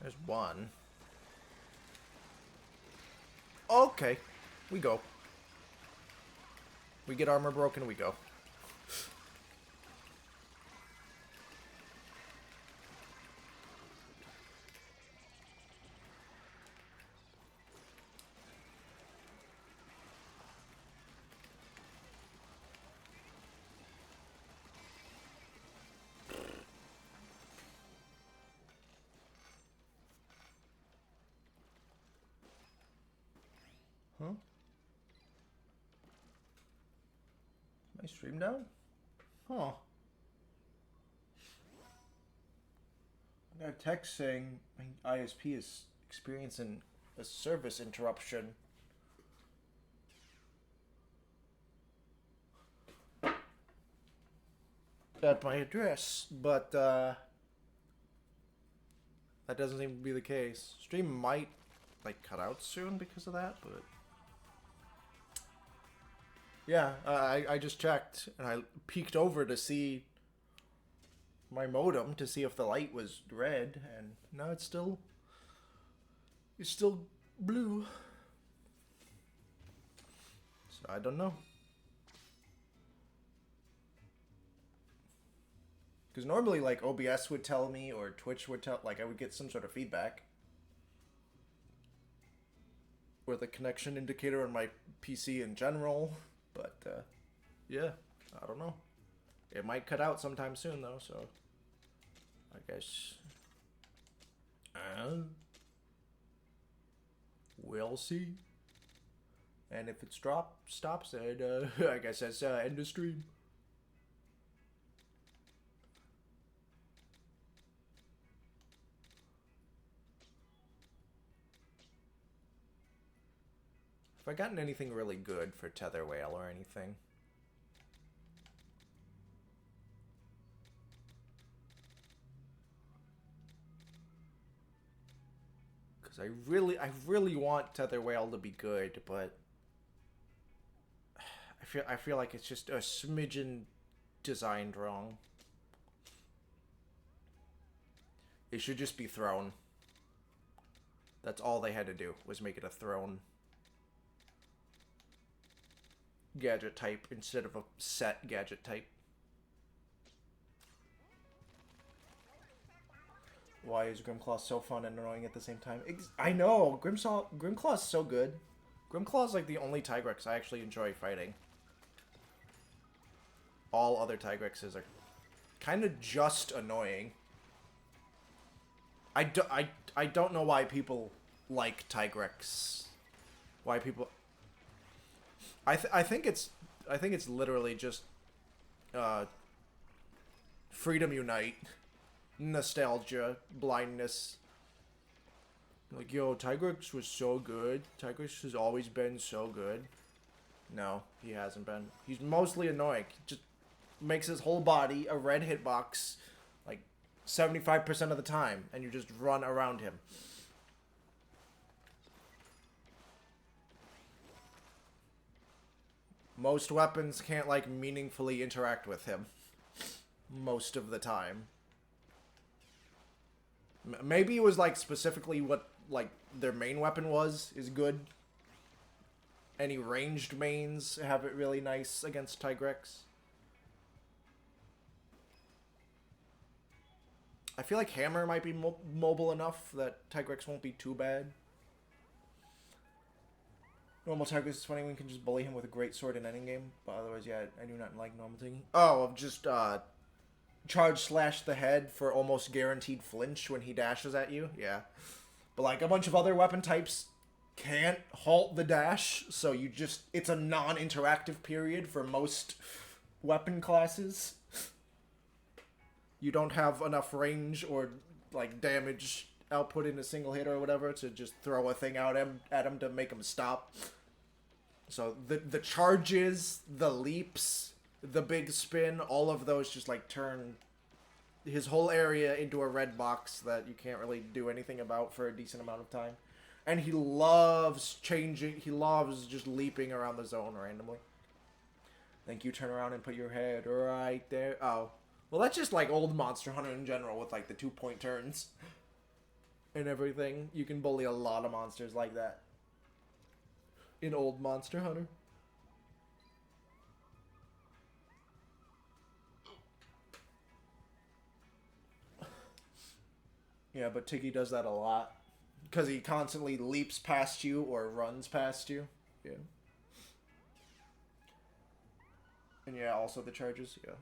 There's one. Okay, we go. We get armor broken, we go. Huh? My stream down? Huh. I got a text saying my ISP is experiencing a service interruption. At my address, but that doesn't seem to be the case. Stream might like cut out soon because of that, but yeah, I just checked and I peeked over to see my modem to see if the light was red, and now it's still blue. So I don't know. Because normally, like, OBS would tell me, or Twitch would tell, like, I would get some sort of feedback. Or the connection indicator on my PC in general. But, yeah, I don't know. It might cut out sometime soon, though, so I guess we'll see. And if it stops, then I guess that's end of stream. Have I gotten anything really good for Tether Whale or anything? Because I really want Tether Whale to be good, but I feel like it's just a smidgen designed wrong. It should just be thrown. That's all they had to do, was make it a thrown gadget type instead of a set gadget type. Why is Grimclaw so fun and annoying at the same time? I know! Grimclaw's so good. Grimclaw's like the only Tigrex I actually enjoy fighting. All other Tigrexes are kind of just annoying. I don't know why people like Tigrex. Why people... I think it's literally just freedom unite, nostalgia, blindness. Like, yo, Tigrex was so good. Tigrex has always been so good. No, he hasn't been. He's mostly annoying. He just makes his whole body a red hitbox like 75% of the time, and you just run around him. Most weapons can't, like, meaningfully interact with him. Most of the time. Maybe it was, like, specifically what, like, their main weapon is good. Any ranged mains have it really nice against Tigrex. I feel like Hammer might be mobile enough that Tigrex won't be too bad. Normal Tigrex is funny when you can just bully him with a great sword in any game, but otherwise, yeah, I do not like normal Tiggy. Oh, just charge slash the head for almost guaranteed flinch when he dashes at you, yeah. But like a bunch of other weapon types can't halt the dash, so you just, it's a non-interactive period for most weapon classes. You don't have enough range or like damage output in a single hit or whatever to just throw a thing out at him to make him stop. So the charges, the leaps, the big spin, all of those just like turn his whole area into a red box that you can't really do anything about for a decent amount of time. And he loves changing, he loves just leaping around the zone randomly. Think you turn around and put your head right there. Oh. Well, that's just like old Monster Hunter in general with like the 2-point turns and everything. You can bully a lot of monsters like that in old Monster Hunter. Yeah, but Tiggy does that a lot because he constantly leaps past you or runs past you. Yeah. And yeah, also the charges, yeah.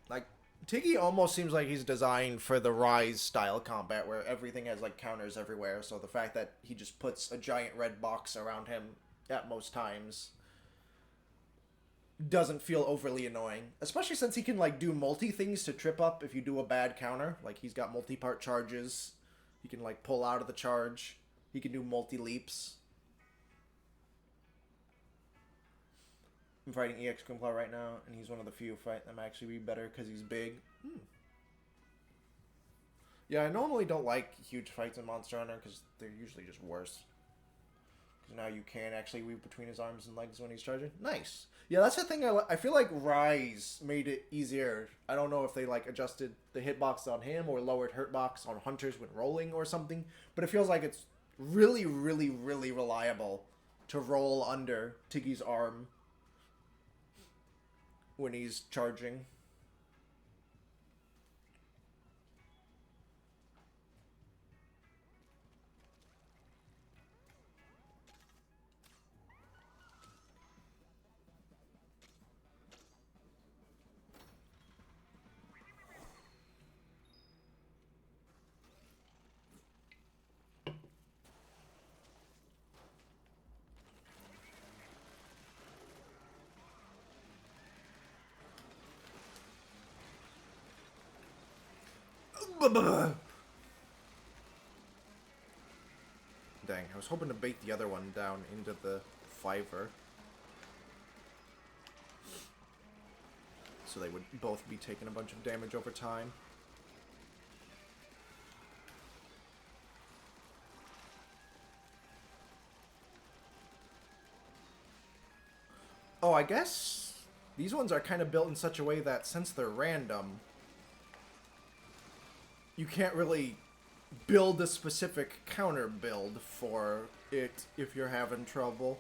Like, Tiggy almost seems like he's designed for the Rise style combat where everything has like counters everywhere, so the fact that he just puts a giant red box around him at most times doesn't feel overly annoying. Especially since he can like do multi-things to trip up if you do a bad counter. Like he's got multi-part charges. He can like pull out of the charge. He can do multi-leaps. I'm fighting EX Grimclaw right now, and he's one of the few fight them actually be better because he's big. Yeah, I normally don't like huge fights in Monster Hunter because they're usually just worse. Because now you can actually weave between his arms and legs when he's charging. Nice. Yeah, that's the thing. I feel like Rise made it easier. I don't know if they like adjusted the hitbox on him or lowered hurtbox on hunters when rolling or something, but it feels like it's really, really, really reliable to roll under Tiggy's arm when he's charging. Dang, I was hoping to bait the other one down into the fiver. So they would both be taking a bunch of damage over time. Oh, I guess these ones are kind of built in such a way that since they're random, you can't really build a specific counter build for it if you're having trouble.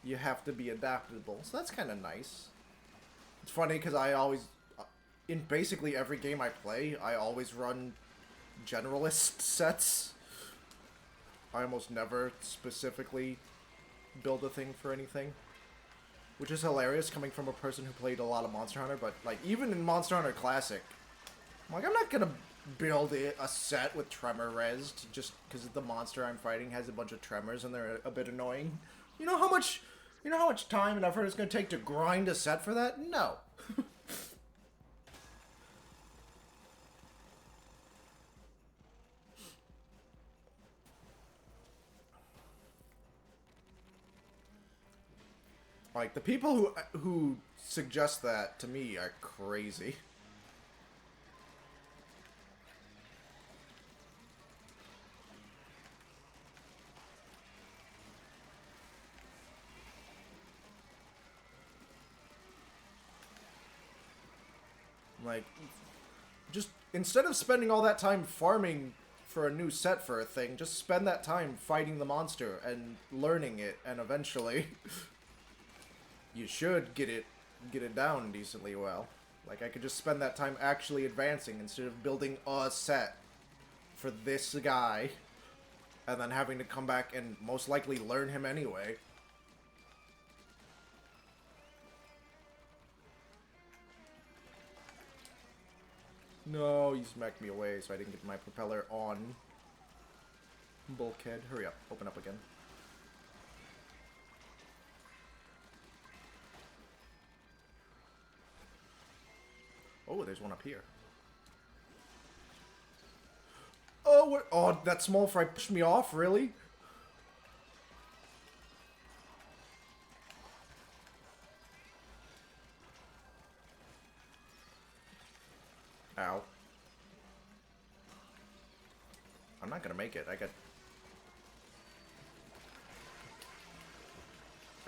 You have to be adaptable, so that's kind of nice. It's funny because I always, in basically every game I play, I always run generalist sets. I almost never specifically build a thing for anything. Which is hilarious coming from a person who played a lot of Monster Hunter, but like even in Monster Hunter Classic, I'm like, I'm not gonna build a set with tremor resed just because the monster I'm fighting has a bunch of tremors and they're a bit annoying. You know how much time and effort it's gonna take to grind a set for that? No. Like, the people who suggest that to me are crazy. Like, just instead of spending all that time farming for a new set for a thing, just spend that time fighting the monster and learning it, and eventually you should get it down decently well. Like, I could just spend that time actually advancing instead of building a set for this guy and then having to come back and most likely learn him anyway. No, you smacked me away, so I didn't get my propeller on. Bulkhead, hurry up, open up again. Oh, there's one up here. Oh, what? Oh, that small fry pushed me off, really? Ow. I'm not gonna make it. I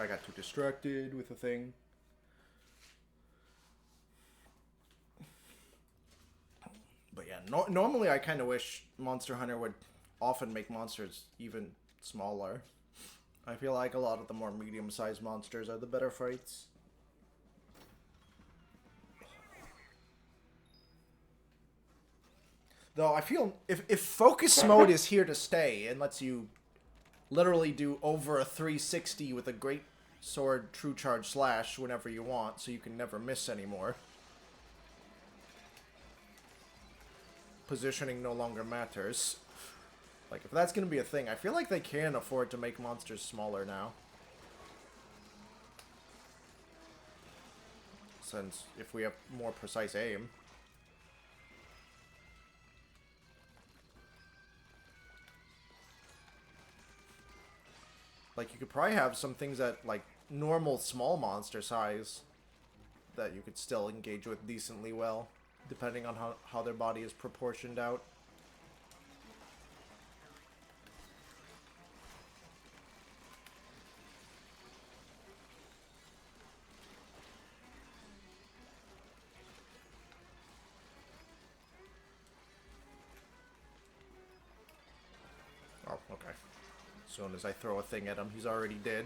got too distracted with the thing. But yeah, normally I kind of wish Monster Hunter would often make monsters even smaller. I feel like a lot of the more medium-sized monsters are the better fights. Though I feel if focus mode is here to stay and lets you literally do over a 360 with a great sword true charge slash whenever you want, so you can never miss anymore. Positioning no longer matters. Like, if that's gonna be a thing, I feel like they can afford to make monsters smaller now. Since if we have more precise aim. Like, you could probably have some things at, like, normal small monster size that you could still engage with decently well, depending on how their body is proportioned out. Oh, okay. As soon as I throw a thing at him, he's already dead.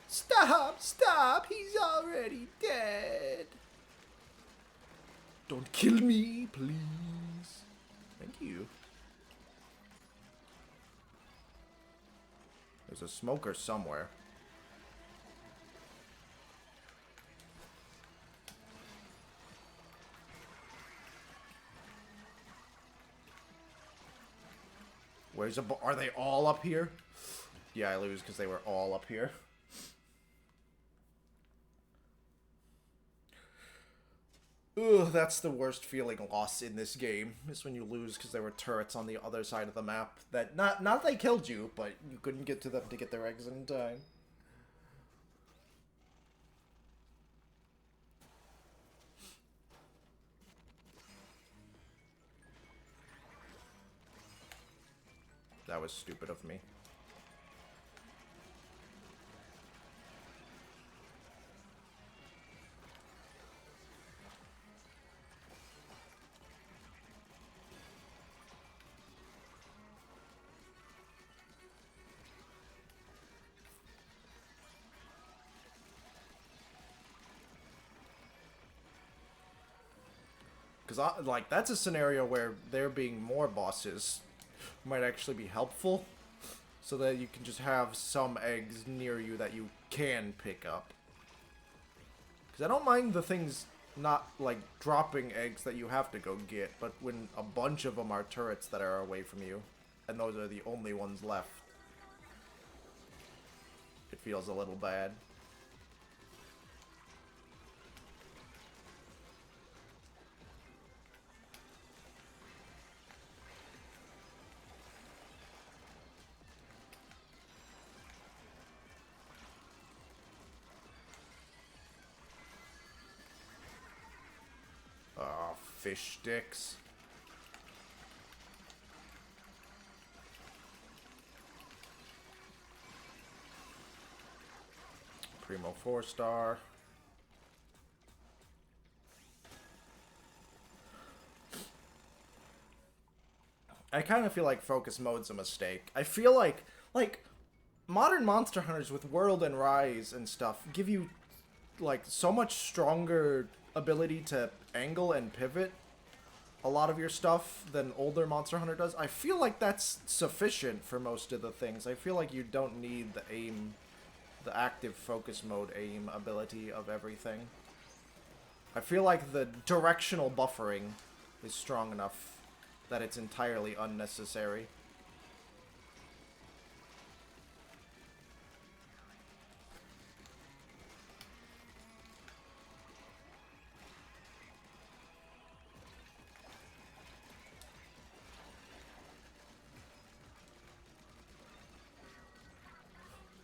Stop! Stop! He's already dead! Don't kill me, please. Thank you. There's a smoker somewhere. Where's the are they all up here? Yeah, I lose because they were all up here. Ugh, that's the worst feeling loss in this game, is when you lose because there were turrets on the other side of the map that, not they killed you, but you couldn't get to them to get their eggs in time. That was stupid of me. because like that's a scenario where there being more bosses might actually be helpful, so that you can just have some eggs near you that you can pick up. Because I don't mind the things not, like, dropping eggs that you have to go get, but when a bunch of them are turrets that are away from you, and those are the only ones left, it feels a little bad. Oh, fish sticks. Primo 4-star. I kind of feel like focus mode's a mistake. I feel like modern Monster Hunters with World and Rise and stuff give you, like, so much stronger ability to angle and pivot a lot of your stuff than older Monster Hunter does. I feel like that's sufficient for most of the things. I feel like you don't need the aim, the active focus mode aim ability of everything. I feel like the directional buffering is strong enough that it's entirely unnecessary.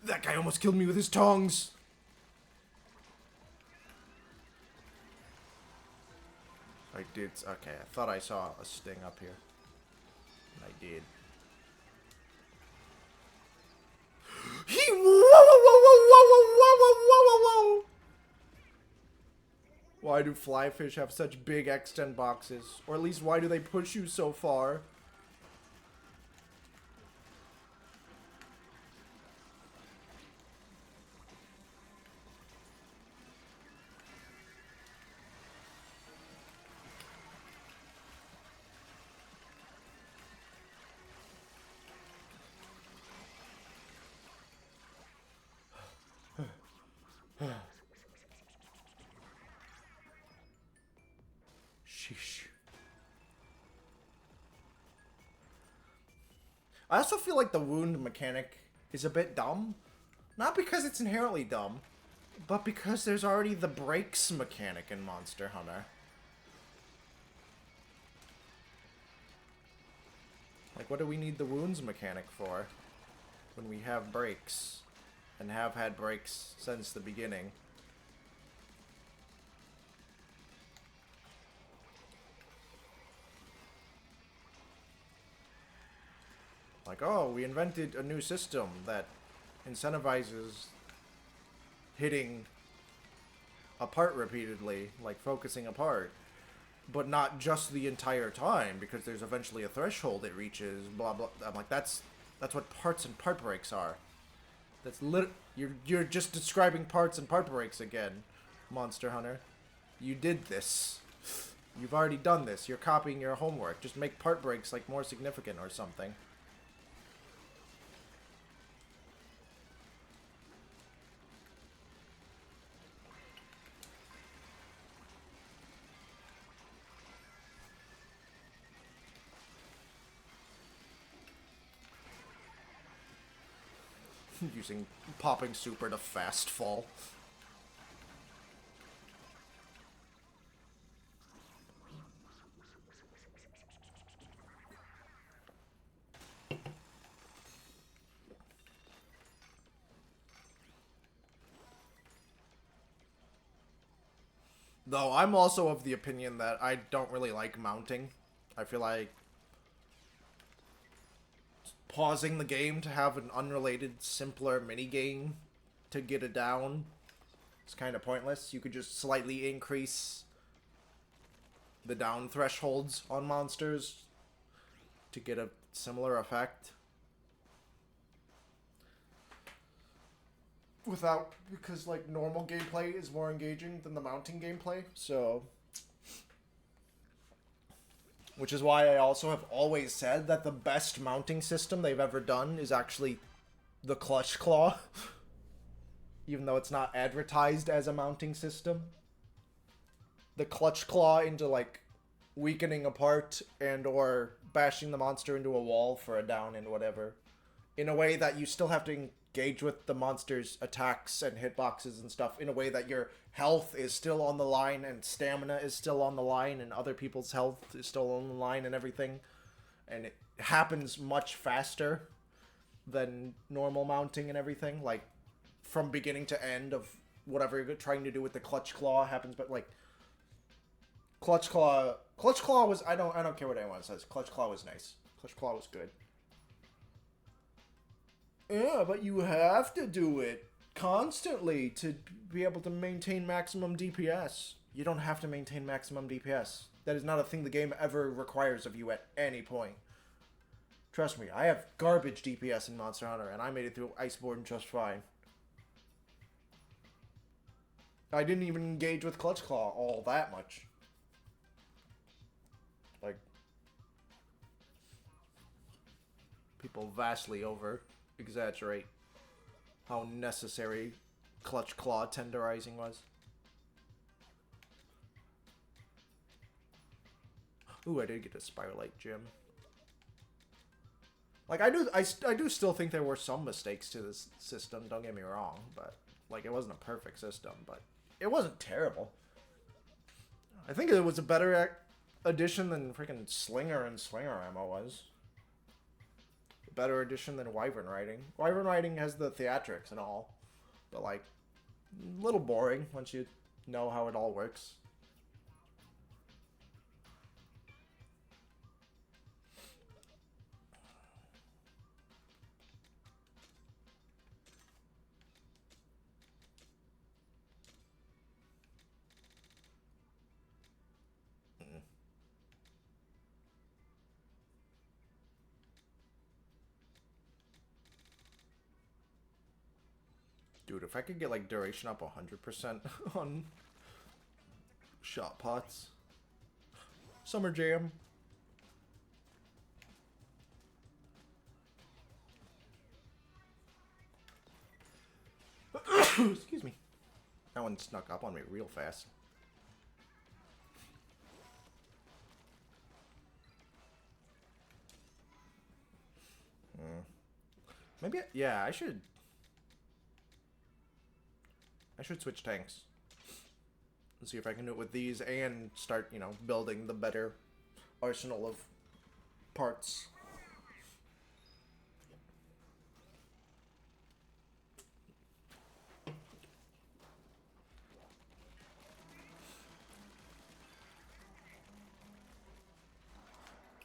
That guy almost killed me with his tongs! I did. Okay, I thought I saw a sting up here. And I did. Whoa, whoa, whoa, whoa, whoa, whoa, whoa, whoa, whoa. Why do flyfish have such big extend boxes? Or at least why do they push you so far? Sheesh. I also feel like the wound mechanic is a bit dumb. Not because it's inherently dumb, but because there's already the breaks mechanic in Monster Hunter. Like, what do we need the wounds mechanic for when we have breaks and have had breaks since the beginning? Like, oh, we invented a new system that incentivizes hitting a part repeatedly, like focusing a part, but not just the entire time, because there's eventually a threshold it reaches, blah blah. I'm like, that's what parts and part breaks are. That's you're just describing parts and part breaks again, Monster Hunter. You did this. You've already done this. You're copying your homework. Just make part breaks like more significant or something. Using popping super to fast fall. Though I'm also of the opinion that I don't really like mounting. I feel like pausing the game to have an unrelated, simpler minigame to get it down is kind of pointless. You could just slightly increase the down thresholds on monsters to get a similar effect. Because, like, normal gameplay is more engaging than the mounting gameplay, so Which is why I also have always said that the best mounting system they've ever done is actually the Clutch Claw. Even though it's not advertised as a mounting system. The Clutch Claw into, like, weakening a part and or bashing the monster into a wall for a down and whatever. In a way that you still have to engage with the monster's attacks and hitboxes and stuff in a way that your health is still on the line and stamina is still on the line and other people's health is still on the line and everything. And it happens much faster than normal mounting and everything. Like, from beginning to end of whatever you're trying to do with the Clutch Claw happens, but like Clutch Claw was, I don't care what anyone says. Clutch Claw was nice. Clutch Claw was good. Yeah, but you have to do it constantly to be able to maintain maximum DPS. You don't have to maintain maximum DPS. That is not a thing the game ever requires of you at any point. Trust me, I have garbage DPS in Monster Hunter, and I made it through Iceborne just fine. I didn't even engage with Clutch Claw all that much. Like, people vastly over-exaggerate how necessary Clutch Claw tenderizing was. Ooh, I did get a Spiralite gem. Like, I do still think there were some mistakes to this system, don't get me wrong, but, like, it wasn't a perfect system, but it wasn't terrible. I think it was a better addition than freaking Slinger and Slinger Ammo was. A better addition than Wyvern Riding. Wyvern Riding has the theatrics and all, but, like, a little boring once you know how it all works. Dude, if I could get, like, duration up 100% on shot pots. Summer Jam. Excuse me. That one snuck up on me real fast. Maybe, yeah, I should switch tanks. Let's see if I can do it with these and start, you know, building the better arsenal of parts.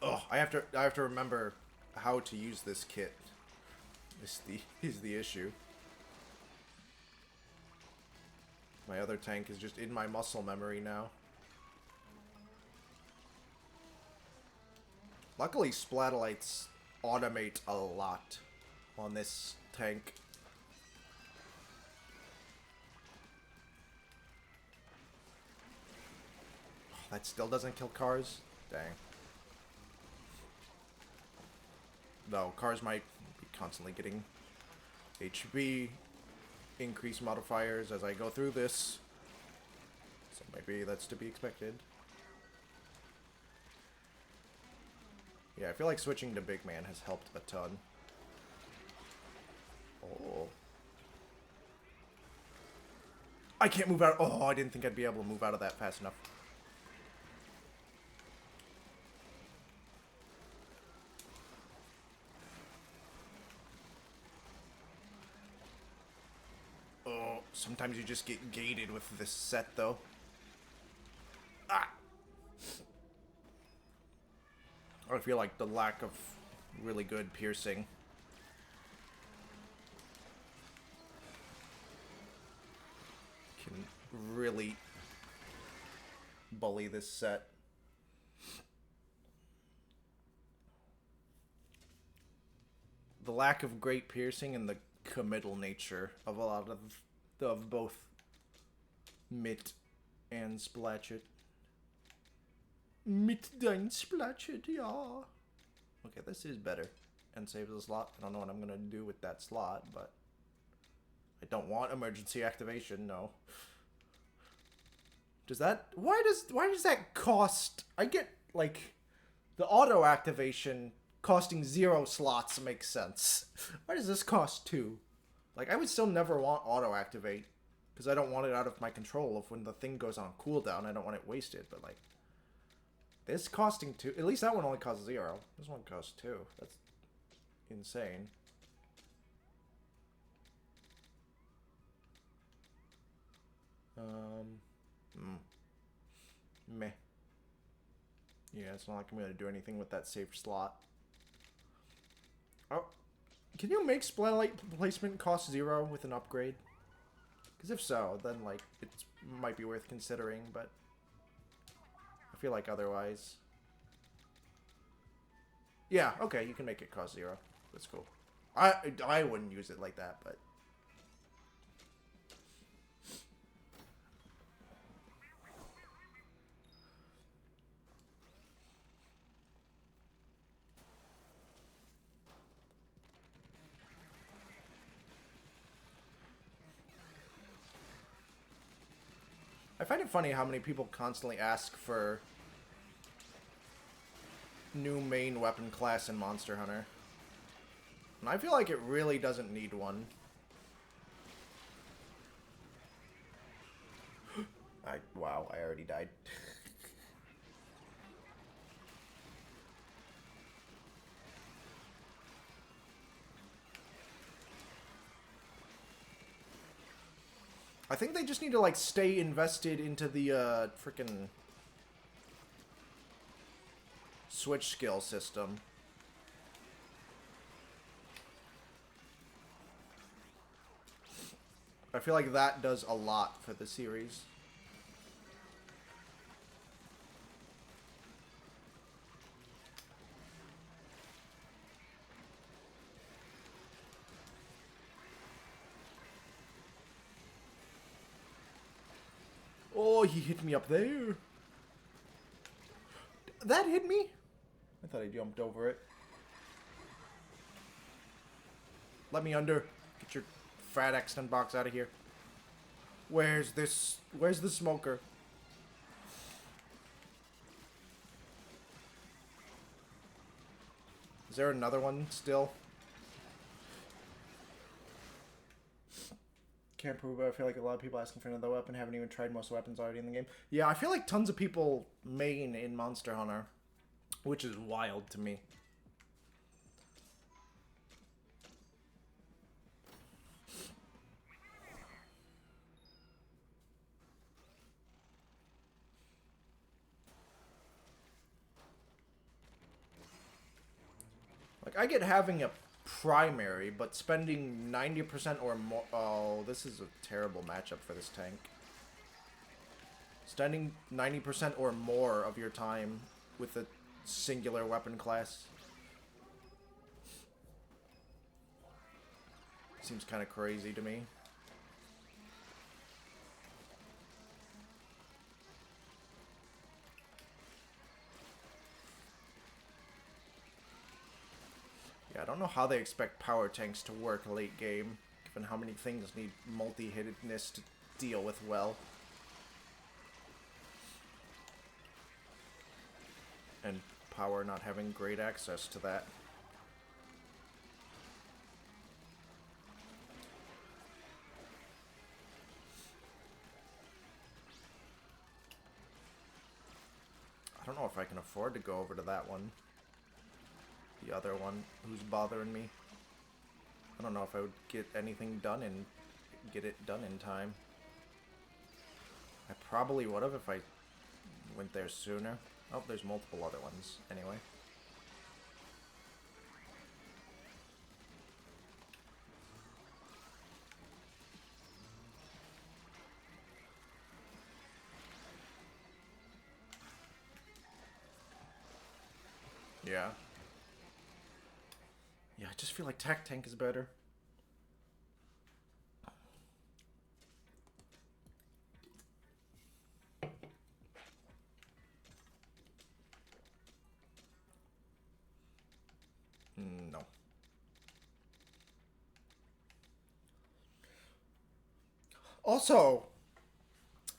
Oh, I have to remember how to use this kit. Is the issue. My other tank is just in my muscle memory now. Luckily, Splatolites automate a lot on this tank. Oh, that still doesn't kill cars? Dang. Though, cars might be constantly getting HB increase modifiers as I go through this, so maybe that's to be expected. Yeah, I feel like switching to Big Man has helped a ton. Oh. I can't move out. Oh, I didn't think I'd be able to move out of that fast enough. Sometimes you just get gated with this set, though. Ah! I feel like the lack of really good piercing can really bully this set. The lack of great piercing and the committal nature of a lot of both Mitt and Splatchet. Mit dein Splatchet, ja. Okay, this is better. And saves a slot. I don't know what I'm gonna do with that slot, but I don't want emergency activation, no. Does that... Why does that cost... I get, like... The auto activation costing 0 slots makes sense. Why does this cost 2? Like, I would still never want auto activate. Because I don't want it out of my control of when the thing goes on cooldown. I don't want it wasted, but like... This costing 2... At least that one only costs 0. This one costs 2. That's insane. Meh. Yeah, it's not like I'm going to do anything with that saved slot. Oh, can you make splatlight placement cost 0 with an upgrade? Because if so, then like it might be worth considering, but I feel like otherwise. Yeah, okay, you can make it cost 0. That's cool. I wouldn't use it like that, but I find it funny how many people constantly ask for new main weapon class in Monster Hunter. And I feel like it really doesn't need one. Wow, I already died. I think they just need to, like, stay invested into the, frickin' switch skill system. I feel like that does a lot for the series. Oh, he hit me up there. That hit me? I thought I jumped over it. Let me under. Get your fat extent box out of here. Where's the smoker? Is there another one still? Can't prove it. I feel like a lot of people asking for another weapon haven't even tried most weapons already in the game. Yeah, I feel like tons of people main in Monster Hunter, which is wild to me. Like, I get having a primary, but spending 90% or more... Oh, this is a terrible matchup for this tank. Spending 90% or more of your time with a singular weapon class seems kind of crazy to me. Yeah, I don't know how they expect power tanks to work late game, given how many things need multi-hittedness to deal with well. And power not having great access to that. I don't know if I can afford to go over to that one. The other one who's bothering me. I don't know if I would get anything done and get it done in time. I probably would have if I went there sooner. Oh, there's multiple other ones anyway. Yeah. Yeah, I just feel like Tech Tank is better. Also,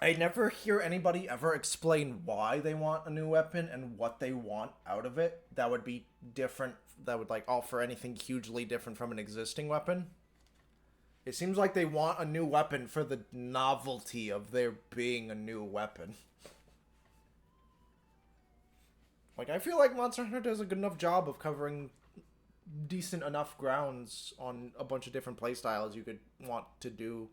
I never hear anybody ever explain why they want a new weapon and what they want out of it. That would be different. That would, like, offer anything hugely different from an existing weapon. It seems like they want a new weapon for the novelty of there being a new weapon. Like, I feel like Monster Hunter does a good enough job of covering decent enough grounds on a bunch of different playstyles you could want to do.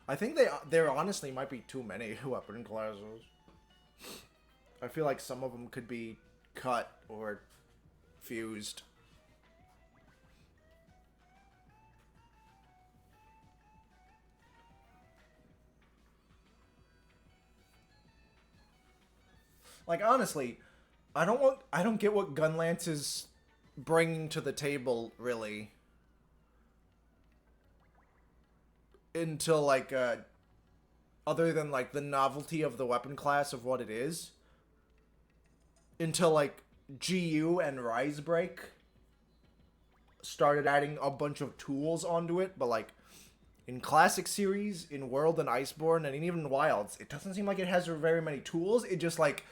I think there honestly might be too many weapon classes. I feel like some of them could be cut or fused. Like, honestly, I don't get what Gunlance is bringing to the table, really. Until, like, other than, like, the novelty of the weapon class of what it is. Until, like, GU and Risebreak started adding a bunch of tools onto it, but, like, in Classic Series, in World and Iceborne, and even Wilds, it doesn't seem like it has very many tools. It just, like,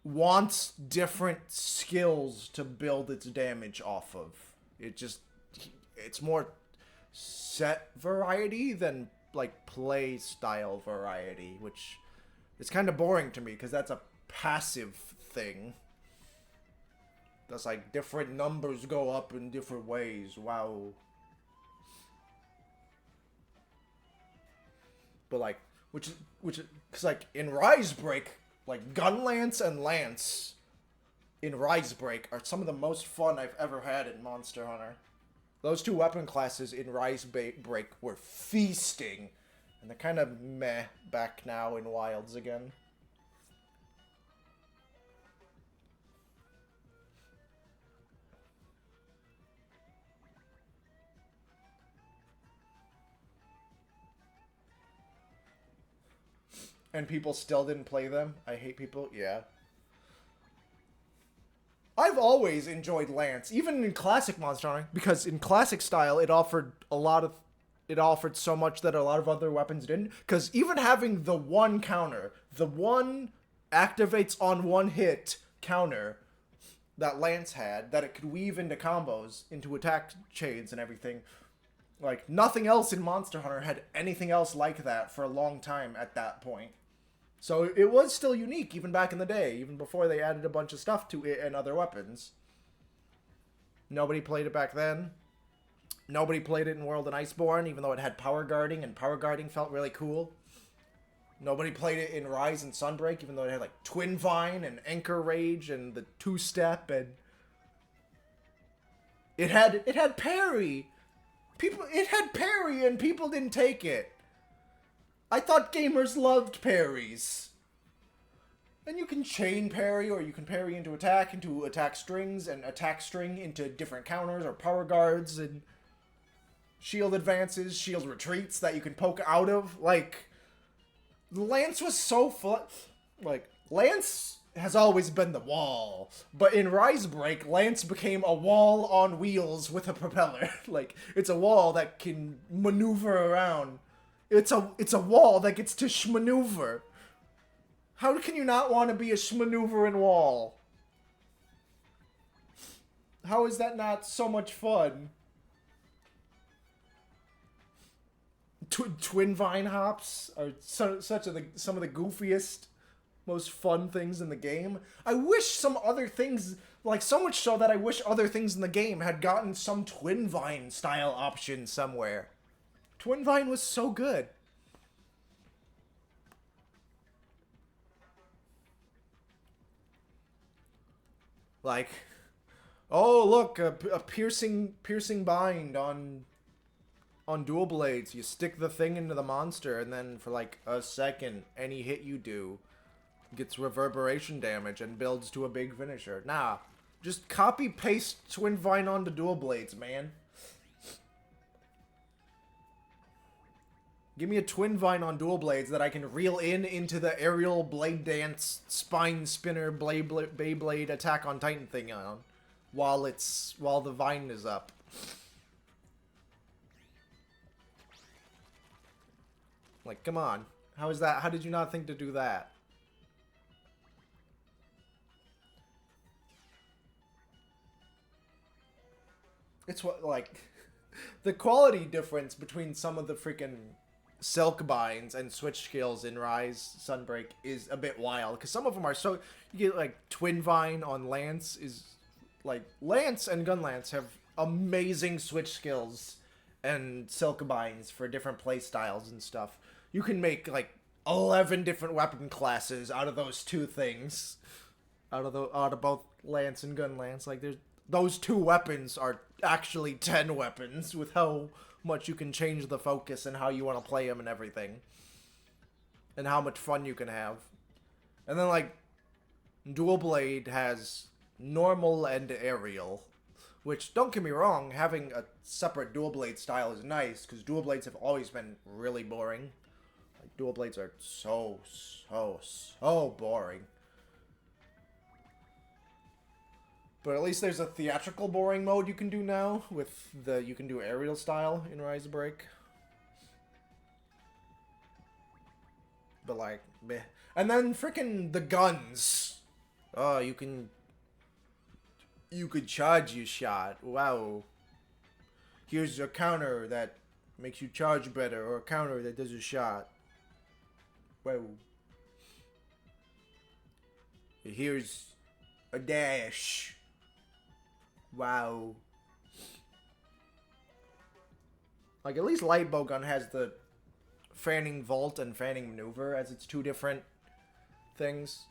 wants different skills to build its damage off of. It's more set variety than, like, play style variety, which is kind of boring to me, because that's a passive thing. That's like different numbers go up in different ways. Wow. But like, which, cause like in Risebreak, like Gunlance and Lance in Risebreak are some of the most fun I've ever had in Monster Hunter. Those two weapon classes in Risebreak were feasting, and they're kind of meh back now in Wilds again. And people still didn't play them? I hate people? Yeah. I've always enjoyed Lance, even in classic Monster Hunter, because in classic style it offered so much that a lot of other weapons didn't. Because even having the one counter, the one activates on one hit counter that Lance had, that it could weave into combos, into attack chains and everything. Like, nothing else in Monster Hunter had anything else like that for a long time at that point. So it was still unique, even back in the day, even before they added a bunch of stuff to it and other weapons. Nobody played it back then. Nobody played it in World and Iceborne, even though it had power guarding, and power guarding felt really cool. Nobody played it in Rise and Sunbreak, even though it had like Twin Vine and Anchor Rage and the two-step, and it had parry. It had parry and people didn't take it. I thought gamers loved parries. And you can chain parry, or you can parry into attack strings, and attack string into different counters or power guards, and shield advances, shield retreats that you can poke out of. Like, Lance was so fun. Like, Lance has always been the wall, but in Risebreak, Lance became a wall on wheels with a propeller. Like, it's a wall that can maneuver around. It's a wall that gets to schmaneuver. How can you not want to be a schmaneuvering wall? How is that not so much fun? Twin vine hops are some of the goofiest, most fun things in the game. I wish some other things, like, so much so that I wish other things in the game had gotten some twin vine style option somewhere. Twin Vine was so good. Like, oh look, a piercing bind on dual blades. You stick the thing into the monster, and then for like a second, any hit you do gets reverberation damage and builds to a big finisher. Nah, just copy paste Twin Vine onto dual blades, man. Give me a twin vine on dual blades that I can reel into the aerial blade dance spine spinner Beyblade attack on Titan thing on while the vine is up. Like, come on. How is that? How did you not think to do that? It's what, like, the quality difference between some of the freaking Silk Binds and Switch skills in Rise Sunbreak is a bit wild. Because some of them are so... You get, like, Twin Vine on Lance is... Like, Lance and Gun Lance have amazing Switch skills and Silk Binds for different play styles and stuff. You can make, like, 11 different weapon classes out of those two things. Out of both Lance and Gun Lance. Like, there's... Those two weapons are actually 10 weapons with how much you can change the focus and how you want to play them and everything. And how much fun you can have. And then, like, Dual Blade has normal and aerial. Which, don't get me wrong, having a separate Dual Blade style is nice, because Dual Blades have always been really boring. Like, Dual Blades are so boring. But at least there's a theatrical boring mode you can do now with you can do aerial style in Rise of Break. But like, meh. And then frickin' the guns. Oh, you could charge your shot. Wow. Here's a counter that makes you charge better, or a counter that does a shot. Wow. Here's a dash. Wow. Like, at least Light Bowgun has the fanning vault and fanning maneuver as its two different things.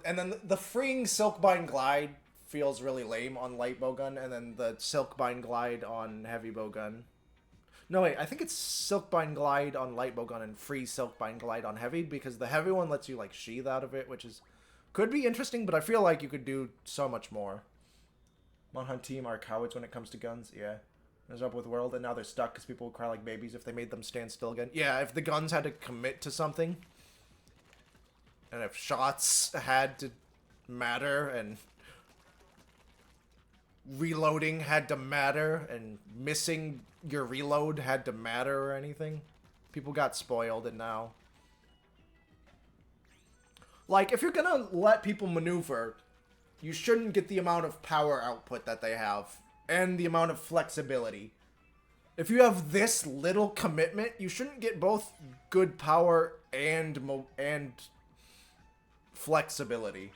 And then the freeing Silkbind Glide feels really lame on Light Bowgun, and then the Silkbind Glide on Heavy Bowgun. No, wait, I think it's Silkbind Glide on Light Bowgun and free Silkbind Glide on Heavy, because the Heavy one lets you, like, sheath out of it, which could be interesting, but I feel like you could do so much more. Monhunt team are cowards when it comes to guns. Yeah. There's up with World, and now they're stuck because people would cry like babies if they made them stand still again. Yeah, if the guns had to commit to something, and if shots had to matter, and reloading had to matter, and missing your reload had to matter or anything, people got spoiled, and now... Like, if you're gonna let people maneuver... You shouldn't get the amount of power output that they have, and the amount of flexibility. If you have this little commitment, you shouldn't get both good power and flexibility.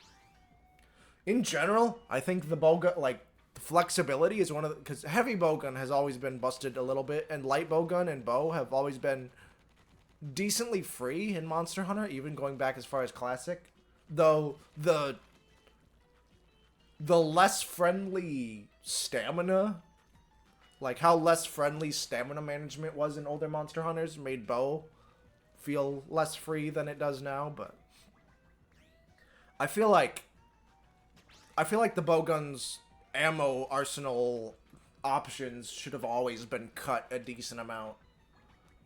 In general, I think the bowgun, like, the flexibility is one of the... Because heavy bowgun has always been busted a little bit, and light bowgun and bow have always been decently free in Monster Hunter, even going back as far as Classic. Though, the less friendly stamina, like how less friendly stamina management was in older Monster Hunters, made bow feel less free than it does now, but I feel like the bowgun's ammo arsenal options should have always been cut a decent amount.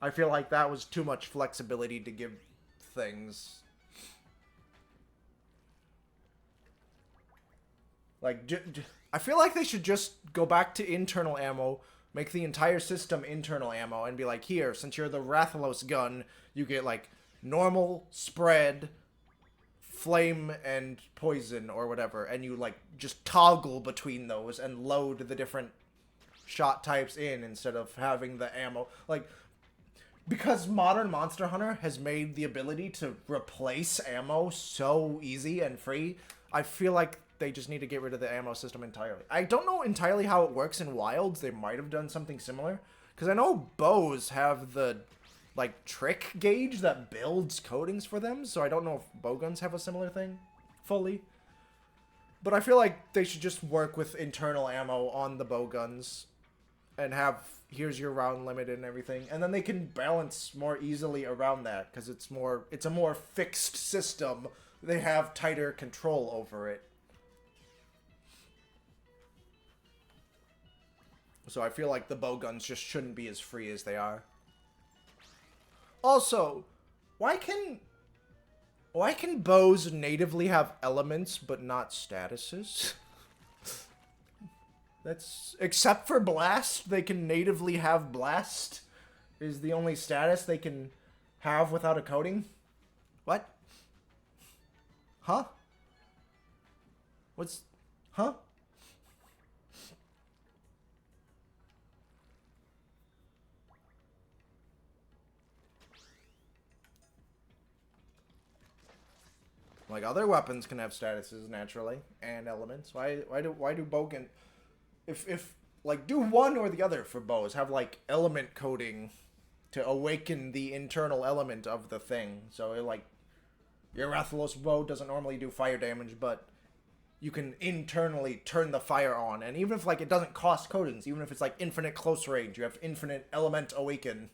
I feel like that was too much flexibility to give things. Like, I feel like they should just go back to internal ammo, make the entire system internal ammo, and be like, here, since you're the Rathalos gun, you get, like, normal, spread, flame, and poison, or whatever, and you, like, just toggle between those and load the different shot types in instead of having the ammo. Like, because modern Monster Hunter has made the ability to replace ammo so easy and free, I feel like they just need to get rid of the ammo system entirely. I don't know entirely how it works in Wilds. They might have done something similar. Because I know bows have the, like, trick gauge that builds coatings for them. So I don't know if bowguns have a similar thing fully. But I feel like they should just work with internal ammo on the bowguns. And have, here's your round limit and everything. And then they can balance more easily around that. Because it's a more fixed system. They have tighter control over it. So I feel like the bowguns just shouldn't be as free as they are. Also, why can bows natively have elements but not statuses? That's except for blast, they can natively have blast. Is the only status they can have without a coding? What? Huh? What's... Huh? Like, other weapons can have statuses naturally and elements. Why do bow can... If like, do one or the other for bows. Have, like, element coding to awaken the internal element of the thing. So, like, your Rathalos bow doesn't normally do fire damage, but you can internally turn the fire on. And even if, like, it doesn't cost codings, even if it's, like, infinite close range, you have infinite element awaken,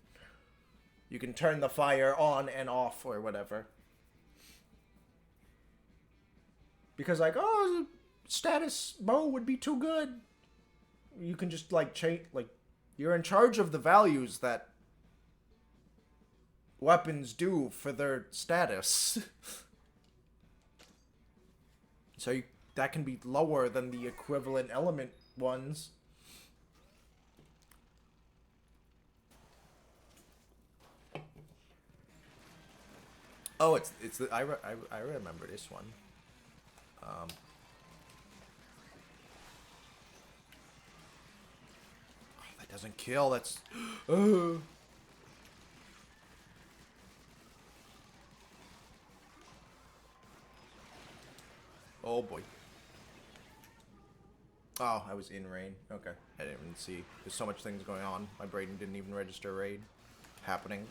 you can turn the fire on and off or whatever. Because, like, oh, status bow would be too good. You can just, like, change, like, you're in charge of the values that weapons do for their status. So that can be lower than the equivalent element ones. Oh, it's the, I remember this one. Oh, that doesn't kill. That's oh boy. Oh, I was in rain. Okay. I didn't even see. There's so much things going on. My brain didn't even register raid happening.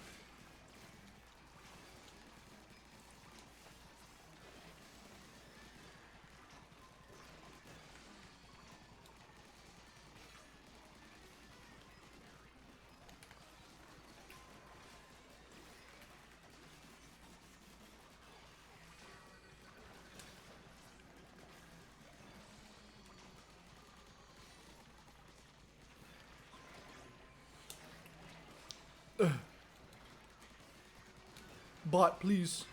Bot, please.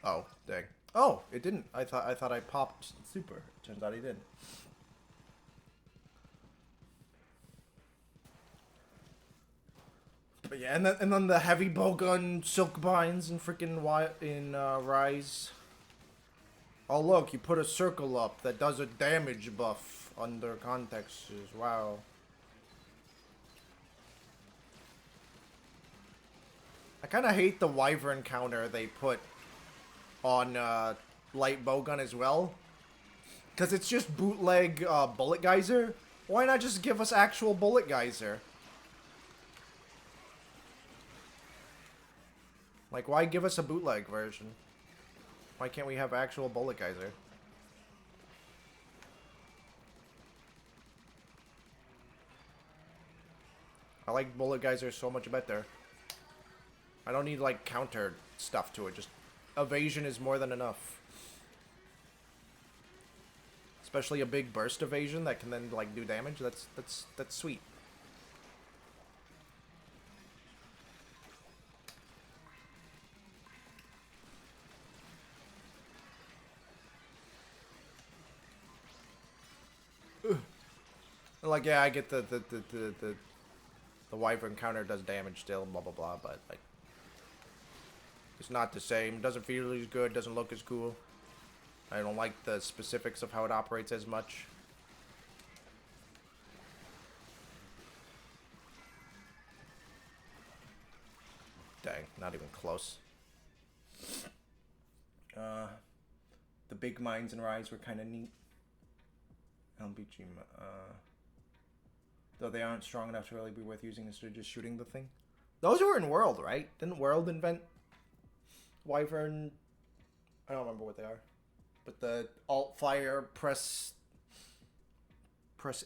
Oh, dang. Oh, it didn't. I thought I popped super. Turns out he did. But yeah, and then the heavy bowgun silk binds and freaking Rise. Oh look, you put a circle up that does a damage buff under contexts. Wow. I kind of hate the wyvern counter they put on light bowgun as well, because it's just bootleg bullet geyser. Why not just give us actual bullet geyser? Like, why give us a bootleg version? Why can't we have actual bullet geyser? I like bullet geyser so much better. I don't need, like, counter stuff to it. Just evasion is more than enough. Especially a big burst evasion that can then, like, do damage. That's sweet. Like, yeah, I get the wyvern counter does damage still, blah blah blah, but like, it's not the same. It doesn't feel as good, doesn't look as cool. I don't like the specifics of how it operates as much. Dang, not even close. The big mines and Rise were kind of neat. LBG, though they aren't strong enough to really be worth using instead of just shooting the thing. Those were in World, right? Didn't World invent Wyvern? I don't remember what they are. But the alt fire, press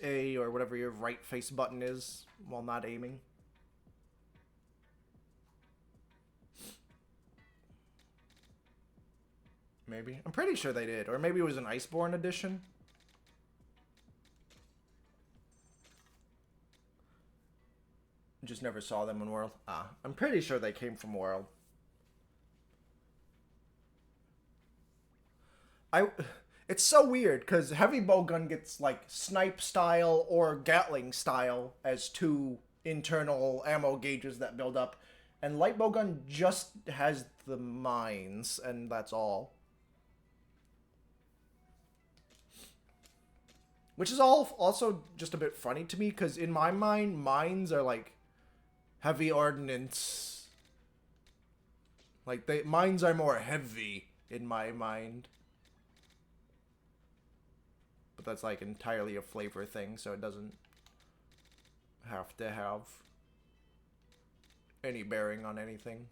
A or whatever your right face button is while not aiming. Maybe. I'm pretty sure they did. Or maybe it was an Iceborne edition. Just never saw them in World. I'm pretty sure they came from World. It's so weird because heavy bowgun gets like snipe style or Gatling style as two internal ammo gauges that build up, and light bowgun just has the mines, and that's all. Which is all also just a bit funny to me because in my mind, mines are like heavy ordnance. Like mines are more heavy in my mind. But that's like entirely a flavor thing, so it doesn't have to have any bearing on anything.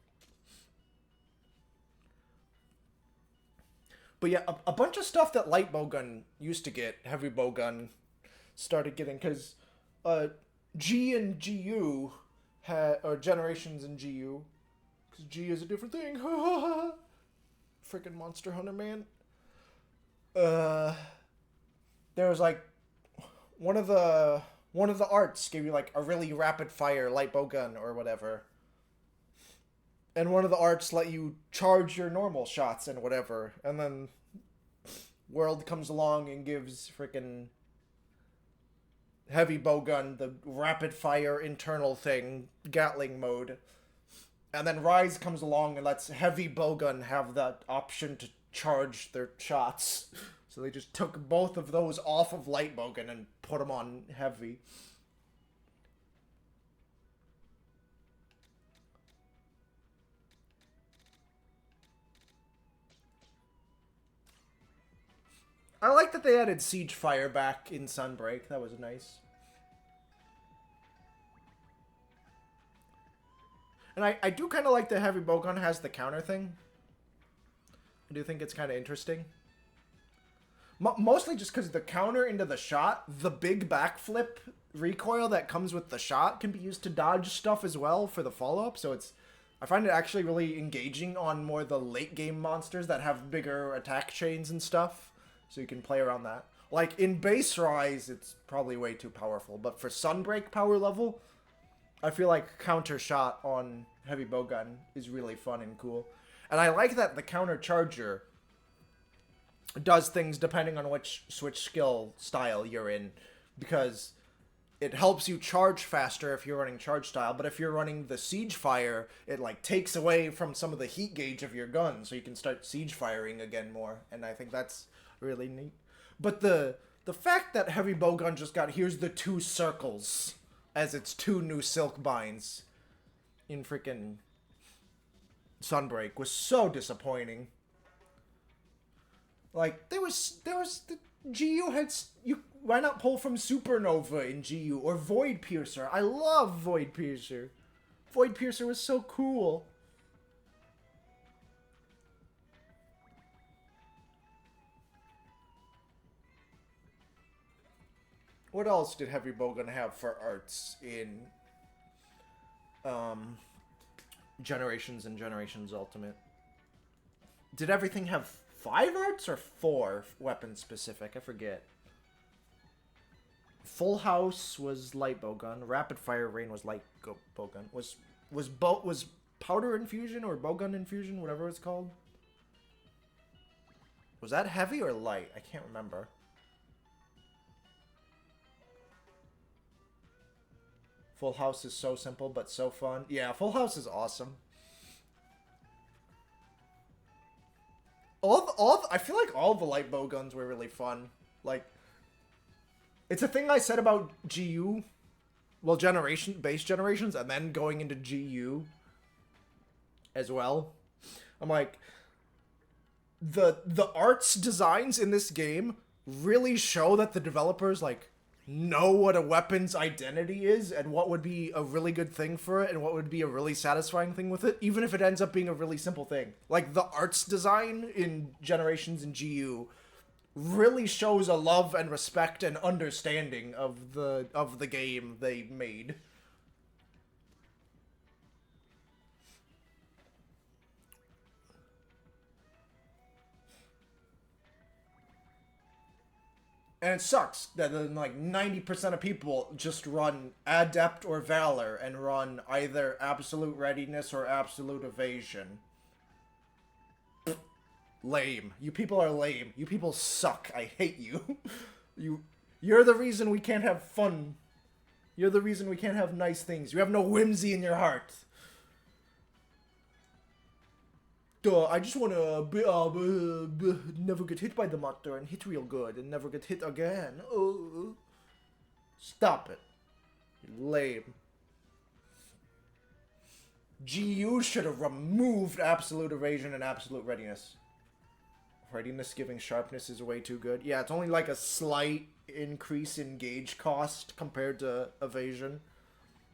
But yeah, a bunch of stuff that light bowgun used to get, heavy bowgun started getting, because G and GU had, or generations in GU, because G is a different thing. Freaking Monster Hunter, man. There was like one of the arts gave you like a really rapid fire light bowgun or whatever. And one of the arts let you charge your normal shots and whatever. And then World comes along and gives freaking heavy bowgun the rapid fire internal thing, Gatling mode. And then Rise comes along and lets heavy bowgun have that option to charge their shots. So they just took both of those off of light bowgun and put them on heavy. I like that they added Siege Fire back in Sunbreak. That was nice. And I do kind of like that heavy bowgun has the counter thing. I do think it's kind of interesting. Mostly just because the counter into the shot, the big backflip recoil that comes with the shot can be used to dodge stuff as well for the follow-up. So I find it actually really engaging on more the late game monsters that have bigger attack chains and stuff. So you can play around that. Like in base Rise, it's probably way too powerful. But for Sunbreak power level, I feel like counter shot on heavy bowgun is really fun and cool. And I like that the counter charger does things depending on which switch skill style you're in, because it helps you charge faster if you're running charge style, but if you're running the siege fire, it like takes away from some of the heat gauge of your gun, so you can start siege firing again more, and I think that's really neat. But the fact that heavy bowgun just got here's the 2 circles as its 2 new silk binds in freaking Sunbreak was so disappointing. Like, there was the GU had, why not pull from Supernova in GU, or Void Piercer? I love Void Piercer. Void Piercer was so cool. What else did Heavy Bowgun have for arts in Generations and Generations Ultimate? Did everything have 5 arts or 4 weapon specific? I forget. Full House was light bowgun. Rapid Fire Rain was light bowgun. Was Powder Infusion or Bowgun Infusion, whatever it's called? Was that heavy or light? I can't remember. Full House is so simple but so fun. Yeah, Full House is awesome. I feel like all the light bowguns were really fun. Like, it's a thing I said about GU, well, base generations, and then going into GU as well. I'm like, the arts designs in this game really show that the developers, like, know what a weapon's identity is and what would be a really good thing for it and what would be a really satisfying thing with it, even if it ends up being a really simple thing. Like, the arts design in Generations and GU really shows a love and respect and understanding of the game they made. And it sucks that then like 90% of people just run Adept or Valor and run either Absolute Readiness or Absolute Evasion. Lame. You people are lame. You people suck. I hate you. You're the reason we can't have fun. You're the reason we can't have nice things. You have no whimsy in your heart. Duh, I just want to never get hit by the monster and hit real good and never get hit again. Oh. Stop it. You're lame. GU should have removed Absolute Evasion and Absolute Readiness. Readiness giving sharpness is way too good. Yeah, it's only like a slight increase in gauge cost compared to Evasion.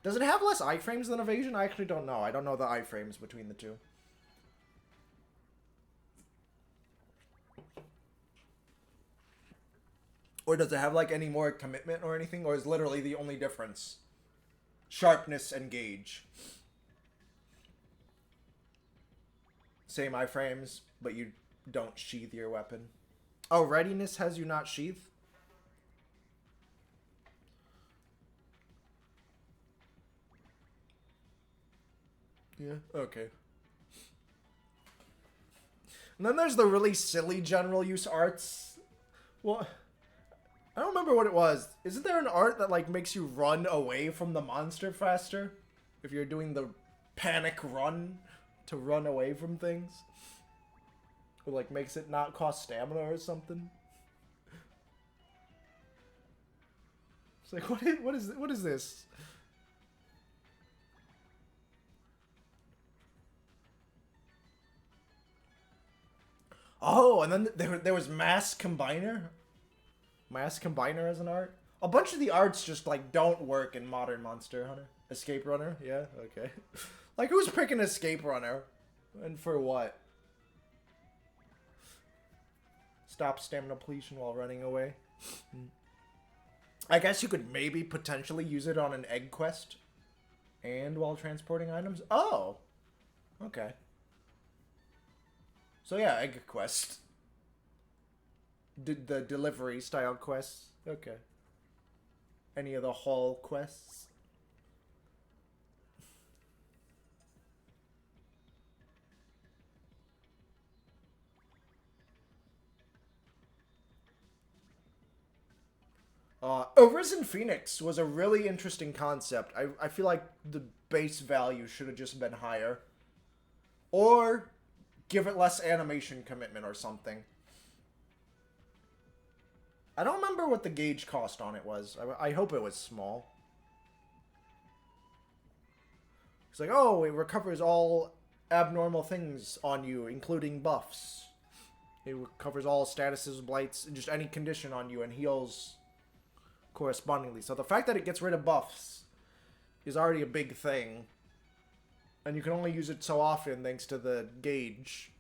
Does it have less iframes than Evasion? I actually don't know. I don't know the iframes between the two. Or does it have like any more commitment or anything? Or is literally the only difference sharpness and gauge? Same iframes, but you don't sheath your weapon. Oh, readiness has you not sheath? Yeah, okay. And then there's the really silly general use arts. Well, I don't remember what it was. Isn't there an art that like makes you run away from the monster faster? If you're doing the panic run to run away from things? Or like makes it not cost stamina or something? It's like, what is this? Oh, and then there was Mass Combiner? Mass Combiner as an art? A bunch of the arts just, like, don't work in modern Monster Hunter. Escape Runner? Yeah, okay. Like, who's picking Escape Runner? And for what? Stop stamina depletion while running away. I guess you could maybe potentially use it on an egg quest. And while transporting items? Oh! Okay. So yeah, egg quest. The delivery style quests. Okay. Any of the haul quests? Arisen Phoenix was a really interesting concept. I feel like the base value should have just been higher. Or give it less animation commitment or something. I don't remember what the gauge cost on it was. I hope it was small. It's like, oh, it recovers all abnormal things on you, including buffs. It recovers all statuses, blights, and just any condition on you and heals correspondingly. So the fact that it gets rid of buffs is already a big thing. And you can only use it so often thanks to the gauge.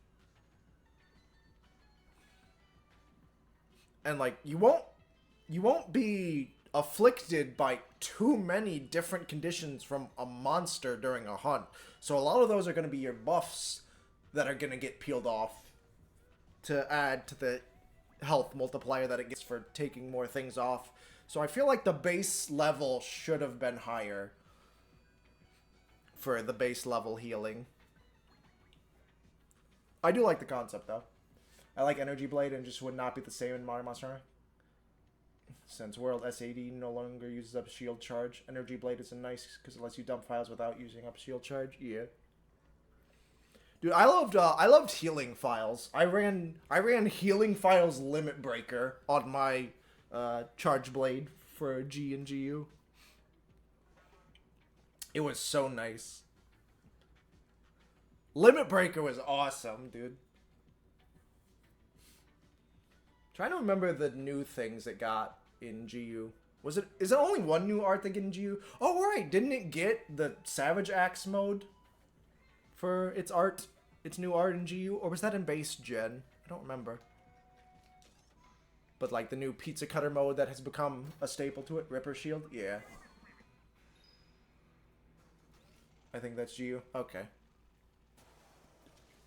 And like, you won't be afflicted by too many different conditions from a monster during a hunt. So a lot of those are going to be your buffs that are going to get peeled off to add to the health multiplier that it gets for taking more things off. So I feel like the base level should have been higher for the base level healing. I do like the concept though. I like Energy Blade and just would not be the same in Modern Monster Hunter. Since World S80 no longer uses up shield charge, Energy Blade is nice because it lets you dump files without using up shield charge. Yeah. Dude, I loved healing files. I ran healing files limit breaker on my charge blade for G and GU. It was so nice. Limit breaker was awesome, dude. Trying to remember the new things it got in GU. Is it only one new art that get in GU? Oh right, didn't it get the Savage Axe mode for its art, its new art in GU? Or was that in base gen? I don't remember. But like the new pizza cutter mode that has become a staple to it, Ripper Shield? Yeah. I think that's GU. Okay.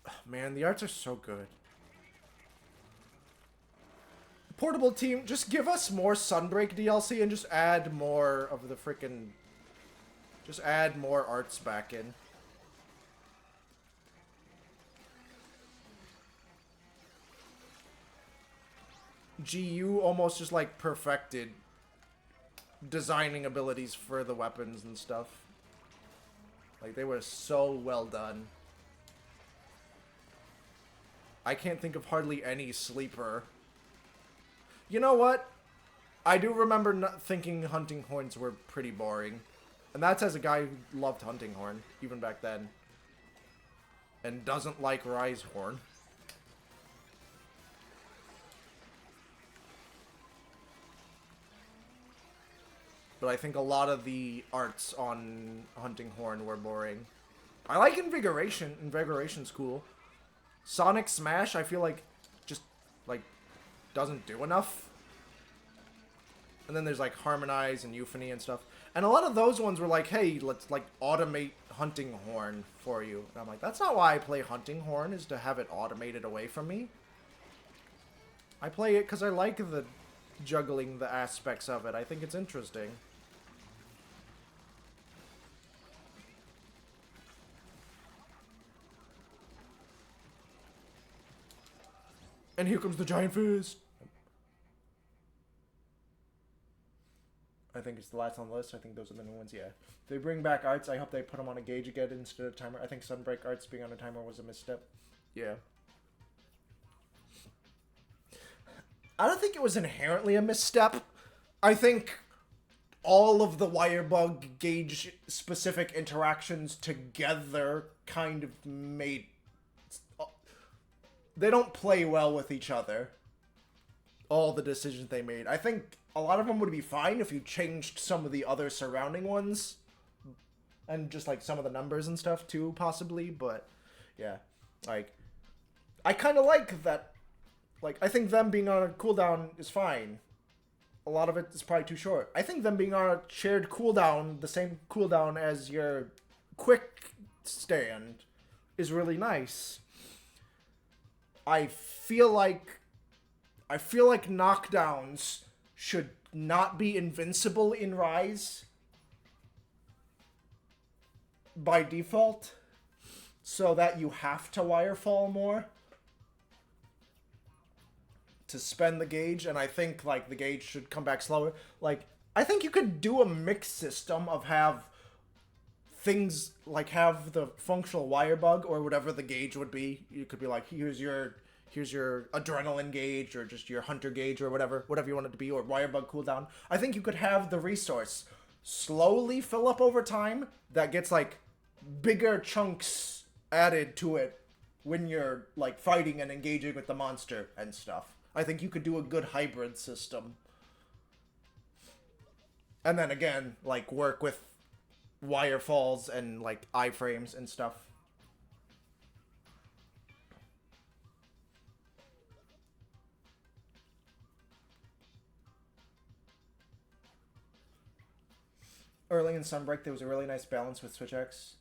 Oh, man, the arts are so good. Portable team, just give us more Sunbreak DLC and just add more of the frickin'... Just add more arts back in. GU almost just like perfected designing abilities for the weapons and stuff. Like, they were so well done. I can't think of hardly any sleeper. You know what? I do remember thinking hunting horns were pretty boring. And that's as a guy who loved hunting horn, even back then. And doesn't like Rise Horn. But I think a lot of the arts on hunting horn were boring. I like Invigoration. Invigoration's cool. Sonic Smash, I feel like, just, like, doesn't do enough. And then there's, like, Harmonize and Euphony and stuff. And a lot of those ones were like, hey, let's, like, automate hunting horn for you. And I'm like, that's not why I play hunting horn, is to have it automated away from me. I play it because I like the juggling the aspects of it. I think it's interesting. And here comes the giant fist. I think it's the last on the list. I think those are the new ones, yeah. If they bring back arts, I hope they put them on a gauge again instead of timer. I think Sunbreak arts being on a timer was a misstep. Yeah. I don't think it was inherently a misstep. I think all of the Wirebug gauge specific interactions together kind of made... They don't play well with each other. All the decisions they made. I think a lot of them would be fine if you changed some of the other surrounding ones. And just, like, some of the numbers and stuff, too, possibly. But, yeah. Like, I kind of like that. Like, I think them being on a cooldown is fine. A lot of it is probably too short. I think them being on a shared cooldown, the same cooldown as your quick stand, is really nice. I feel like knockdowns should not be invincible in Rise by default, so that you have to wirefall more to spend the gauge, and I think, like, the gauge should come back slower. Like, I think you could do a mixed system of have things, like, have the functional Wirebug, or whatever the gauge would be. You could be like, here's your adrenaline gauge, or just your hunter gauge, or whatever you want it to be, or Wirebug cooldown. I think you could have the resource slowly fill up over time that gets, like, bigger chunks added to it when you're, like, fighting and engaging with the monster and stuff. I think you could do a good hybrid system. And then again, like, work with wirefalls and, like, iframes and stuff. Early in Sunbreak, there was a really nice balance with Switch X.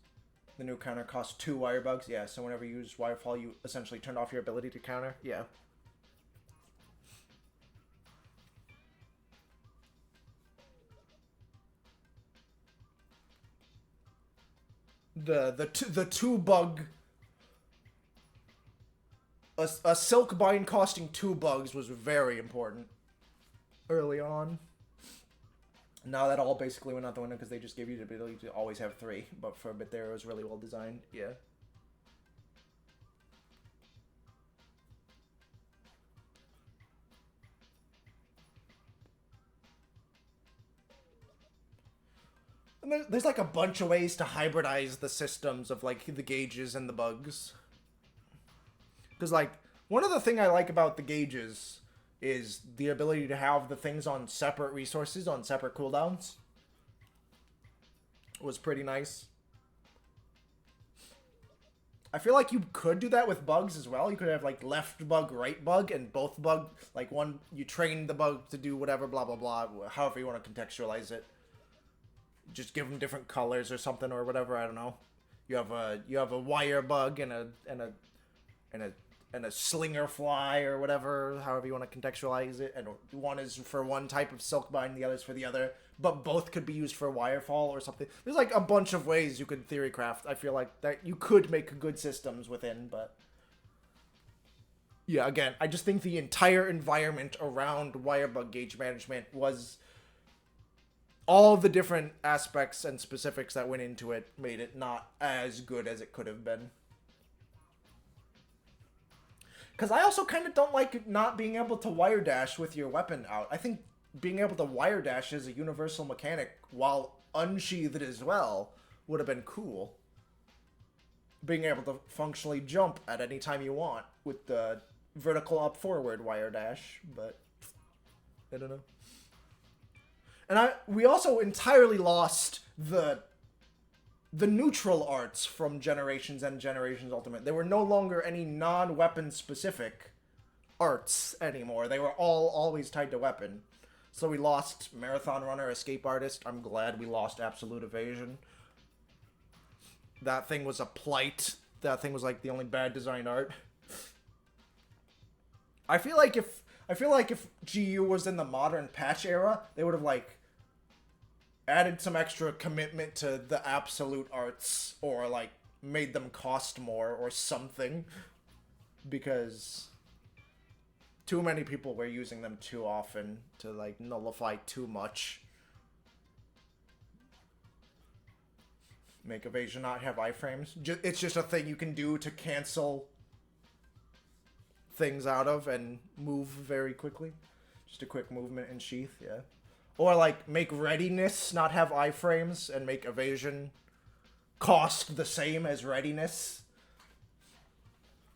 The new counter cost 2 Wirebugs. Yeah, so whenever you use Wirefall, you essentially turned off your ability to counter. Yeah. The two bug... A Silk Bind costing 2 bugs was very important early on. Now that all basically went out the window because they just gave you the ability to always have 3. But for a bit there, it was really well designed. Yeah. And there's like a bunch of ways to hybridize the systems of, like, the gauges and the bugs. Because, like, one of the things I like about the gauges is the ability to have the things on separate resources, on separate cooldowns. Was pretty nice. I feel like you could do that with bugs as well. You could have, like, left bug, right bug, and both bug, like, one, you train the bug to do whatever, blah, blah, blah, however you want to contextualize it. Just give them different colors or something or whatever, I don't know. You have a wire bug and a and a slinger fly or whatever, however you want to contextualize it, and one is for one type of silk bind, the other's for the other, but both could be used for wirefall or something. There's like a bunch of ways you could theory craft. I feel like that you could make good systems within, but yeah, again, I just think the entire environment around wirebug gauge management was all the different aspects and specifics that went into it made it not as good as it could have been. Because I also kind of don't like not being able to wire dash with your weapon out. I think being able to wire dash as a universal mechanic while unsheathed as well would have been cool. Being able to functionally jump at any time you want with the vertical up forward wire dash, but I don't know. And we also entirely lost the neutral arts from Generations and Generations Ultimate. There were no longer any non-weapon specific arts anymore. They were all always tied to weapon. So we lost Marathon Runner, Escape Artist. I'm glad we lost Absolute Evasion. That thing was a plight. That thing was like the only bad design art. I feel like if GU was in the modern patch era, they would have like added some extra commitment to the absolute arts, or like made them cost more or something, because too many people were using them too often to like nullify too much. Make evasion not have iframes. It's just a thing you can do to cancel things out of and move very quickly. Just a quick movement and sheath, yeah. Or like make readiness not have iframes and make evasion cost the same as readiness.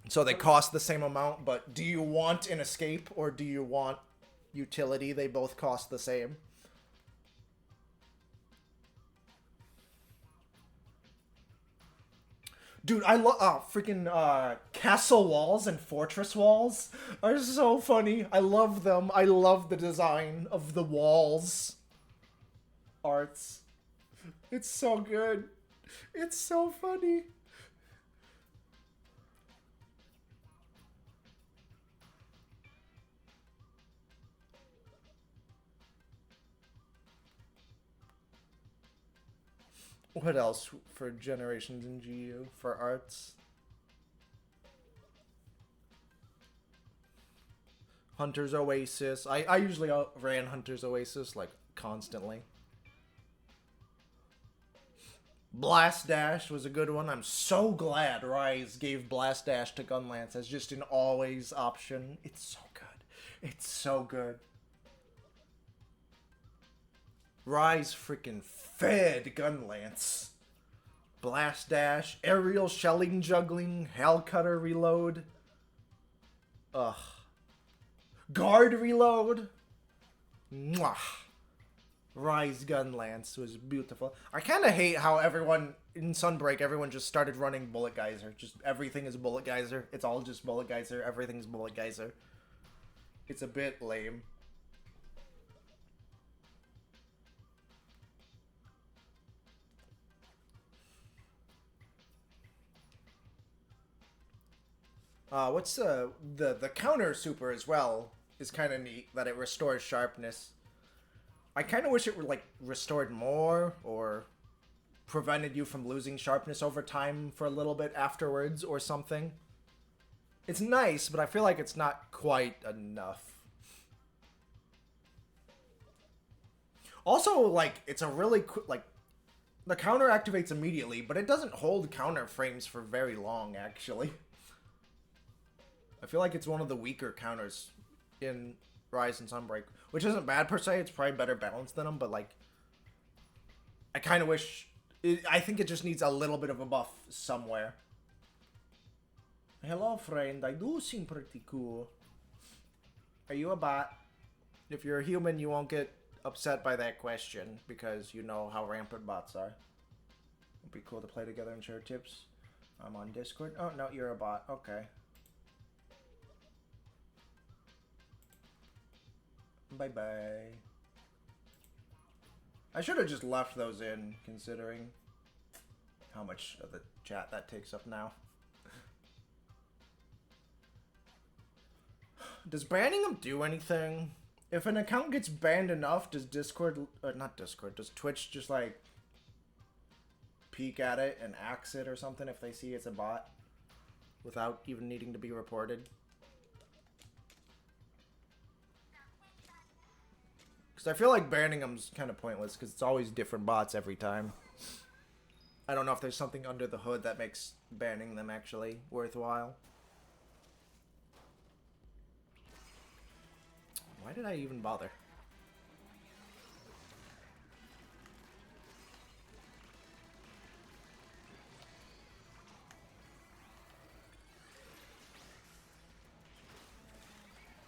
So they cost the same amount, but do you want an escape or do you want utility? They both cost the same. Dude, I love freaking castle walls and fortress walls are so funny. I love them. I love the design of the walls arts. It's so good. It's so funny. What else for Generations in GU for arts? Hunter's Oasis. I usually ran Hunter's Oasis like constantly. Blast Dash was a good one. I'm so glad Rise gave Blast Dash to Gunlance as just an always option. It's so good. It's so good. Rise freaking fed Gunlance. Blast Dash, aerial shelling juggling, Hell Cutter reload. Ugh. Guard reload. Mwah. Rise Gunlance was beautiful. I kind of hate how everyone in Sunbreak, everyone just started running Bullet Geyser. Just everything is Bullet Geyser. It's all just Bullet Geyser. Everything's Bullet Geyser. It's a bit lame. What's the counter super as well is kind of neat that it restores sharpness. I kind of wish it were like restored more or prevented you from losing sharpness over time for a little bit afterwards or something. It's nice, but I feel like it's not quite enough. Also, like, it's a really quick, like, the counter activates immediately, but it doesn't hold counter frames for very long, actually. I feel like it's one of the weaker counters in Rise and Sunbreak, which isn't bad per se. It's probably better balanced than them, but like, I kind of wish. I think it just needs a little bit of a buff somewhere. Hello, friend. I do seem pretty cool. Are you a bot? If you're a human, you won't get upset by that question because you know how rampant bots are. It'd be cool to play together and share tips. I'm on Discord. Oh no, you're a bot. Okay. Bye-bye. I should have just left those in, considering how much of the chat that takes up now. Does banning them do anything? If an account gets banned enough, does Discord, or not Discord, does Twitch just like peek at it and axe it or something if they see it's a bot without even needing to be reported? Because I feel like banning them's kind of pointless because it's always different bots every time. I don't know if there's something under the hood that makes banning them actually worthwhile. Why did I even bother?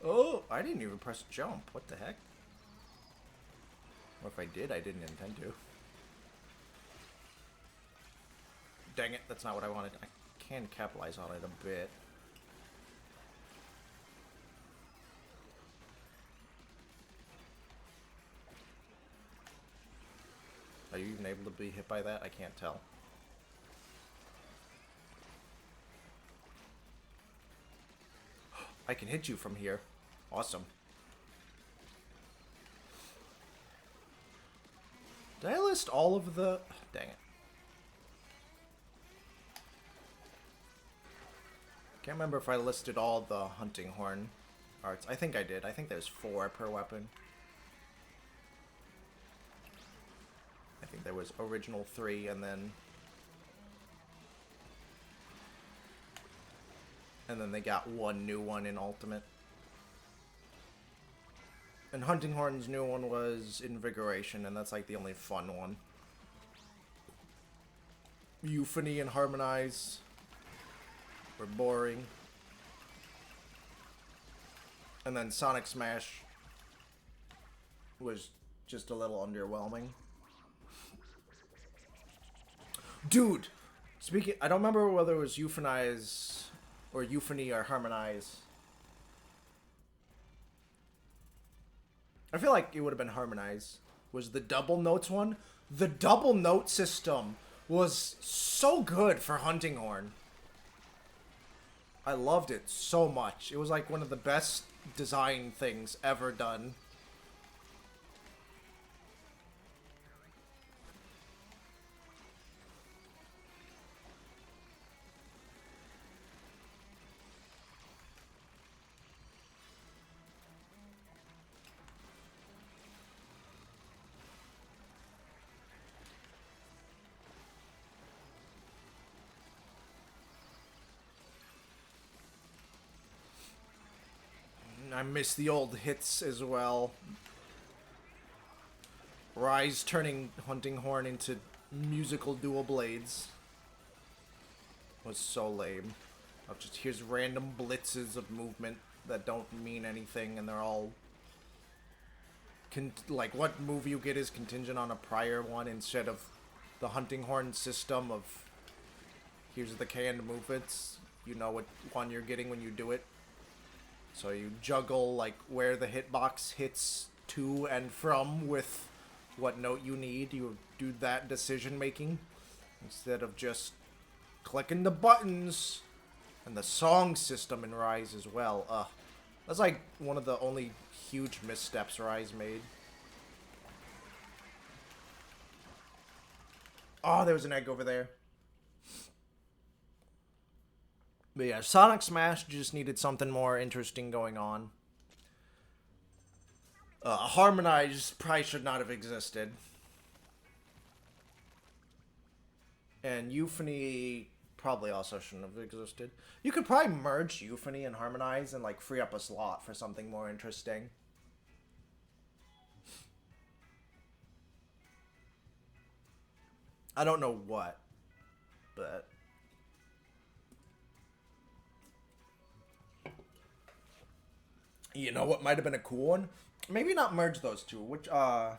Oh, I didn't even press jump. What the heck? Or if I did, I didn't intend to. Dang it, that's not what I wanted. I can capitalize on it a bit. Are you even able to be hit by that? I can't tell. I can hit you from here. Awesome. Did I list all of the... Dang it. Can't remember if I listed all the hunting horn arts. I think I did. I think there's 4 per weapon. I think there was original 3 and then they got 1 new one in Ultimate. And Hunting Horn's new one was Invigoration, and that's like the only fun one. Euphony and Harmonize were boring. And then Sonic Smash was just a little underwhelming. Dude! Speaking, I don't remember whether it was Euphonize or Euphony or Harmonize. I feel like it would have been Harmonize. Was the double notes one? The double note system was so good for Hunting Horn. I loved it so much. It was like one of the best design things ever done. I miss the old hits as well. Rise turning Hunting Horn into musical dual blades was so lame. Of just here's random blitzes of movement that don't mean anything, and they're all like what move you get is contingent on a prior one instead of the Hunting Horn system of here's the canned movements. You know what one you're getting when you do it. So you juggle like where the hitbox hits to and from with what note you need. You do that decision making instead of just clicking the buttons. And the song system in Rise as well. That's like one of the only huge missteps Rise made. Oh, there was an egg over there. But yeah, Sonic Smash just needed something more interesting going on. Harmonize probably should not have existed. And Euphony probably also shouldn't have existed. You could probably merge Euphony and Harmonize and like free up a slot for something more interesting. I don't know what, but... You know what might have been a cool one? Maybe not merge those two, which, yeah,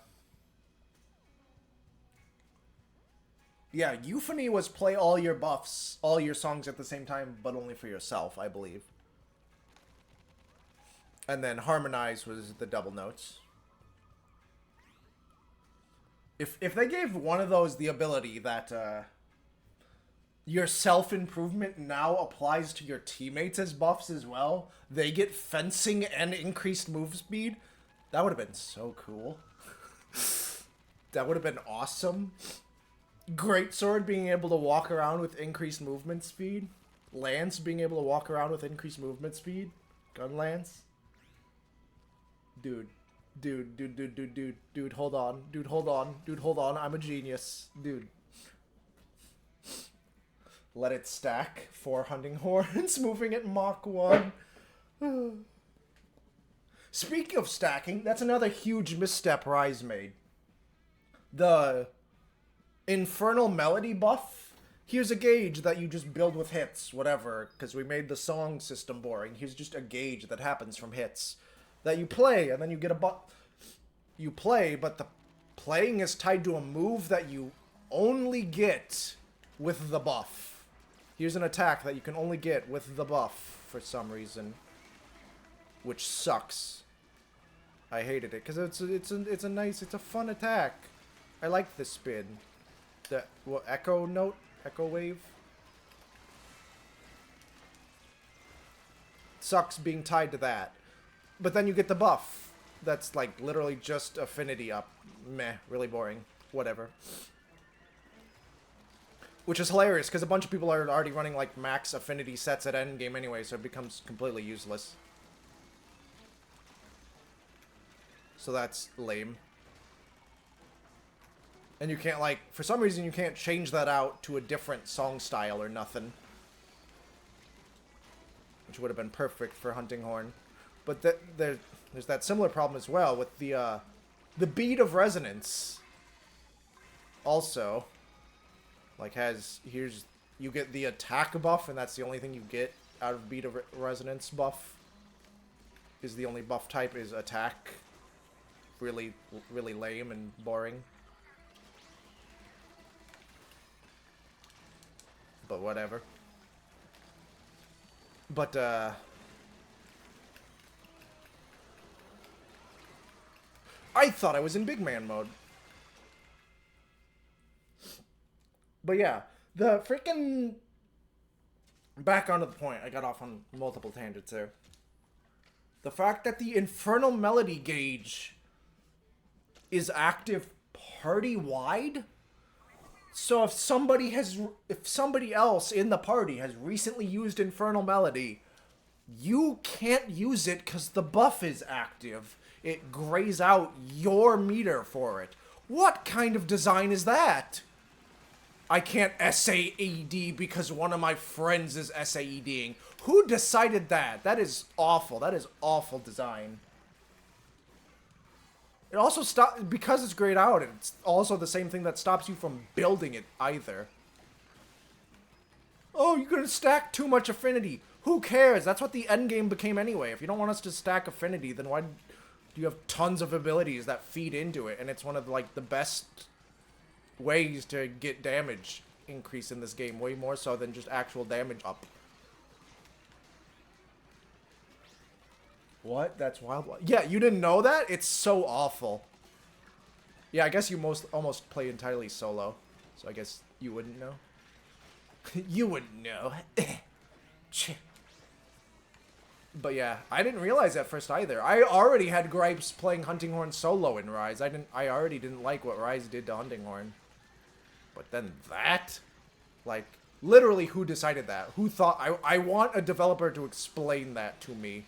Euphony was play all your buffs, all your songs at the same time, but only for yourself, I believe. And then Harmonize was the double notes. If they gave one of those the ability that, your self-improvement now applies to your teammates as buffs as well. They get fencing and increased move speed. That would have been so cool. That would have been awesome. Greatsword being able to walk around with increased movement speed. Lance being able to walk around with increased movement speed. Gun Lance. Dude, hold on. Dude, hold on. I'm a genius. Dude. Let it stack. 4 hunting horns, moving at Mach 1. Speaking of stacking, that's another huge misstep Rise made. The Infernal Melody buff. Here's a gauge that you just build with hits, whatever, because we made the song system boring. Here's just a gauge that happens from hits that you play, and then you get a buff. You play, but the playing is tied to a move that you only get with the buff. Here's an attack that you can only get with the buff for some reason, which sucks. I hated it because it's a fun attack. I like the spin. The echo note, echo wave. Sucks being tied to that, but then you get the buff. That's like literally just affinity up. Meh, really boring. Whatever. Which is hilarious, because a bunch of people are already running, like, max affinity sets at endgame anyway, so it becomes completely useless. So that's lame. And you can't, like, for some reason you can't change that out to a different song style or nothing. Which would have been perfect for Hunting Horn. But there's that similar problem as well with the Bead of Resonance. Also... like, you get the attack buff, and that's the only thing you get out of Beat of Resonance buff. Is the only buff type is attack. Really, really lame and boring. But whatever. But, I thought I was in big man mode. But yeah, the freaking... Back onto the point. I got off on multiple tangents there. The fact that the Infernal Melody gauge is active party-wide? So if somebody else in the party has recently used Infernal Melody, you can't use it because the buff is active. It grays out your meter for it. What kind of design is that? I can't SAED because one of my friends is SAEDing. Who decided that? That is awful. That is awful design. It also stops, because it's grayed out, it's also the same thing that stops you from building it either. Oh, you're gonna stack too much affinity. Who cares? That's what the endgame became anyway. If you don't want us to stack affinity, then why do you have tons of abilities that feed into it? And it's one of, like, the best ways to get damage increase in this game, way more so than just actual damage up. What? That's wild. Yeah, you didn't know that? It's so awful. Yeah, I guess you almost play entirely solo, so I guess you wouldn't know. You wouldn't know. But yeah, I didn't realize at first either. I already had gripes playing Hunting Horn solo in Rise. I already didn't like what Rise did to Hunting Horn. But then that? Like, literally, who decided that? Who thought... I want a developer to explain that to me.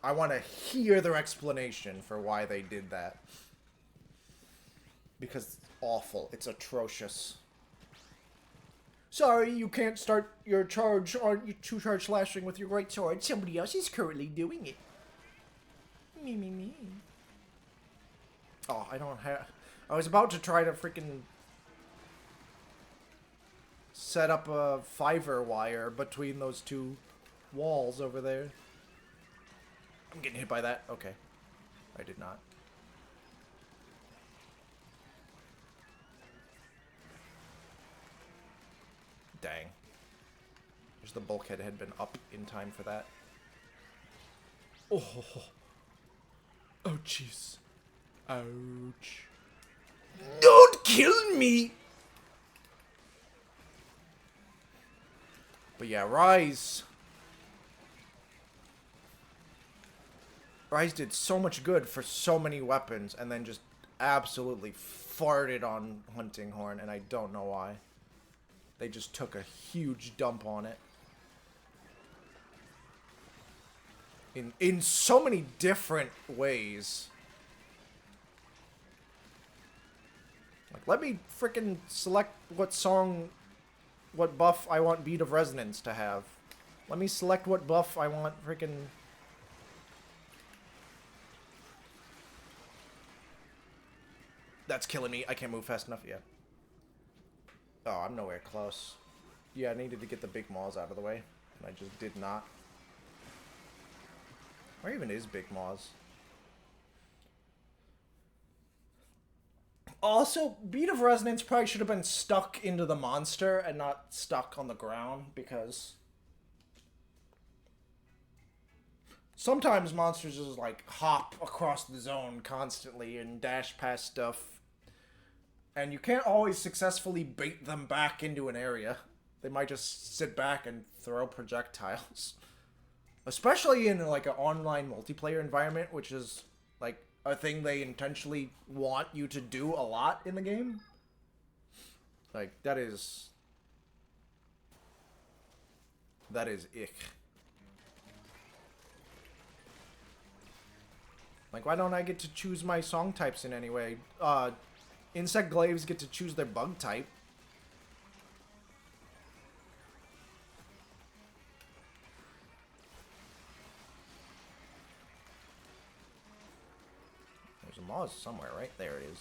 I want to hear their explanation for why they did that. Because it's awful. It's atrocious. Sorry, you can't start your charge or your two-charge slashing with your great sword. Somebody else is currently doing it. Me. Oh, I don't have... I was about to try to freaking set up a fiber wire between those two walls over there. I'm getting hit by that. Okay. I did not. Dang. Wish the bulkhead had been up in time for that. Oh. Oh, jeez. Ouch. Don't kill me! But yeah, Rise. Rise did so much good for so many weapons, and then just absolutely farted on Hunting Horn, and I don't know why. They just took a huge dump on it. In so many different ways. Like, let me frickin' select what buff I want Beat of Resonance to have. Let me select what buff I want frickin'... That's killing me. I can't move fast enough yet. Oh, I'm nowhere close. Yeah, I needed to get the big maws out of the way, and I just did not. Where even is Big Maws? Also, Beat of Resonance probably should have been stuck into the monster and not stuck on the ground, because sometimes monsters just like hop across the zone constantly and dash past stuff, and you can't always successfully bait them back into an area. They might just sit back and throw projectiles. Especially in like an online multiplayer environment, which is like a thing they intentionally want you to do a lot in the game. Like, that is ick. Like, why don't I get to choose my song types in any way? Insect glaives get to choose their bug type. Maws somewhere, right? There it is.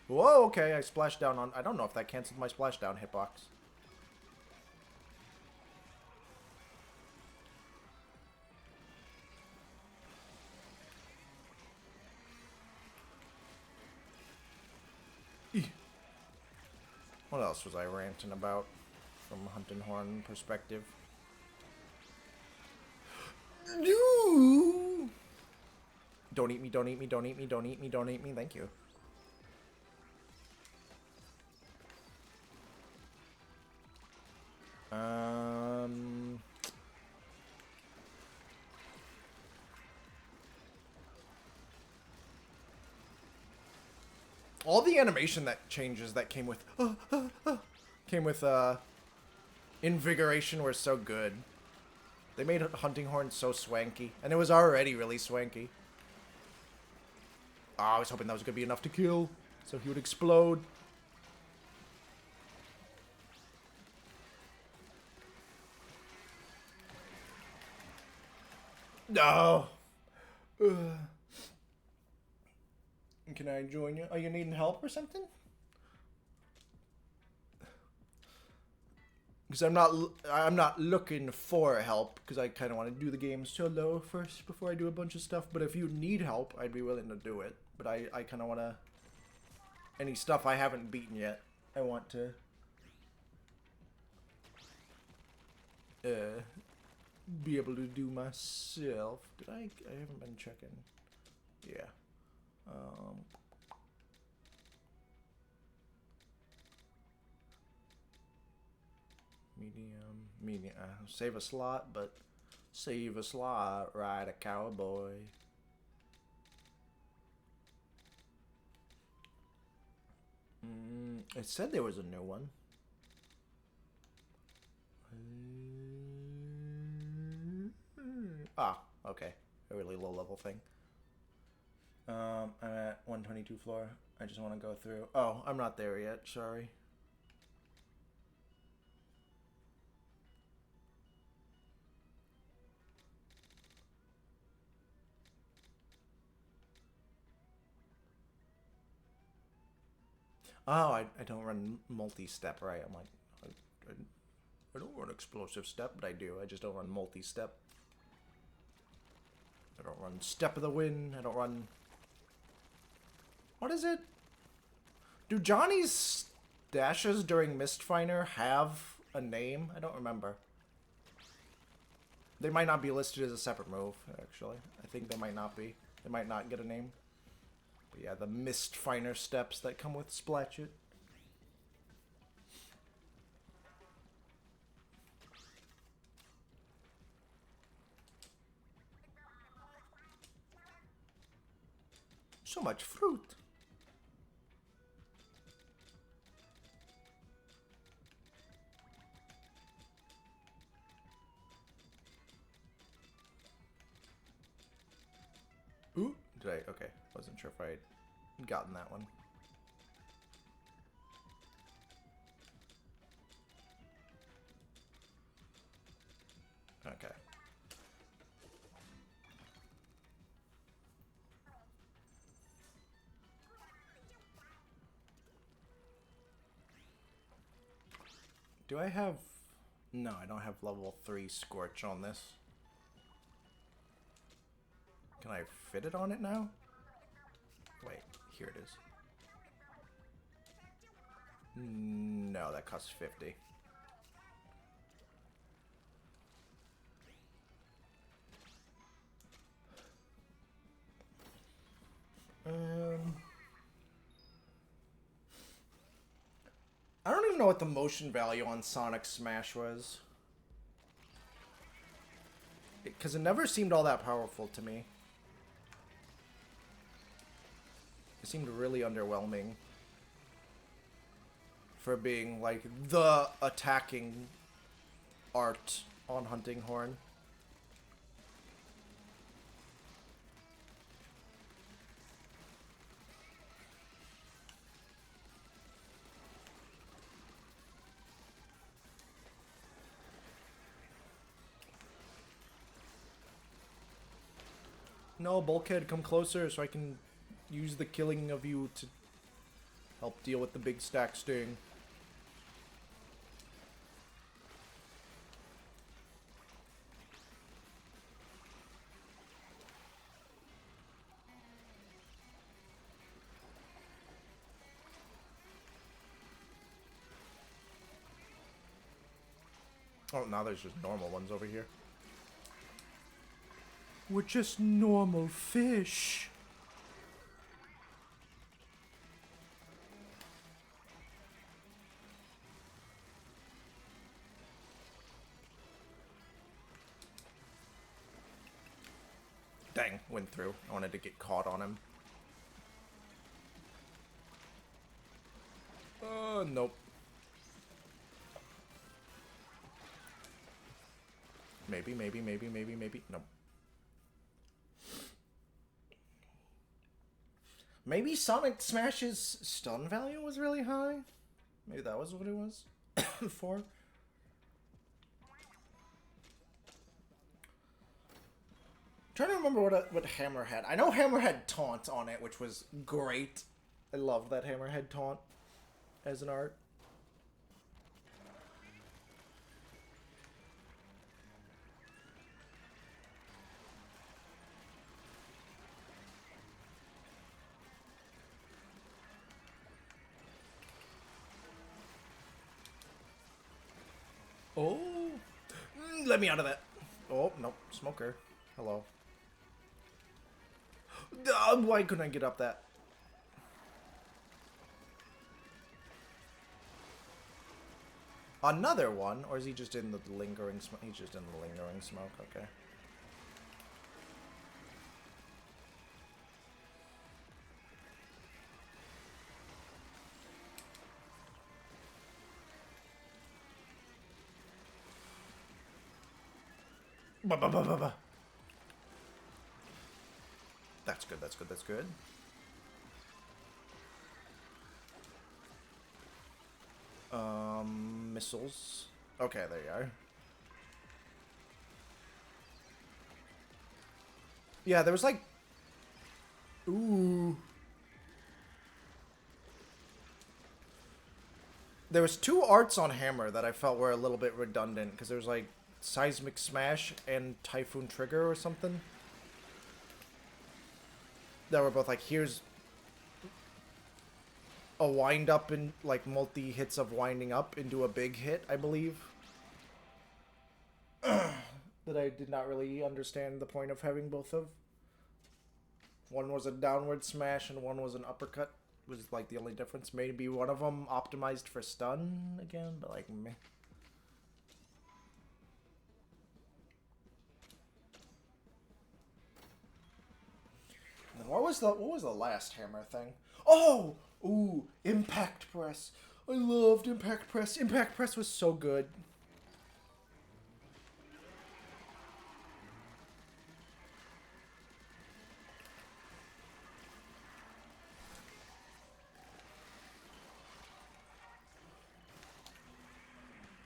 Whoa, okay, I splashed down on... I don't know if that canceled my splashdown hitbox. What else was I ranting about from a Hunting Horn perspective? No! Don't eat me, don't eat me, don't eat me, don't eat me, don't eat me, thank you. All the animation that changes that came with Invigoration were so good. They made Hunting Horn so swanky, and it was already really swanky. Oh, I was hoping that was gonna be enough to kill, so he would explode. No. Can I join you? Are you needing help or something? Because I'm not looking for help, because I kind of want to do the game solo first before I do a bunch of stuff. But if you need help, I'd be willing to do it. But I kind of want to... Any stuff I haven't beaten yet, I want to... be able to do myself. Did I haven't been checking. Yeah. Medium. Save a slot, but save a slot, ride a cowboy. It said there was a new one. Ah, okay. A really low level thing. I'm at 122 floor. I just want to go through. Oh, I'm not there yet. Sorry. Oh, I don't run multi-step, right? I'm like, I don't run explosive step, but I do. I just don't run multi-step. I don't run Step of the Wind. I don't run... What is it? Do Johnny's dashes during Mistfinder have a name? I don't remember. They might not be listed as a separate move, actually. I think they might not be. They might not get a name. But yeah, the Mist Finer steps that come with Splatchet. So much fruit. Ooh, did I? Okay, wasn't sure if I had gotten that one. Okay. Do I have... No, I don't have level 3 Scorch on this. Can I fit it on it now? Wait, here it is. No, that costs 50. I don't even know what the motion value on Sonic Smash was. Because it never seemed all that powerful to me. It seemed really underwhelming. For being, like, the attacking art on Hunting Horn. No, Bulkhead, come closer so I can use the killing of you to help deal with the big stack sting. Oh, now there's just normal ones over here. We're just normal fish. Dang, went through. I wanted to get caught on him. Nope. Maybe. Nope. Maybe Sonic Smash's stun value was really high? Maybe that was what it was for? Trying to remember what Hammer had. I know Hammer had Taunt on it, which was great. I loved that Hammer had Taunt as an art. Oh, let me out of that. Oh, nope, Smoker. Hello. Why couldn't I get up that? Another one? Or is he just in the lingering smoke? He's just in the lingering smoke, okay. That's good, that's good, that's good. Missiles. Okay, there you are. Yeah, there was like... Ooh. There was two arts on Hammer that I felt were a little bit redundant, because there was like Seismic Smash and Typhoon Trigger or something. That were both like, here's... a wind up and like multi hits of winding up into a big hit, I believe. That I did not really understand the point of having both of. One was a downward smash and one was an uppercut. Was like the only difference. Maybe one of them optimized for stun again, but like meh. And then what was the last hammer thing? Oh, ooh, impact press. I loved impact press. Impact press was so good.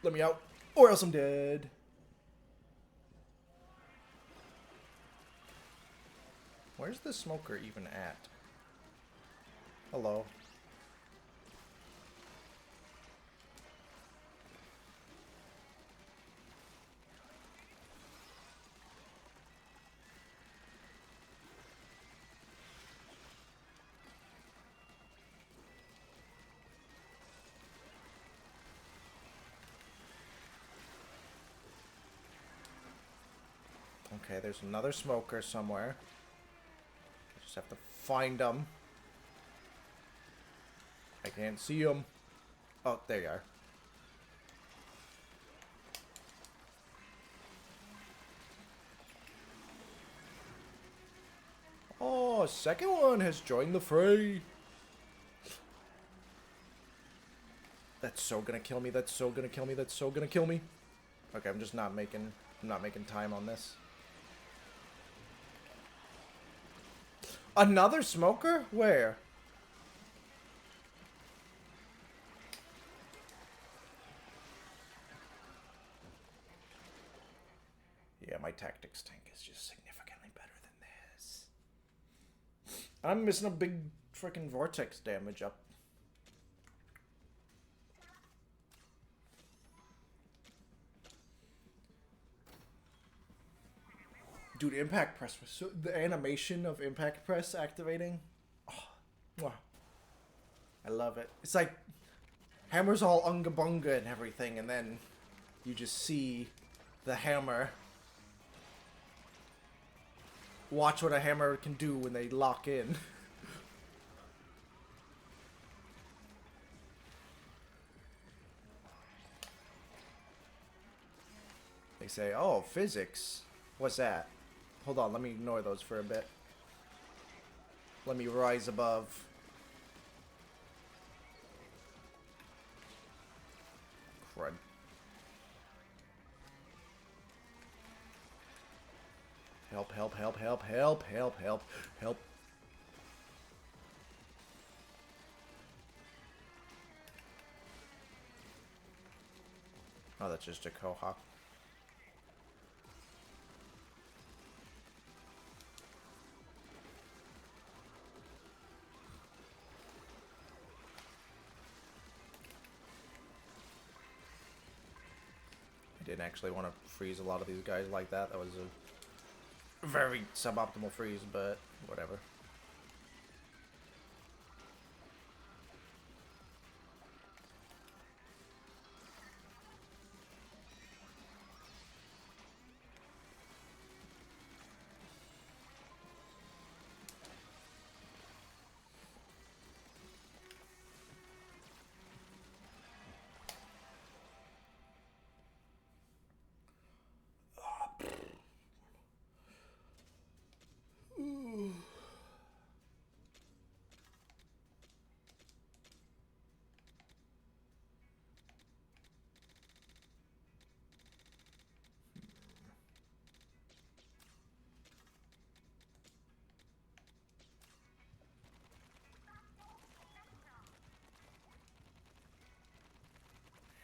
Let me out, or else I'm dead. Where's the smoker even at? Hello. Okay, there's another smoker somewhere. I just have to find them. I can't see them. Oh, there you are. Oh, second one has joined the fray. That's so gonna kill me. That's so gonna kill me. That's so gonna kill me. Okay, I'm just not making time on this. Another smoker? Where? Yeah, my tactics tank is just significantly better than this. I'm missing a big freaking vortex damage up. Dude, impact press was so... The animation of impact press activating. Oh, wow. I love it. It's like... Hammer's all unga bunga and everything, and then... You just see... The hammer... Watch what a hammer can do when they lock in. They say, oh, physics. What's that? Hold on, let me ignore those for a bit. Let me rise above. Crud. Help, help, help, help, help, help, help, help. Oh, that's just a Kohawk. I didn't actually want to freeze a lot of these guys like that. That was a very suboptimal freeze, but whatever.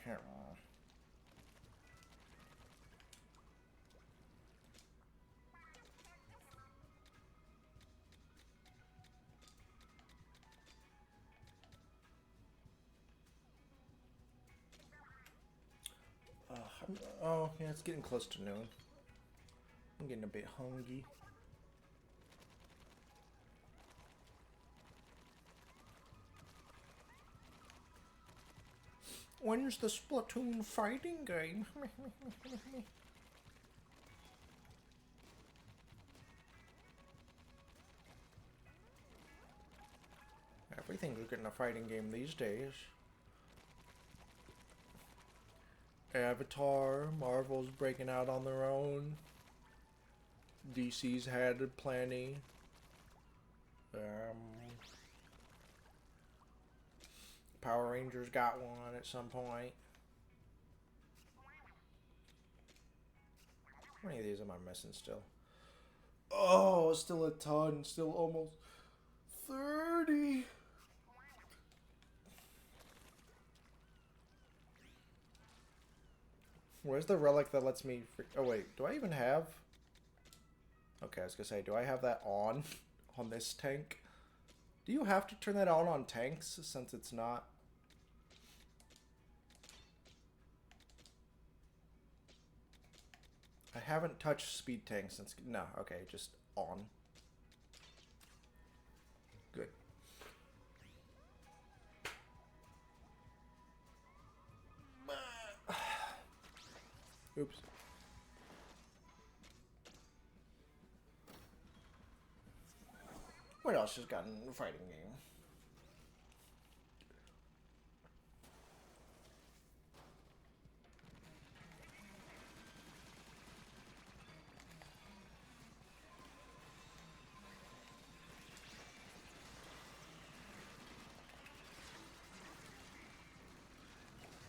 Here. Oh, yeah, it's getting close to noon. I'm getting a bit hungry. When's the Splatoon fighting game? Everything's getting a fighting game these days. Avatar, Marvel's breaking out on their own. DC's had plenty. Power Rangers got one at some point. How many of these am I missing still? Oh, still a ton. Still almost 30. Where's the relic that lets me... Oh, wait. Do I even have... Okay, I was gonna say, do I have that on this tank? Do you have to turn that on tanks, since it's not? I haven't touched speed tanks since... No, okay, just on. Good. Oops. What else has gotten a fighting game?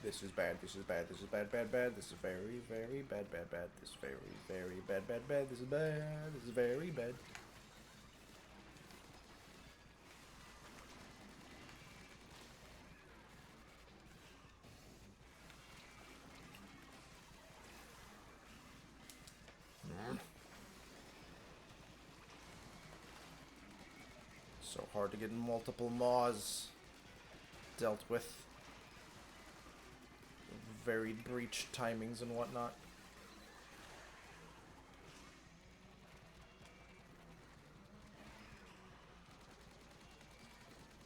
This is bad, this is bad, this is bad, bad, bad, this is very, very bad, bad, bad, this is very, very bad, bad, bad, this is bad, this is very bad. So hard to get multiple maws dealt with. Varied breach timings and whatnot.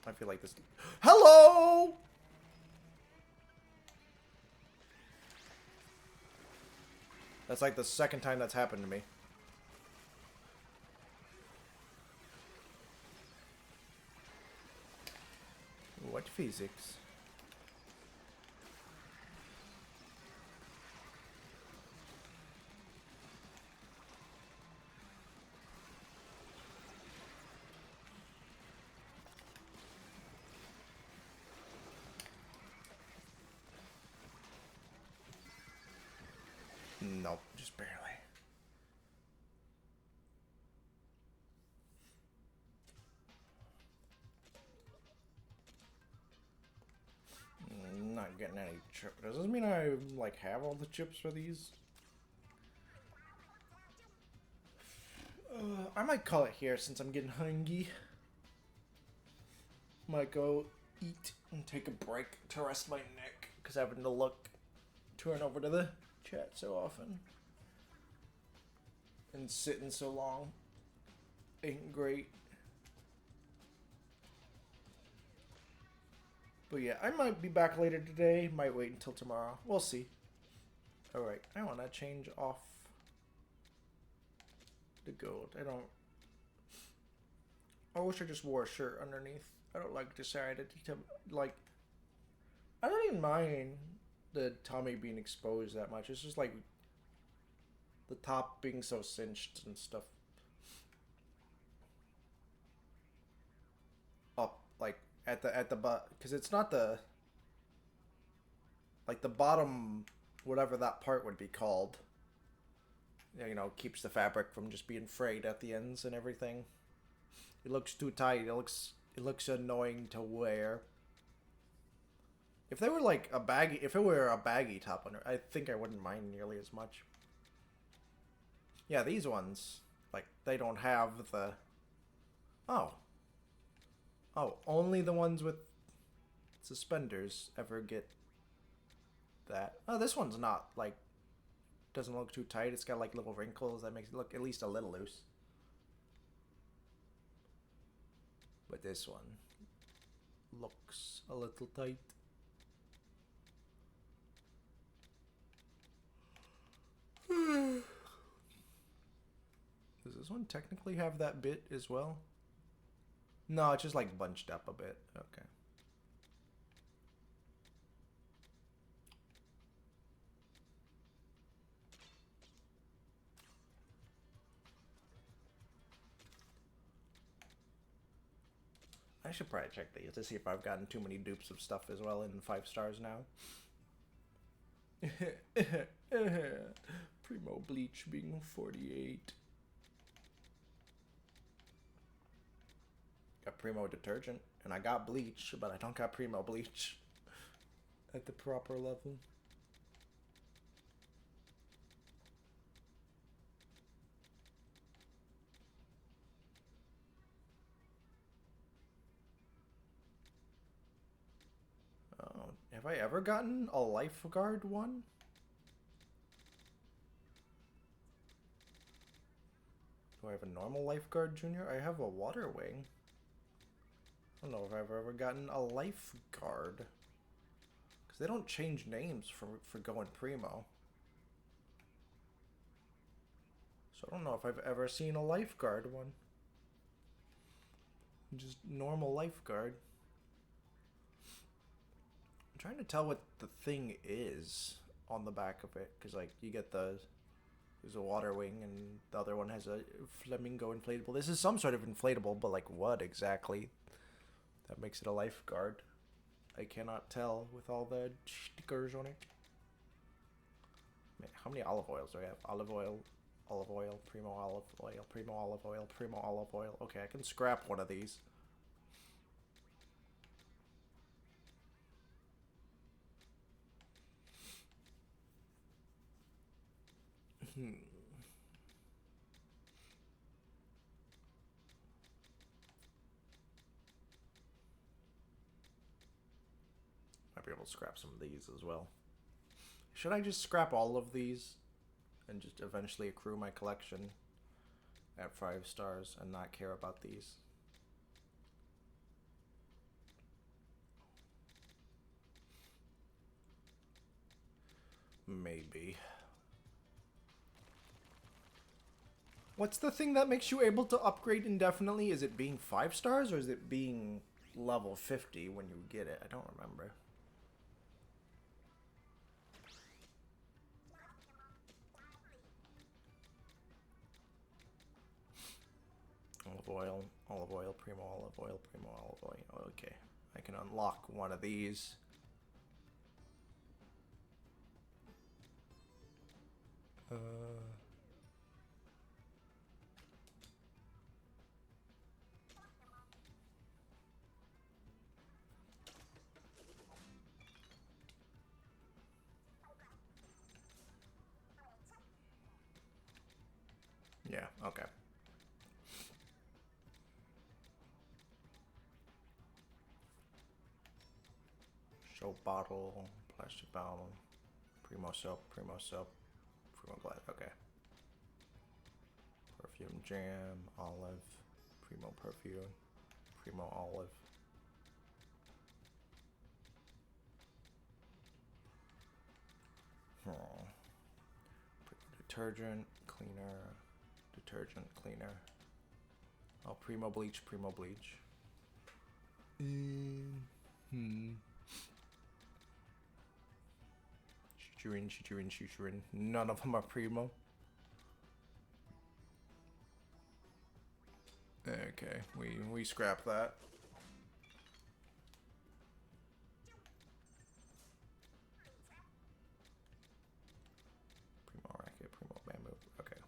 I feel like this... Hello! That's like the second time that's happened to me. What physics? Nope, just barely. Not getting any chip. Does this mean I like have all the chips for these? I might call it here since I'm getting hungry. Might go eat and take a break to rest my neck because having to turn over to the chat so often and sitting so long ain't great. But yeah, I might be back later today. Might wait until tomorrow. We'll see. Alright, I want to change off the gold. I wish I just wore a shirt underneath. I don't like decided to, like... I don't even mind the tummy being exposed that much. It's just like the top being so cinched and stuff. Up, like at the butt, because it's not the like the bottom, whatever that part would be called. You know, keeps the fabric from just being frayed at the ends and everything. It looks too tight. It looks annoying to wear. If they were like if it were a baggy top under, I think I wouldn't mind nearly as much. Yeah, these ones, like, they don't have the... Oh, only the ones with suspenders ever get that. Oh, this one's not, like, doesn't look too tight. It's got, like, little wrinkles that makes it look at least a little loose. But this one looks a little tight. Does this one technically have that bit as well? No, it's just like bunched up a bit. Okay. I should probably check these to see if I've gotten too many dupes of stuff as well in 5 stars now. Primo Bleach being 48. Got Primo Detergent, and I got Bleach, but I don't got Primo Bleach at the proper level. Have I ever gotten a lifeguard one? Do I have a normal lifeguard junior? I have a water wing. I don't know if I've ever gotten a lifeguard. Because they don't change names for going primo. So I don't know if I've ever seen a lifeguard one. Just normal lifeguard. I'm trying to tell what the thing is on the back of it. Because, like, you get there's a water wing, and the other one has a flamingo inflatable. This is some sort of inflatable, but, like, what exactly? That makes it a lifeguard. I cannot tell with all the stickers on it. Man, how many olive oils do I have? Olive oil, primo olive oil, primo olive oil, primo olive oil. Okay, I can scrap one of these. Might be able to scrap some of these as well. Should I just scrap all of these and just eventually accrue my collection at 5 stars and not care about these? Maybe. What's the thing that makes you able to upgrade indefinitely? Is it being 5 stars or is it being level 50 when you get it? I don't remember. Olive oil, primo olive oil, primo olive oil. Okay, I can unlock one of these. Yeah, okay. Soap bottle, plastic bottle, primo soap, primo glass, okay. Perfume jam, olive, primo perfume, primo olive. Detergent, cleaner. Oh, primo bleach. Shuchurin. None of them are primo. Okay, we scrap that. Primo racket, primo bamboo. Okay.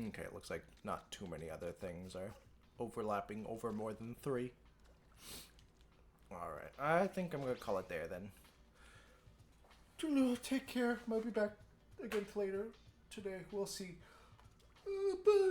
Okay, it looks like not too many other things are overlapping over more than 3. Alright, I think I'm gonna call it there then. Take care. Might be back again later today. We'll see. Bye.